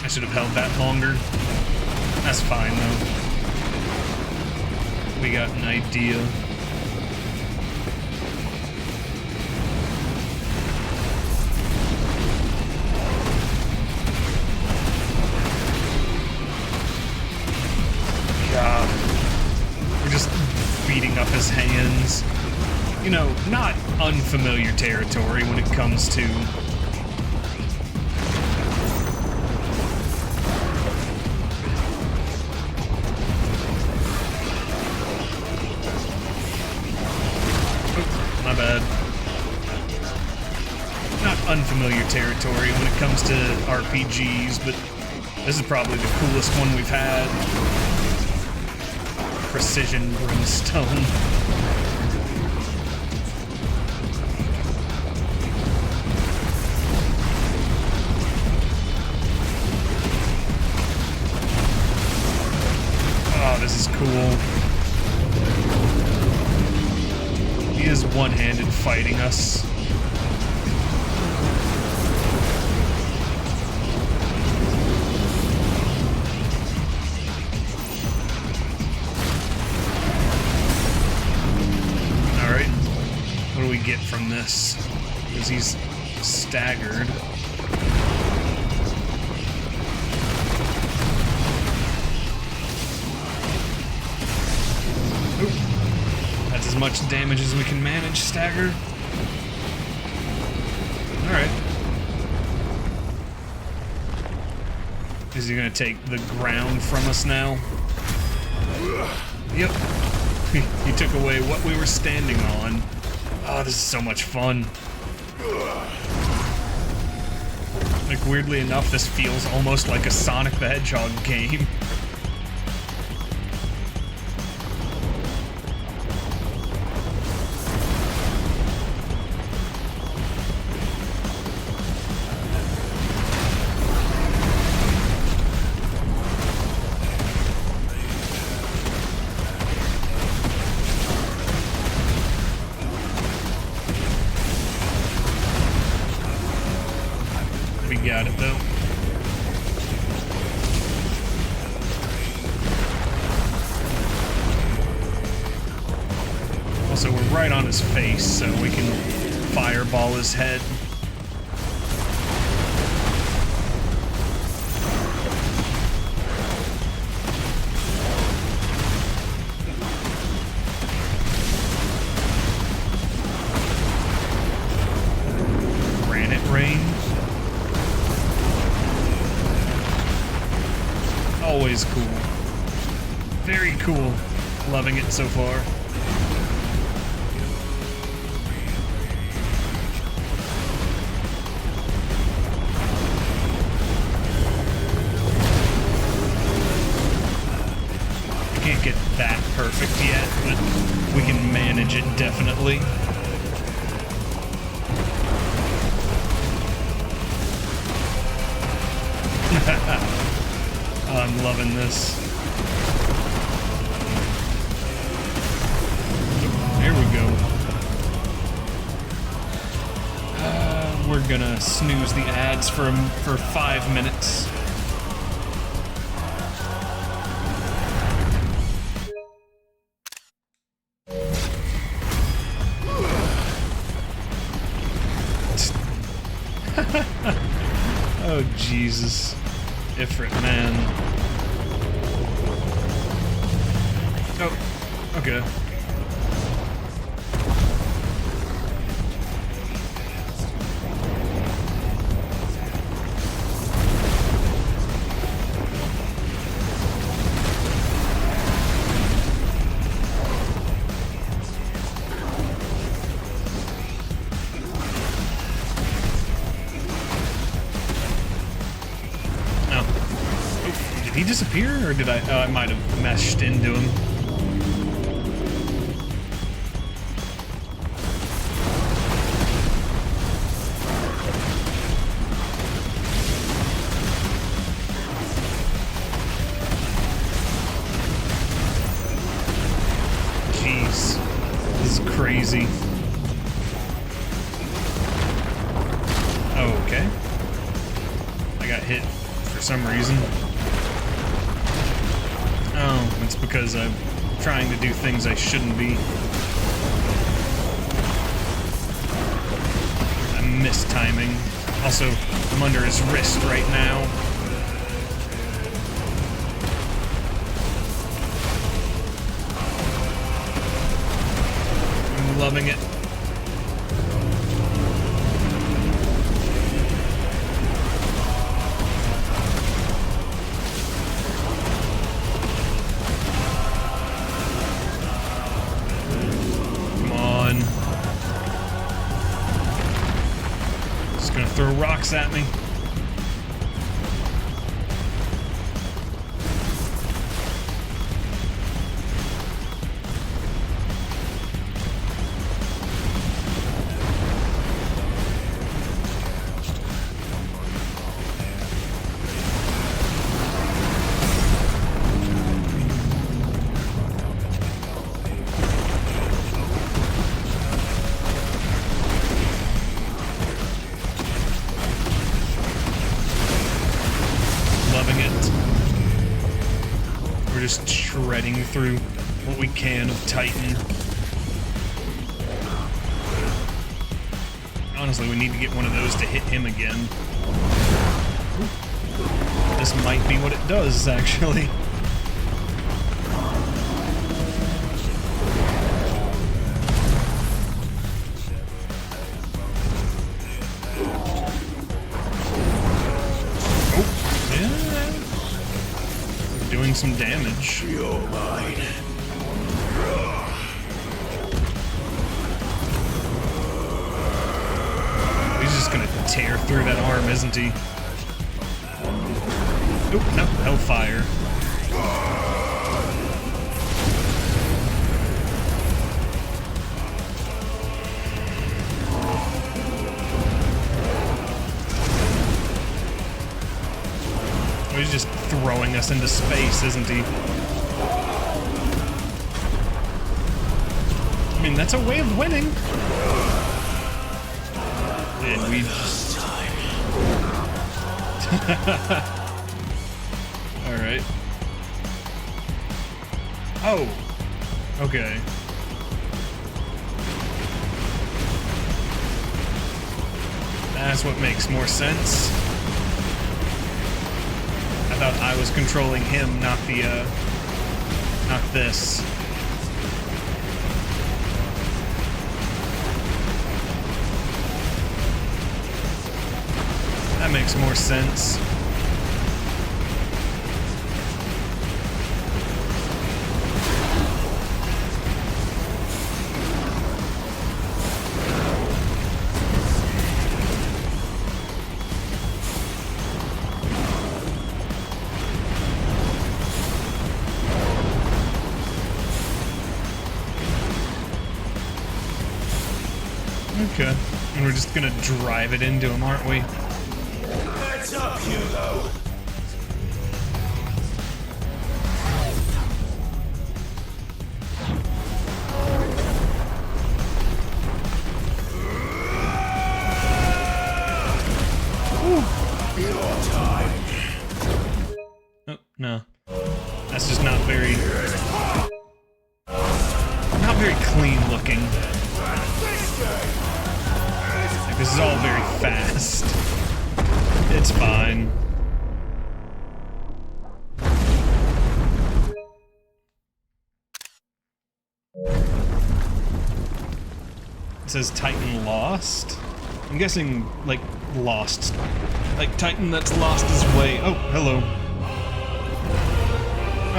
I should have held that longer. That's fine, though. We got an idea. God. We're just beating up his hands. You know, not unfamiliar territory when it comes to... My bad. Not unfamiliar territory when it comes to RPGs, but this is probably the coolest one we've had. Precision Brimstone. Oh, this is cool. He is one-handed fighting us. Alright. What do we get from this? Because he's staggered. That's as much damage as we can manage, stagger. Alright. Is he gonna take the ground from us now? Yep. He took away what we were standing on. Oh, this is so much fun. Like, weirdly enough, this feels almost like a Sonic the Hedgehog game. Got it though. Also, we're right on his face, so we can fireball his head. Granite rain. Always cool. Very cool. Loving it so far. I can't get that perfect yet, but we can manage it definitely. I'm loving this. There we go. We're gonna snooze the ads for 5 minutes. Oh, Jesus. Ifrit, man. Oh, okay. Did he disappear, or did I? Oh, I might have meshed into him. Jeez, this is crazy. Oh, okay. I got hit for some reason. reason. Oh, it's because I'm trying to do things I shouldn't be. I'm mistiming. Also, I'm under his wrist right now. I'm loving it. Throw rocks at me. Just shredding through what we can of Titan. Honestly, we need to get one of those to hit him again. This might be what it does, actually. Some damage. You're mine. He's just gonna tear through that arm, isn't he? Oop, no, hellfire. He's just throwing us into space, isn't he? I mean, that's a way of winning. And we... Alright. Oh! Okay. That's what makes more sense. I thought I was controlling him, not the, not this. That makes more sense. Okay, and we're just gonna drive it into him, aren't we? Heads up, Hugo! Your time. Oh, no. That's just not very clean looking. Like, this is all very fast. It's fine. It says Titan lost? I'm guessing, like, lost. Like, Titan that's lost his way. Oh, hello.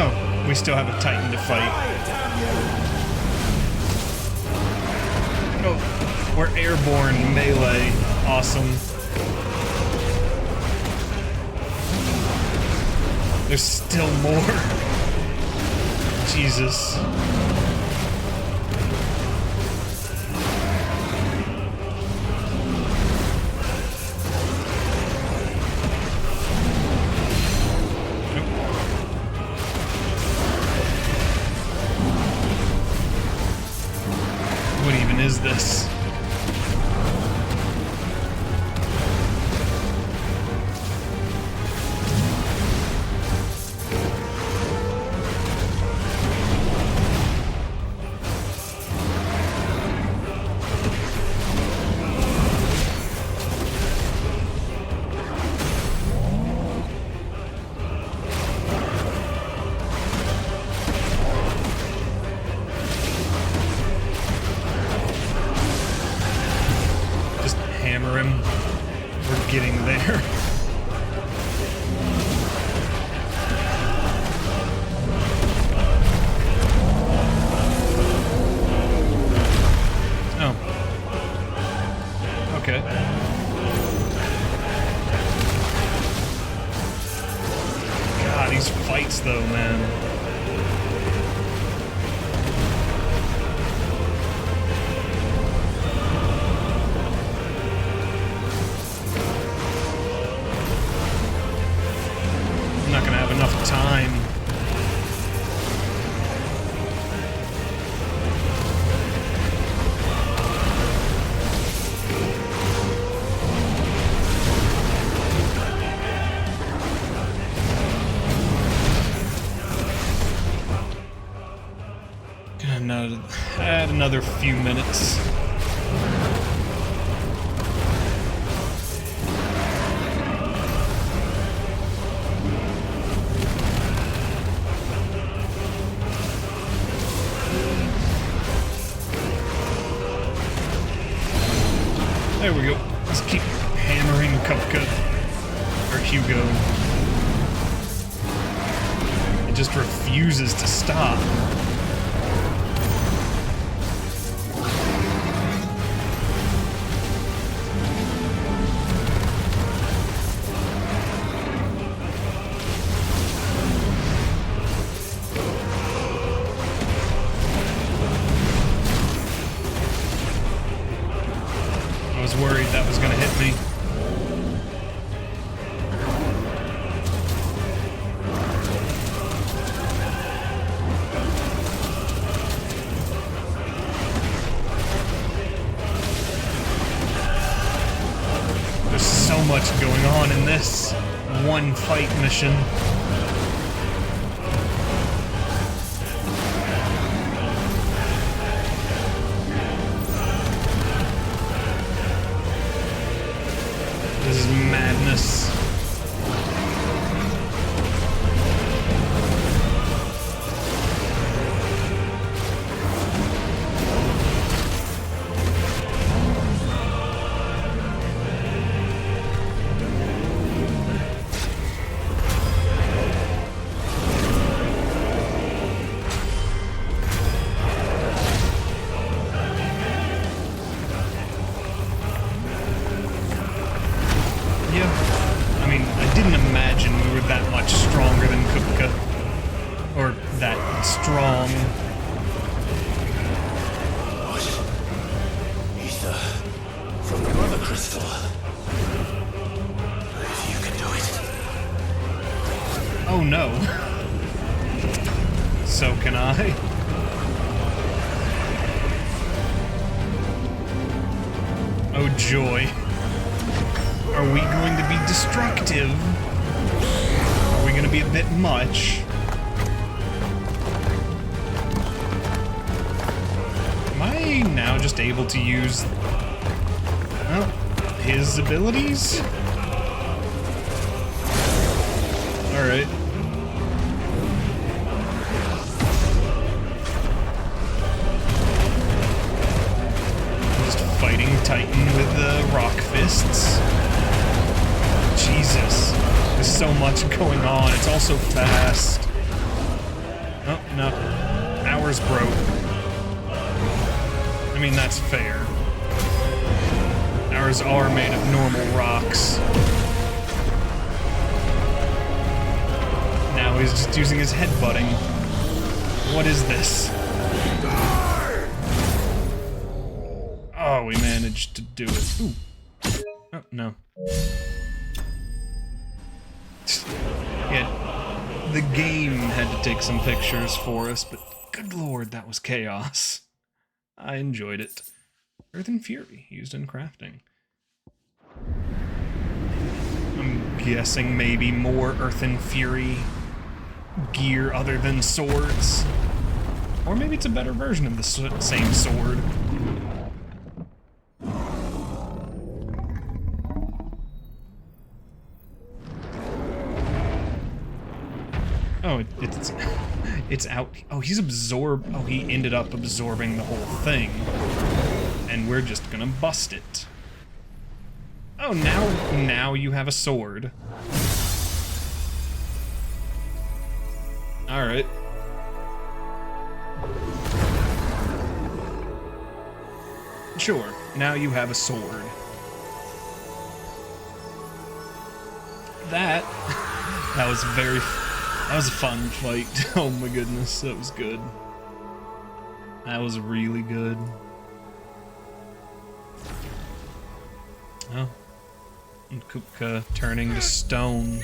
Oh, we still have a Titan to fight. Oh, we're airborne melee. Awesome. There's still more. Jesus. What even is this? these fights, though, man. I'm not gonna have enough time. Add another few minutes. There we go. Let's keep hammering Kupka. Or Hugo. It just refuses to stop. Worried that was going to hit me. There's so much going on in this one fight mission. This is madness. I mean, I didn't imagine we were that much stronger than Kupka. Or that strong. What? Ether from the Mother Crystal. If you can do it. Oh no. So can I. Oh joy. Are we going to be destructive? Are we going to be a bit much? Am I now just able to use, well, his abilities? Alright. Just fighting Titan with rock fists. Jesus, there's so much going on. It's all so fast. Oh, no. Ours broke. I mean, that's fair. Ours are made of normal rocks. Now he's just using his headbutting. What is this? Oh, we managed to do it. Ooh. Oh, no. Yeah, the game had to take some pictures for us, but good lord, that was chaos. I enjoyed it. Earth and Fury, used in crafting. I'm guessing maybe more Earth and Fury gear other than swords. Or maybe it's a better version of the same sword. Oh, it's out. Oh, he's absorbed. Oh, he ended up absorbing the whole thing. And we're just gonna bust it. Oh, now you have a sword. Alright. Sure, now you have a sword. That was very That was a fun fight. Oh my goodness, that was good. That was really good. Oh. And Kupka turning to stone.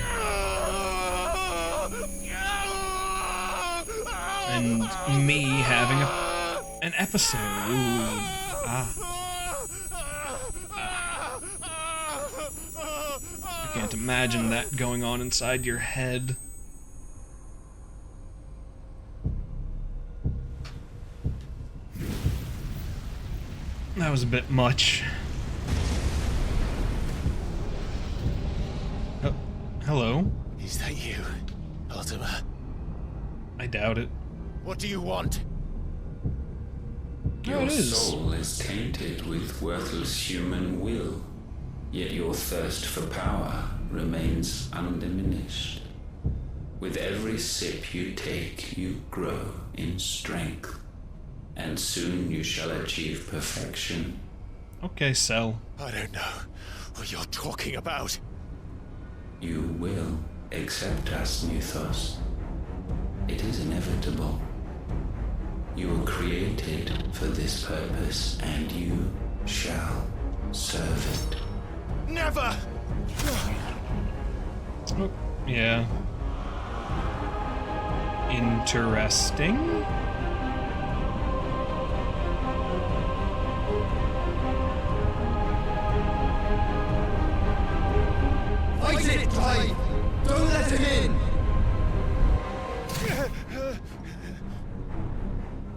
And me having an episode. Ooh. I can't imagine that going on inside your head. That was a bit much. Oh, hello? Is that you, Ultima? I doubt it. What do you want? Your soul is tainted with worthless human will, yet your thirst for power remains undiminished. With every sip you take, you grow in strength, and soon you shall achieve perfection. Okay, Cell. I don't know what you're talking about. You will accept us, Mythos. It is inevitable. You were created for this purpose, and you shall serve it. Never! Oh, yeah. Interesting. Fight it, Clive! Don't let him in!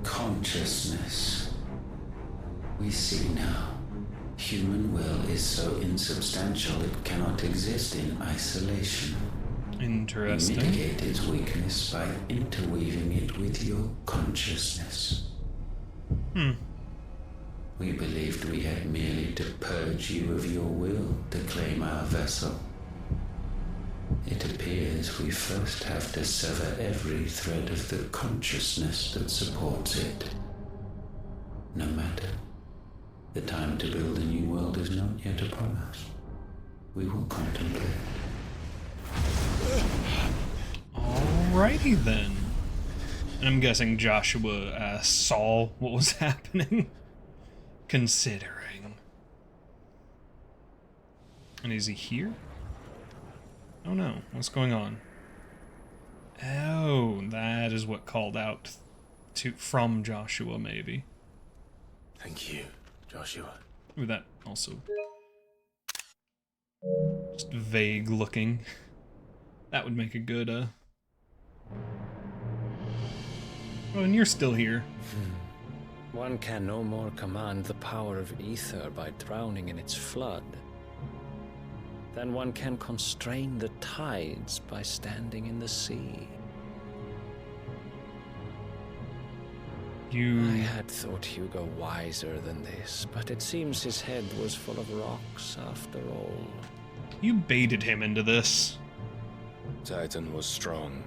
Consciousness. We see now. Human will is so insubstantial it cannot exist in isolation. Interesting. You mitigate its weakness by interweaving it with your consciousness. We believed we had merely to purge you of your will to claim our vessel. It appears we first have to sever every thread of the consciousness that supports it. No matter. The time to build a new world is not yet upon us. We will contemplate. Alrighty then. And I'm guessing Joshua saw what was happening. Considering. And is he here? Oh no, what's going on? Oh, that is what called out from Joshua, maybe. Thank you, Joshua. Ooh, that also. Just vague looking. That would make a good, Oh, and you're still here. One can no more command the power of ether by drowning in its flood than one can constrain the tides by standing in the sea. I had thought Hugo wiser than this, but it seems his head was full of rocks after all. You baited him into this. Titan was strong.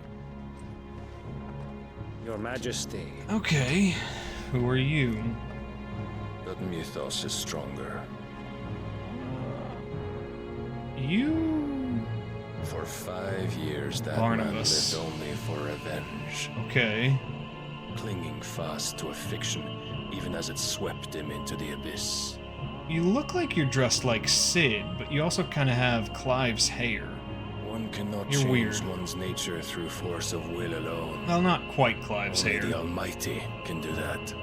Your Majesty. Okay, who are you? But Mythos is stronger. You... For 5 years, that Barnabas. man lived only for revenge. Okay. Clinging fast to a fiction, even as it swept him into the abyss. You look like you're dressed like Sid, but you also kind of have Clive's hair. One cannot You're change weird. one's nature through force of will alone. Well, not quite Clive's Only hair. the Almighty can do that.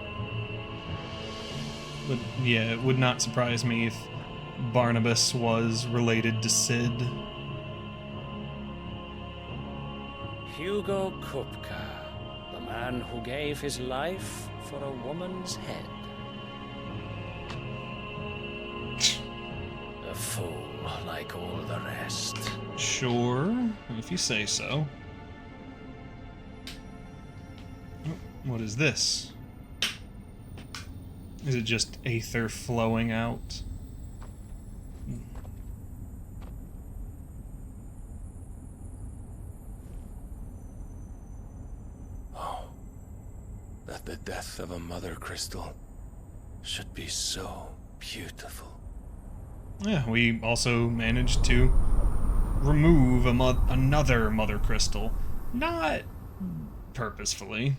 But yeah, it would not surprise me if Barnabas was related to Sid. Hugo Kupka, the man who gave his life for a woman's head. A fool like all the rest. Sure, if you say so. Oh, what is this? Is it just aether flowing out? Oh, that the death of a mother crystal should be so beautiful. Yeah, we also managed to remove another mother crystal. Not purposefully.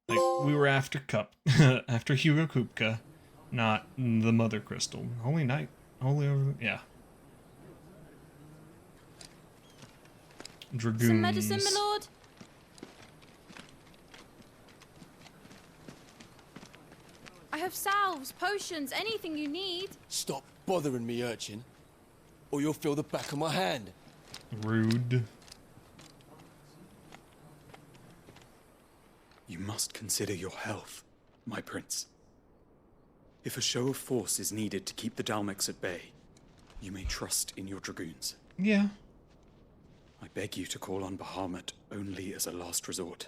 Like, we were after after Hugo Kupka, not the Mother Crystal. Holy Knight. Holy over... Yeah. Dragoons. Some medicine, my lord? I have salves, potions, anything you need. Stop bothering me, urchin, or you'll feel the back of my hand. Rude. You must consider your health, my prince. If a show of force is needed to keep the Dalmex at bay, you may trust in your dragoons. Yeah. I beg you to call on Bahamut only as a last resort.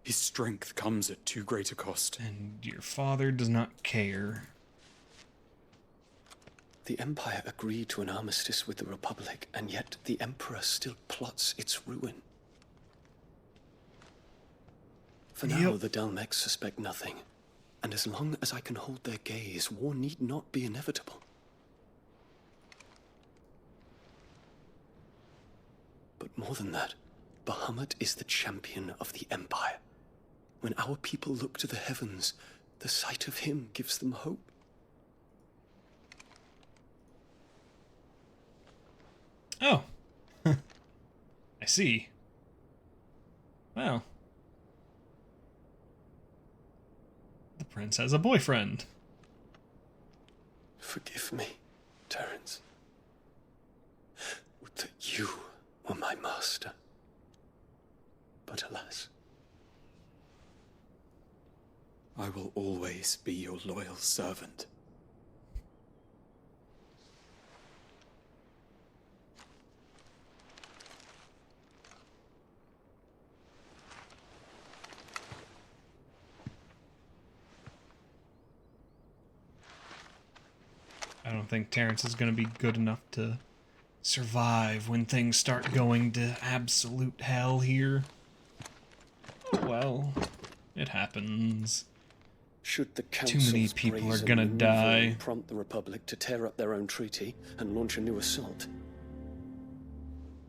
His strength comes at too great a cost. And your father does not care. The Empire agreed to an armistice with the Republic, and yet the Emperor still plots its ruin. For now, the Dalmex suspect nothing, and as long as I can hold their gaze, war need not be inevitable. But more than that, Bahamut is the champion of the Empire. When our people look to the heavens, the sight of him gives them hope. Oh. I see. Well. The prince has a boyfriend. Forgive me, Terence. Would that you were my master. But alas. I will always be your loyal servant. I don't think Terrence is going to be good enough to survive when things start going to absolute hell here. Oh, well, it happens. Should the Too many people are gonna die. Prompt the Republic to tear up their own treaty and launch a new assault,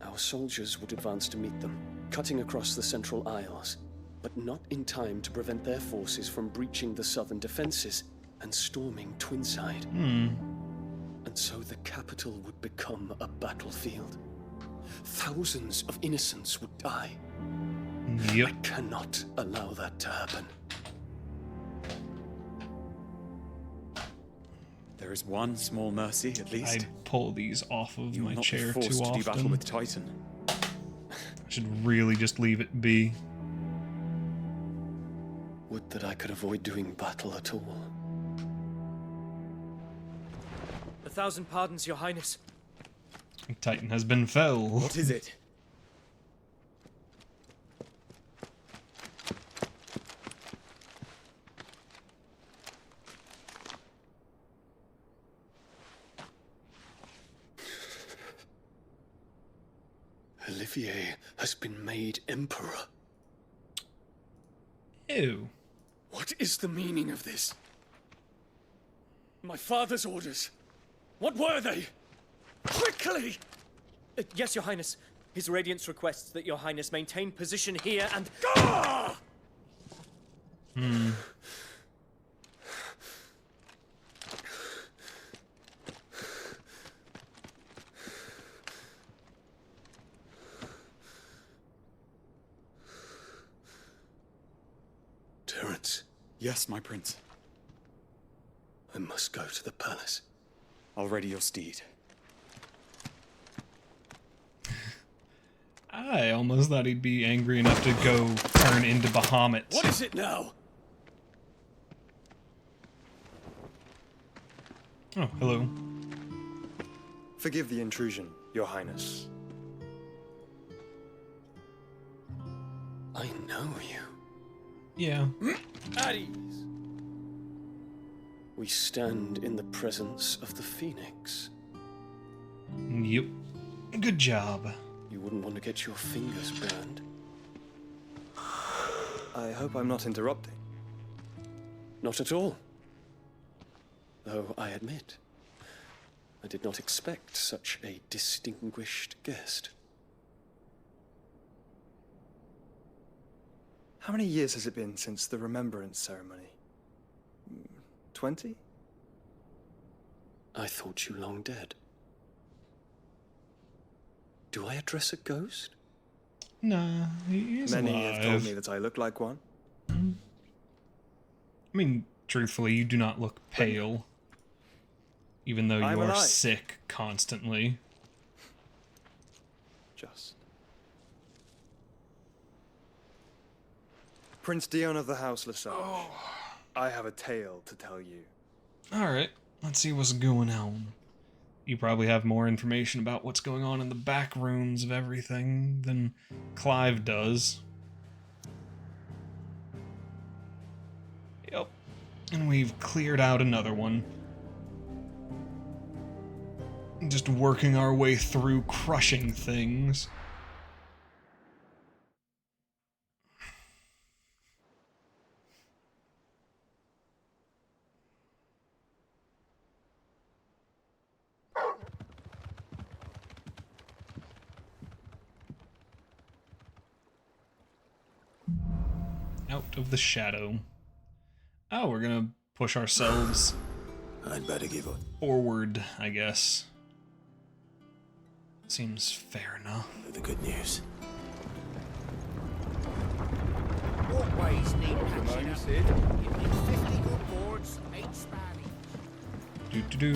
our soldiers would advance to meet them, cutting across the Central Isles, but not in time to prevent their forces from breaching the southern defenses and storming Twinside. And so the capital would become a battlefield. Thousands of innocents would die. I cannot allow that to happen. There is one small mercy, at least. I pull these off of my chair too to do battle often. with Titan. I should really just leave it be. Would that I could avoid doing battle at all. 1,000 pardons, Your Highness. Titan has been felled. What is it? Olivier has been made Emperor. Ew. What is the meaning of this? My father's orders. What were they? Quickly! Yes, Your Highness. His Radiance requests that Your Highness maintain position here and... Terence. Yes, my prince. I must go to the palace. I'll ready your steed. I almost thought he'd be angry enough to go turn into Bahamut. What is it now? Oh, hello. Forgive the intrusion, Your Highness. I know you. Yeah. At ease. We stand in the presence of the Phoenix. Yep. Good job. You wouldn't want to get your fingers burned. I hope I'm not interrupting. Not at all. Though I admit, I did not expect such a distinguished guest. How many years has it been since the remembrance ceremony? 20? I thought you long dead. Do I address a ghost? Nah, he's Many alive. have told me that I look like one. I mean, truthfully, you do not look pale. Even though you I'm are alive. sick constantly. Just. Prince Dion of the House Lesage. I have a tale to tell you. Alright, let's see what's going on. You probably have more information about what's going on in the back rooms of everything than Clive does. Yep. And we've cleared out another one. Just working our way through crushing things. Out of the shadow. Oh, we're gonna push ourselves I'd better give up. forward, I guess. Seems fair enough. The good news. Walkways need patching up. Sid. You need 50 good boards, 8 spanning. Do-do-do.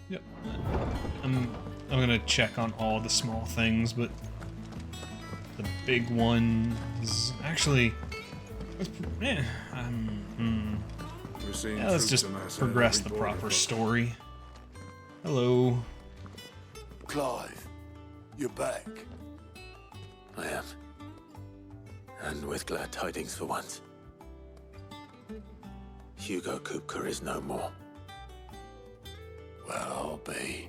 Yep. I'm gonna check on all the small things, but the big ones actually. Yeah, yeah, let's just progress the proper story. Hello. Clive, you're back. I am. And with glad tidings for once. Hugo Kupka is no more. Well, I'll be.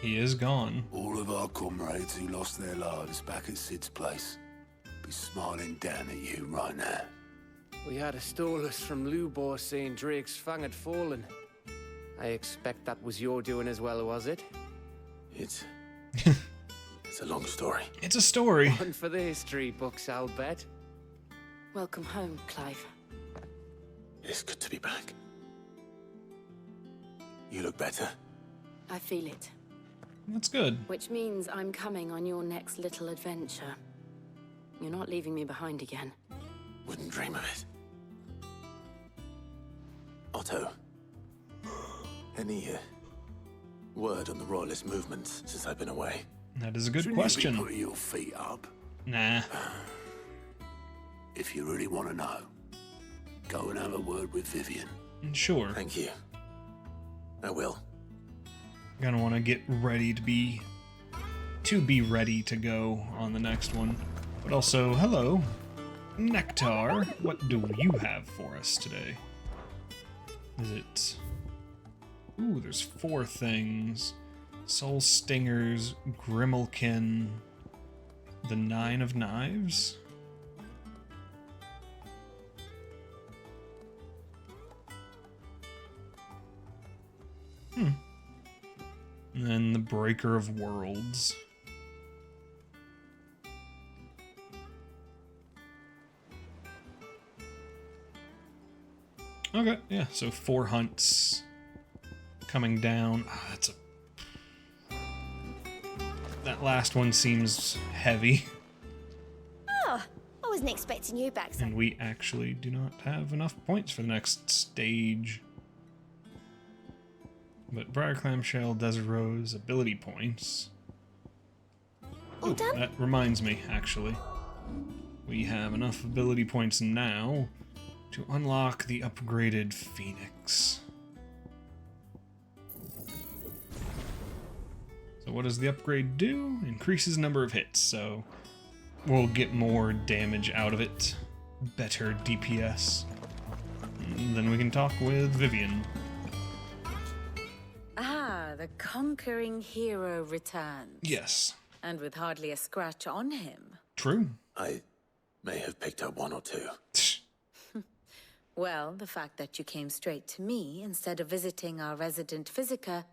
He is gone. All of our comrades who lost their lives back at Sid's place be smiling down at you right now. We had a stolus from Lubor saying Drake's fang had fallen. I expect that was your doing as well, was it? It's a long story. It's a story. One for the history books, I'll bet. Welcome home, Clive. It's good to be back. You look better. I feel it. That's good. Which means I'm coming on your next little adventure. You're not leaving me behind again. Wouldn't dream of it. Otto, any word on the royalist movements since I've been away? That is a good Shouldn't question. You be putting your feet up? Nah. If you really want to know, go and have a word with Vivian. Sure. Thank you. I will. Gonna want to get ready to be ready to go on the next one. But also, hello, Nectar. What do you have for us today? Is it? Ooh, there's 4 things: Soul Stingers, Grimalkin, the 9 of Knives. And then the Breaker of Worlds. Okay, yeah, so 4 hunts coming down. That's a... That last one seems heavy. Oh, I wasn't expecting you back, so And we actually do not have enough points for the next stage. But Briar Clamshell, Desert Rose, ability points. All done? That reminds me, actually. We have enough ability points now to unlock the upgraded Phoenix. So what does the upgrade do? Increases number of hits, so we'll get more damage out of it. Better DPS. And then we can talk with Vivian. Ah, the conquering hero returns. Yes. And with hardly a scratch on him. True. I may have picked up 1 or 2. Well, the fact that you came straight to me instead of visiting our resident Physica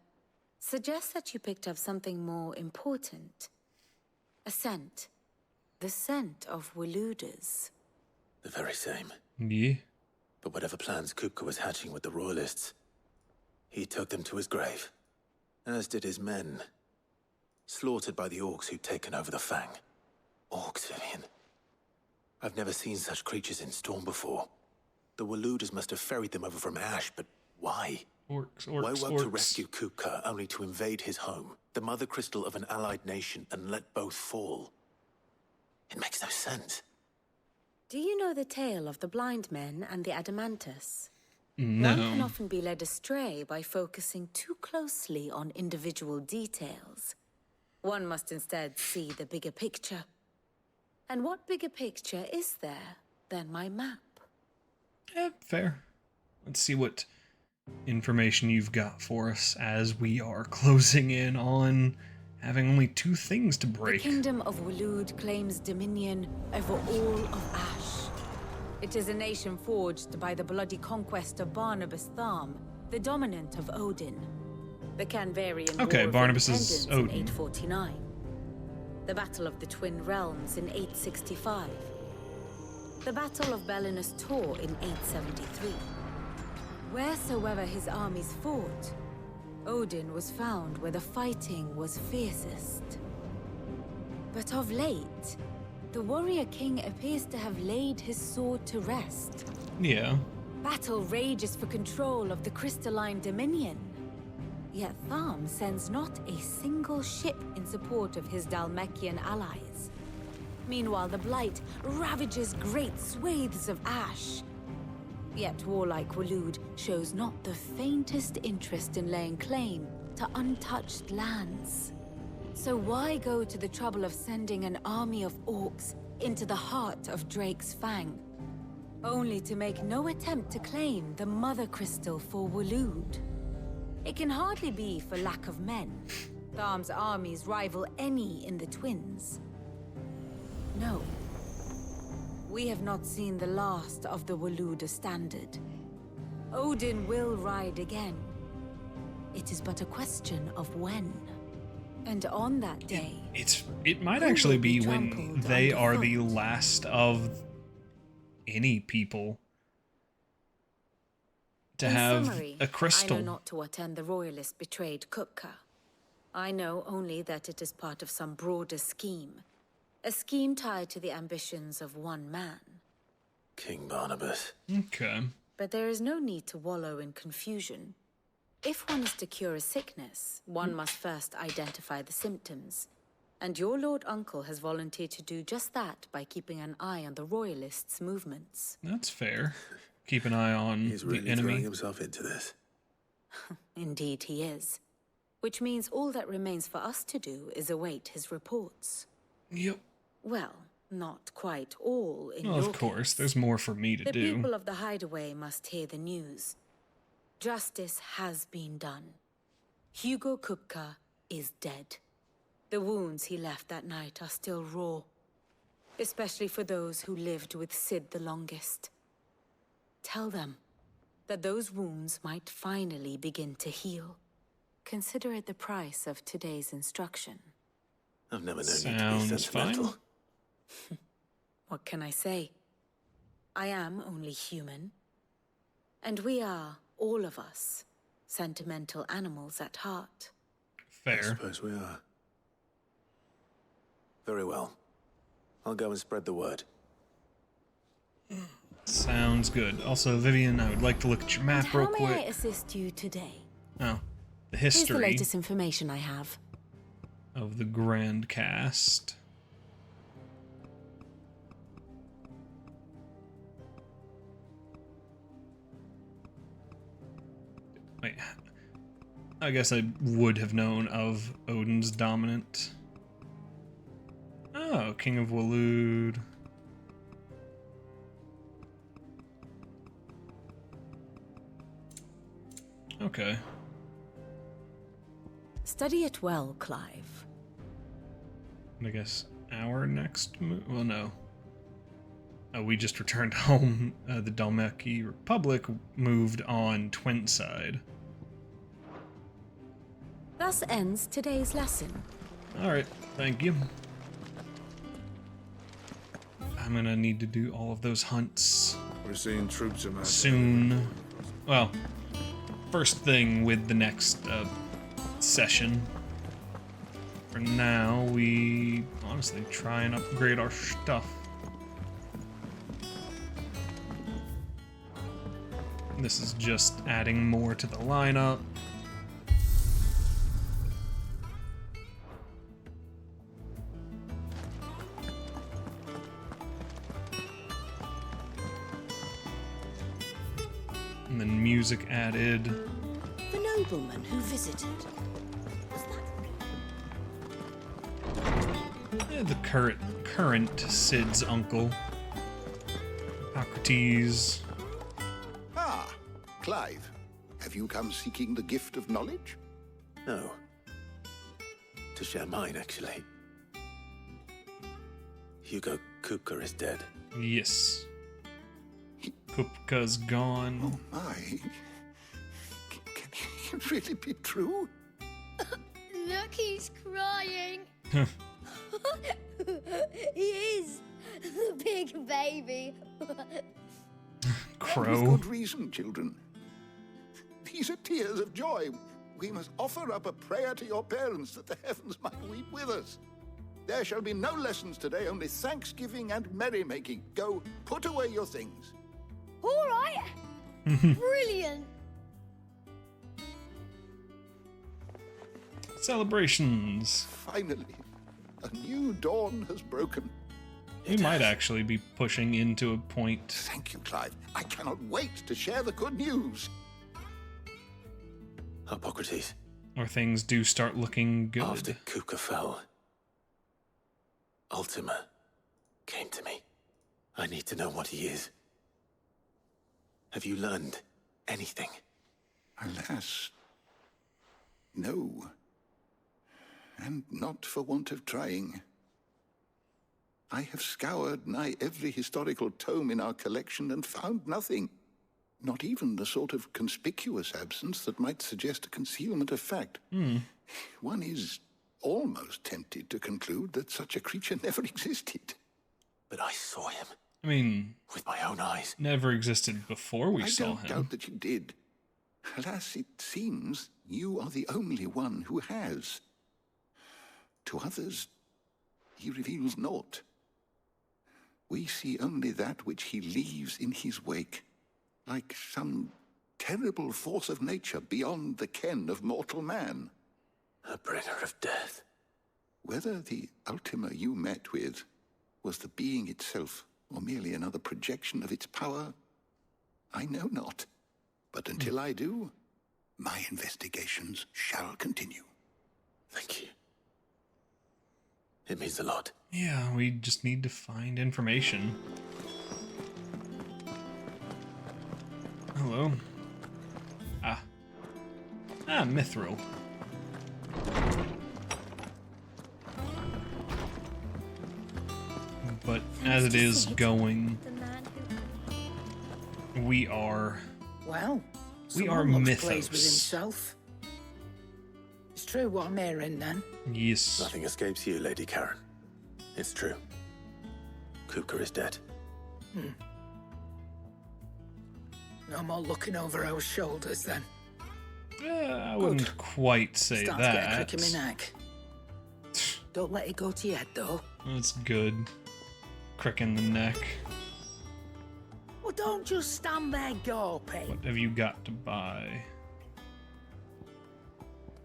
suggests that you picked up something more important. A scent. The scent of Waludas. The very same. Yeah. But whatever plans Kupka was hatching with the Royalists, he took them to his grave. As did his men. Slaughtered by the orcs who'd taken over the Fang. Orcs, Vivian. I've never seen such creatures in Storm before. The Waludas must have ferried them over from Ash, but why? Orcs, Why work to rescue Kupka only to invade his home, the mother crystal of an allied nation, and let both fall? It makes no sense. Do you know the tale of the blind men and the Adamantus? No. One can often be led astray by focusing too closely on individual details. One must instead see the bigger picture. And what bigger picture is there than my map? Yeah, fair. Let's see what information you've got for us as we are closing in on having only 2 things to break. The kingdom of Walud claims dominion over all of Ash. It is a nation forged by the bloody conquest of Barnabas Tharm, the dominant of Odin. The Canvarian Okay, War Barnabas of is Independence Odin. in 849. The Battle of the Twin Realms in 865. The Battle of Belinus Tor in 873. Wheresoever his armies fought, Odin was found where the fighting was fiercest. But of late, the warrior king appears to have laid his sword to rest. Yeah. Battle rages for control of the crystalline dominion. Yet Tharm sends not a single ship in support of his Dhalmekian allies. Meanwhile, the Blight ravages great swathes of Ash. Yet warlike Walud shows not the faintest interest in laying claim to untouched lands. So why go to the trouble of sending an army of orcs into the heart of Drake's Fang, only to make no attempt to claim the Mother Crystal for Walud? It can hardly be for lack of men. Tharm's armies rival any in the Twins. No. We have not seen the last of the Waluda standard. Odin will ride again. It is but a question of when. And on that day... It might actually be when they are the last of any people to have summary, a crystal. I know not to what end the Royalists betrayed Kupka. I know only that it is part of some broader scheme. A scheme tied to the ambitions of one man. King Barnabas. Okay. But there is no need to wallow in confusion. If one is to cure a sickness, one must first identify the symptoms. And your Lord Uncle has volunteered to do just that by keeping an eye on the Royalists' movements. That's fair. Keep an eye on He's really the enemy. throwing himself into this. Indeed he is. Which means all that remains for us to do is await his reports. Yep. Well, not quite all in Well, your of course, case. there's more for me to The do. people of the Hideaway must hear the news. Justice has been done. Hugo Kupka is dead. The wounds he left that night are still raw. Especially for those who lived with Sid the longest. Tell them that those wounds might finally begin to heal. Consider it the price of today's instruction. I've never known you to be Sounds sentimental. fine. What can I say? I am only human. And we are, all of us, sentimental animals at heart. I Fair. suppose we are. Very well. I'll go and spread the word. Sounds good. Also, Vivian, I would like to look at your map real How may I quick. assist you today? Oh, the Here's the history latest information I have. of the Grand Cast. Wait, I guess I would have known of Odin's dominant. Oh, King of Walud. Okay. Study it well, Clive. I guess our next move. Well, no. we just returned home. The Dhalmeki Republic moved on Twinside. Thus ends today's lesson. Alright, thank you. I'm gonna need to do all of those hunts. We're seeing troops amassed soon. Well, first thing with the next session. For now, we honestly try and upgrade our stuff. This is just adding more to the lineup. And then music added. The nobleman who visited. The current Sid's uncle. Hippocrates. Ah, Clive. Have you come seeking the gift of knowledge? No. To share mine, actually. Hugo Kupka is dead. Yes. Kupka's gone. Oh my. Can it really be true? Look, he's crying. He is. The big baby. Crow. And with good reason, children. These are tears of joy. We must offer up a prayer to your parents that the heavens might weep with us. There shall be no lessons today, only thanksgiving and merrymaking. Go, put away your things. All right. Brilliant. Celebrations. Finally, a new dawn has broken. We might actually be pushing into a point. Thank you, Clive. I cannot wait to share the good news. Hippocrates. Where things do start looking good. After Kupka fell, Ultima came to me. I need to know what he is. Have you learned anything? Alas, no. And not for want of trying. I have scoured nigh every historical tome in our collection and found nothing. Not even the sort of conspicuous absence that might suggest a concealment of fact. One is almost tempted to conclude that such a creature never existed. But I saw him. I mean, with my own eyes. Never existed before we saw him. I don't doubt that you did. Alas, it seems you are the only one who has. To others, he reveals naught. We see only that which he leaves in his wake, like some terrible force of nature beyond the ken of mortal man. A bringer of death. Whether the Ultima you met with was the being itself, or merely another projection of its power, I know not. But until I do, my investigations shall continue. Thank you. It means a lot. Yeah, we just need to find information. Hello. Mithril. But as it is going, we are... Well, we are someone looks pleased with mythos. himself. It's true what I'm hearing, then. Yes. Nothing escapes you, Lady Karen. It's true. Kupka is dead. No more looking over our shoulders, then. I wouldn't quite say Starting to get a that. crick in my neck. Don't let it go to your head, though. That's good. Crick in the neck. Well, don't just stand there gawping. What have you got to buy?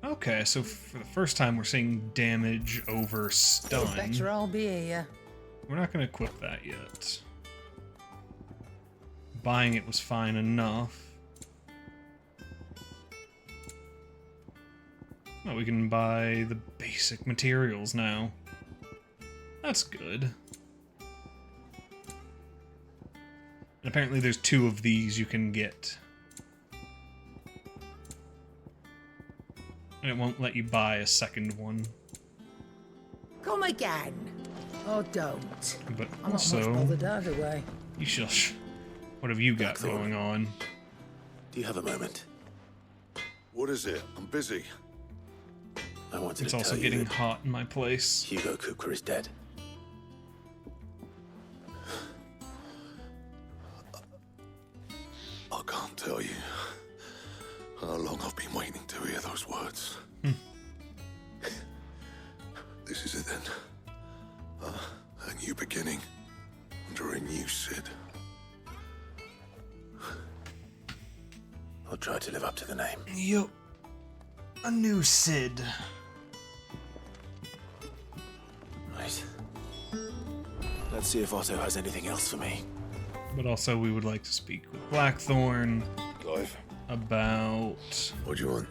Okay, so for the first time we're seeing damage over stun. Better I'll be here. We're not going to equip that yet. Buying it was fine enough. Oh, we can buy the basic materials now. That's good. And apparently there's 2 of these you can get. And it won't let you buy a second one. Come again. Oh, don't. But I'm also, not much bothered either way. You shush. What have you got going on? Do you have a moment? What is it? I'm busy. I wanted It's to also tell you getting that hot in my place. Hugo Kukra is dead. I can't tell you how long I've been waiting to hear those words. This is it then. A new beginning under a new Sid. I'll try to live up to the name. Yup. A new Sid. Right. Let's see if Otto has anything else for me. But also, we would like to speak with Blackthorn Clive. about. What do you want?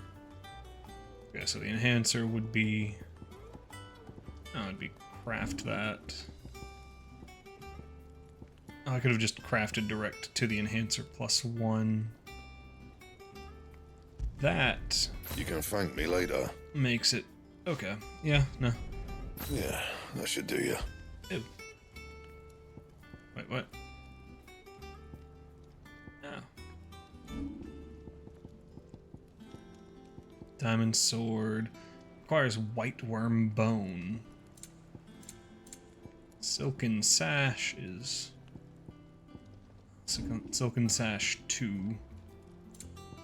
Okay, so the enhancer would be. Oh, it'd be craft that. Oh, I could have just crafted direct to the enhancer +1. That. You can thank me later. Makes it. Okay. Yeah, no. Yeah, that should do you. Ew. Wait, what? Oh. Diamond sword. Requires white worm bone. Silken sash is... Silken sash 2.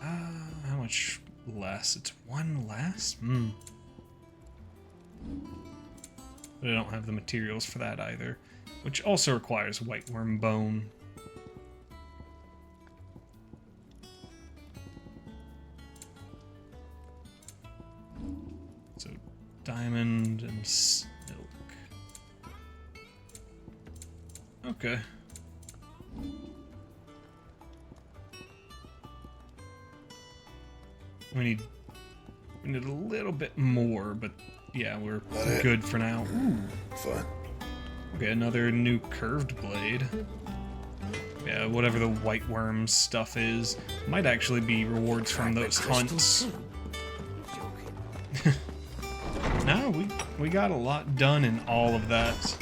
How much less? It's 1 less? But I don't have the materials for that either. Which also requires white worm bone. So, diamond and silk. Okay. We need a little bit more, but yeah, we're good for now. Ooh. Fine. Okay, another new curved blade. Yeah, whatever the white worm stuff is. Might actually be rewards from those hunts. No, we got a lot done in all of that.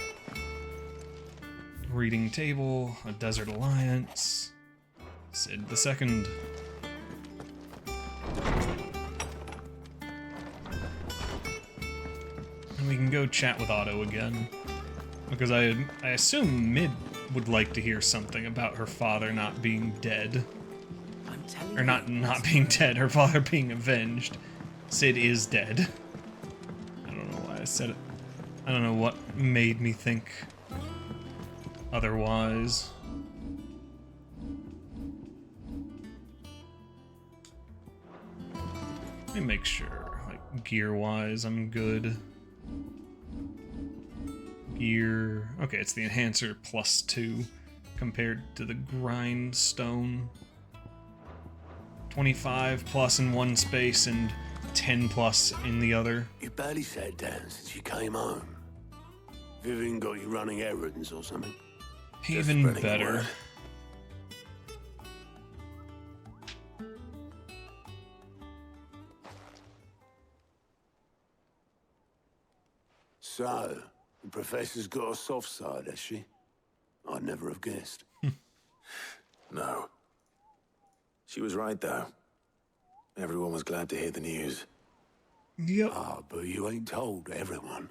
Reading table, a desert alliance, Sid the Second. And we can go chat with Otto again. Because I assume Mid would like to hear something about her father not being dead. Or not being dead, her father being avenged. Sid is dead. I don't know why I said it. I don't know what made me think otherwise. Let me make sure, like, gear-wise, I'm good. Gear... Okay, it's the enhancer +2 compared to the grindstone. 25 plus in one space and 10 plus in the other. You barely sat down since you came home. Vivian got you running errands or something? Even better. So, the professor's got a soft side, has she? I'd never have guessed. No. She was right, though. Everyone was glad to hear the news. Yep. Ah, but you ain't told everyone.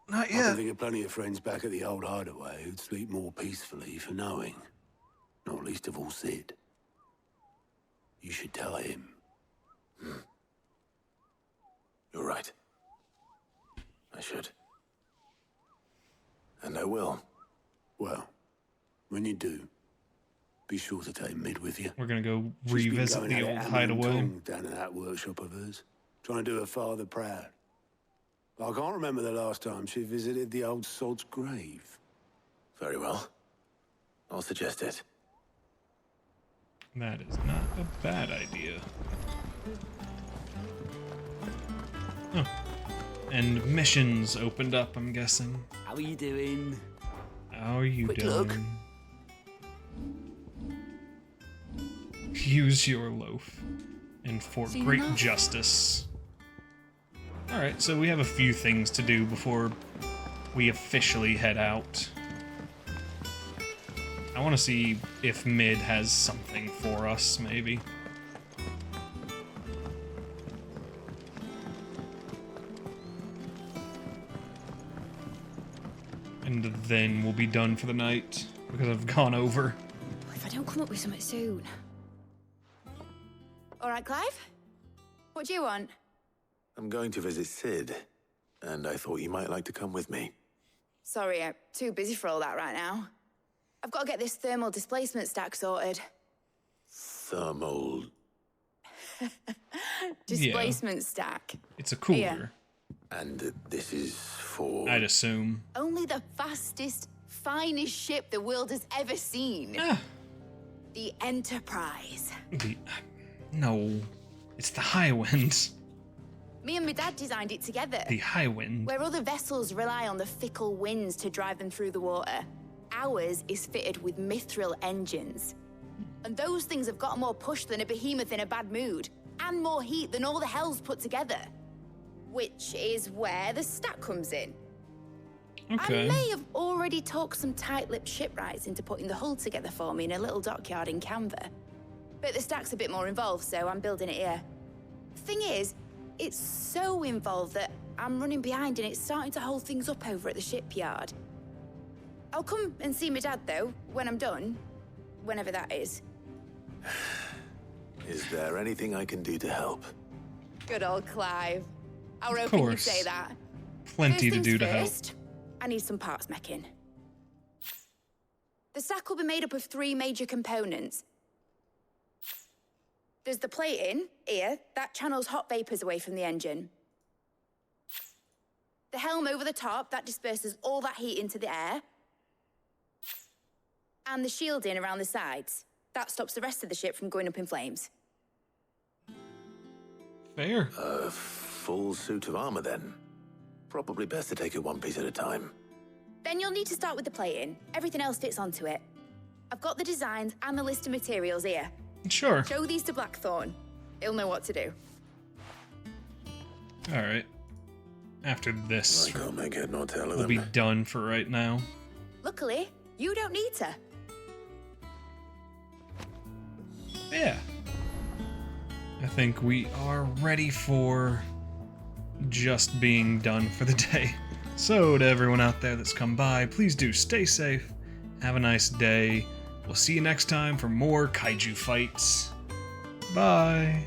Not I can yet. think of plenty of friends back at the old hideaway who'd sleep more peacefully for knowing. Not least of all Sid. You should tell him. You're right. I should. And I will. Well, when you do, be sure to take Mid with you. We're gonna go She's been revisit going the at it old hammer and hideaway. tong down in that workshop of hers, trying to do her father proud. I can't remember the last time she visited the old sod's grave. Very well. I'll suggest it. That is not a bad idea. Oh. And missions opened up, I'm guessing. How are you doing? How are you Quick doing? look. Use your loaf. And for Seen great enough? justice. Alright, so we have a few things to do before we officially head out. I want to see if mid has something for us, maybe. And then we'll be done for the night, because I've gone over. If I don't come up with something soon. All right, Clive? What do you want? I'm going to visit Sid, and I thought you might like to come with me. Sorry, I'm too busy for all that right now. I've got to get this thermal displacement stack sorted. Thermal... displacement stack. It's a cooler. Here. And this is for... I'd assume. Only the fastest, finest ship the world has ever seen. The Enterprise. No, it's the Highwind. Me and my dad designed it together. The Highwind. Where other vessels rely on the fickle winds to drive them through the water, ours is fitted with mithril engines. And those things have got more push than a behemoth in a bad mood, and more heat than all the hells put together. Which is where the stack comes in. Okay. I may have already talked some tight-lipped shipwrights into putting the hull together for me in a little dockyard in Canva. But the stack's a bit more involved, so I'm building it here. Thing is, it's so involved that I'm running behind and it's starting to hold things up over at the shipyard. I'll come and see my dad, though, when I'm done. Whenever that is. Is there anything I can do to help? Good old Clive. I was Of hoping you'd course. say that. Plenty to First do things to help. first, I need some parts meching. The stack will be made up of 3 major components. There's the plating, here, that channels hot vapors away from the engine. The helm over the top, that disperses all that heat into the air. And the shielding around the sides. That stops the rest of the ship from going up in flames. Fair. A full suit of armor, then. Probably best to take it one piece at a time. Then you'll need to start with the plating. Everything else fits onto it. I've got the designs and the list of materials here. Sure. Show these to Blackthorn. He'll know what to do. Alright. After this, I can't make head nor tail of we'll them. be done for right now. Luckily, you don't need to. Yeah. I think we are ready for just being done for the day. So, to everyone out there that's come by, please do stay safe. Have a nice day. We'll see you next time for more kaiju fights. Bye.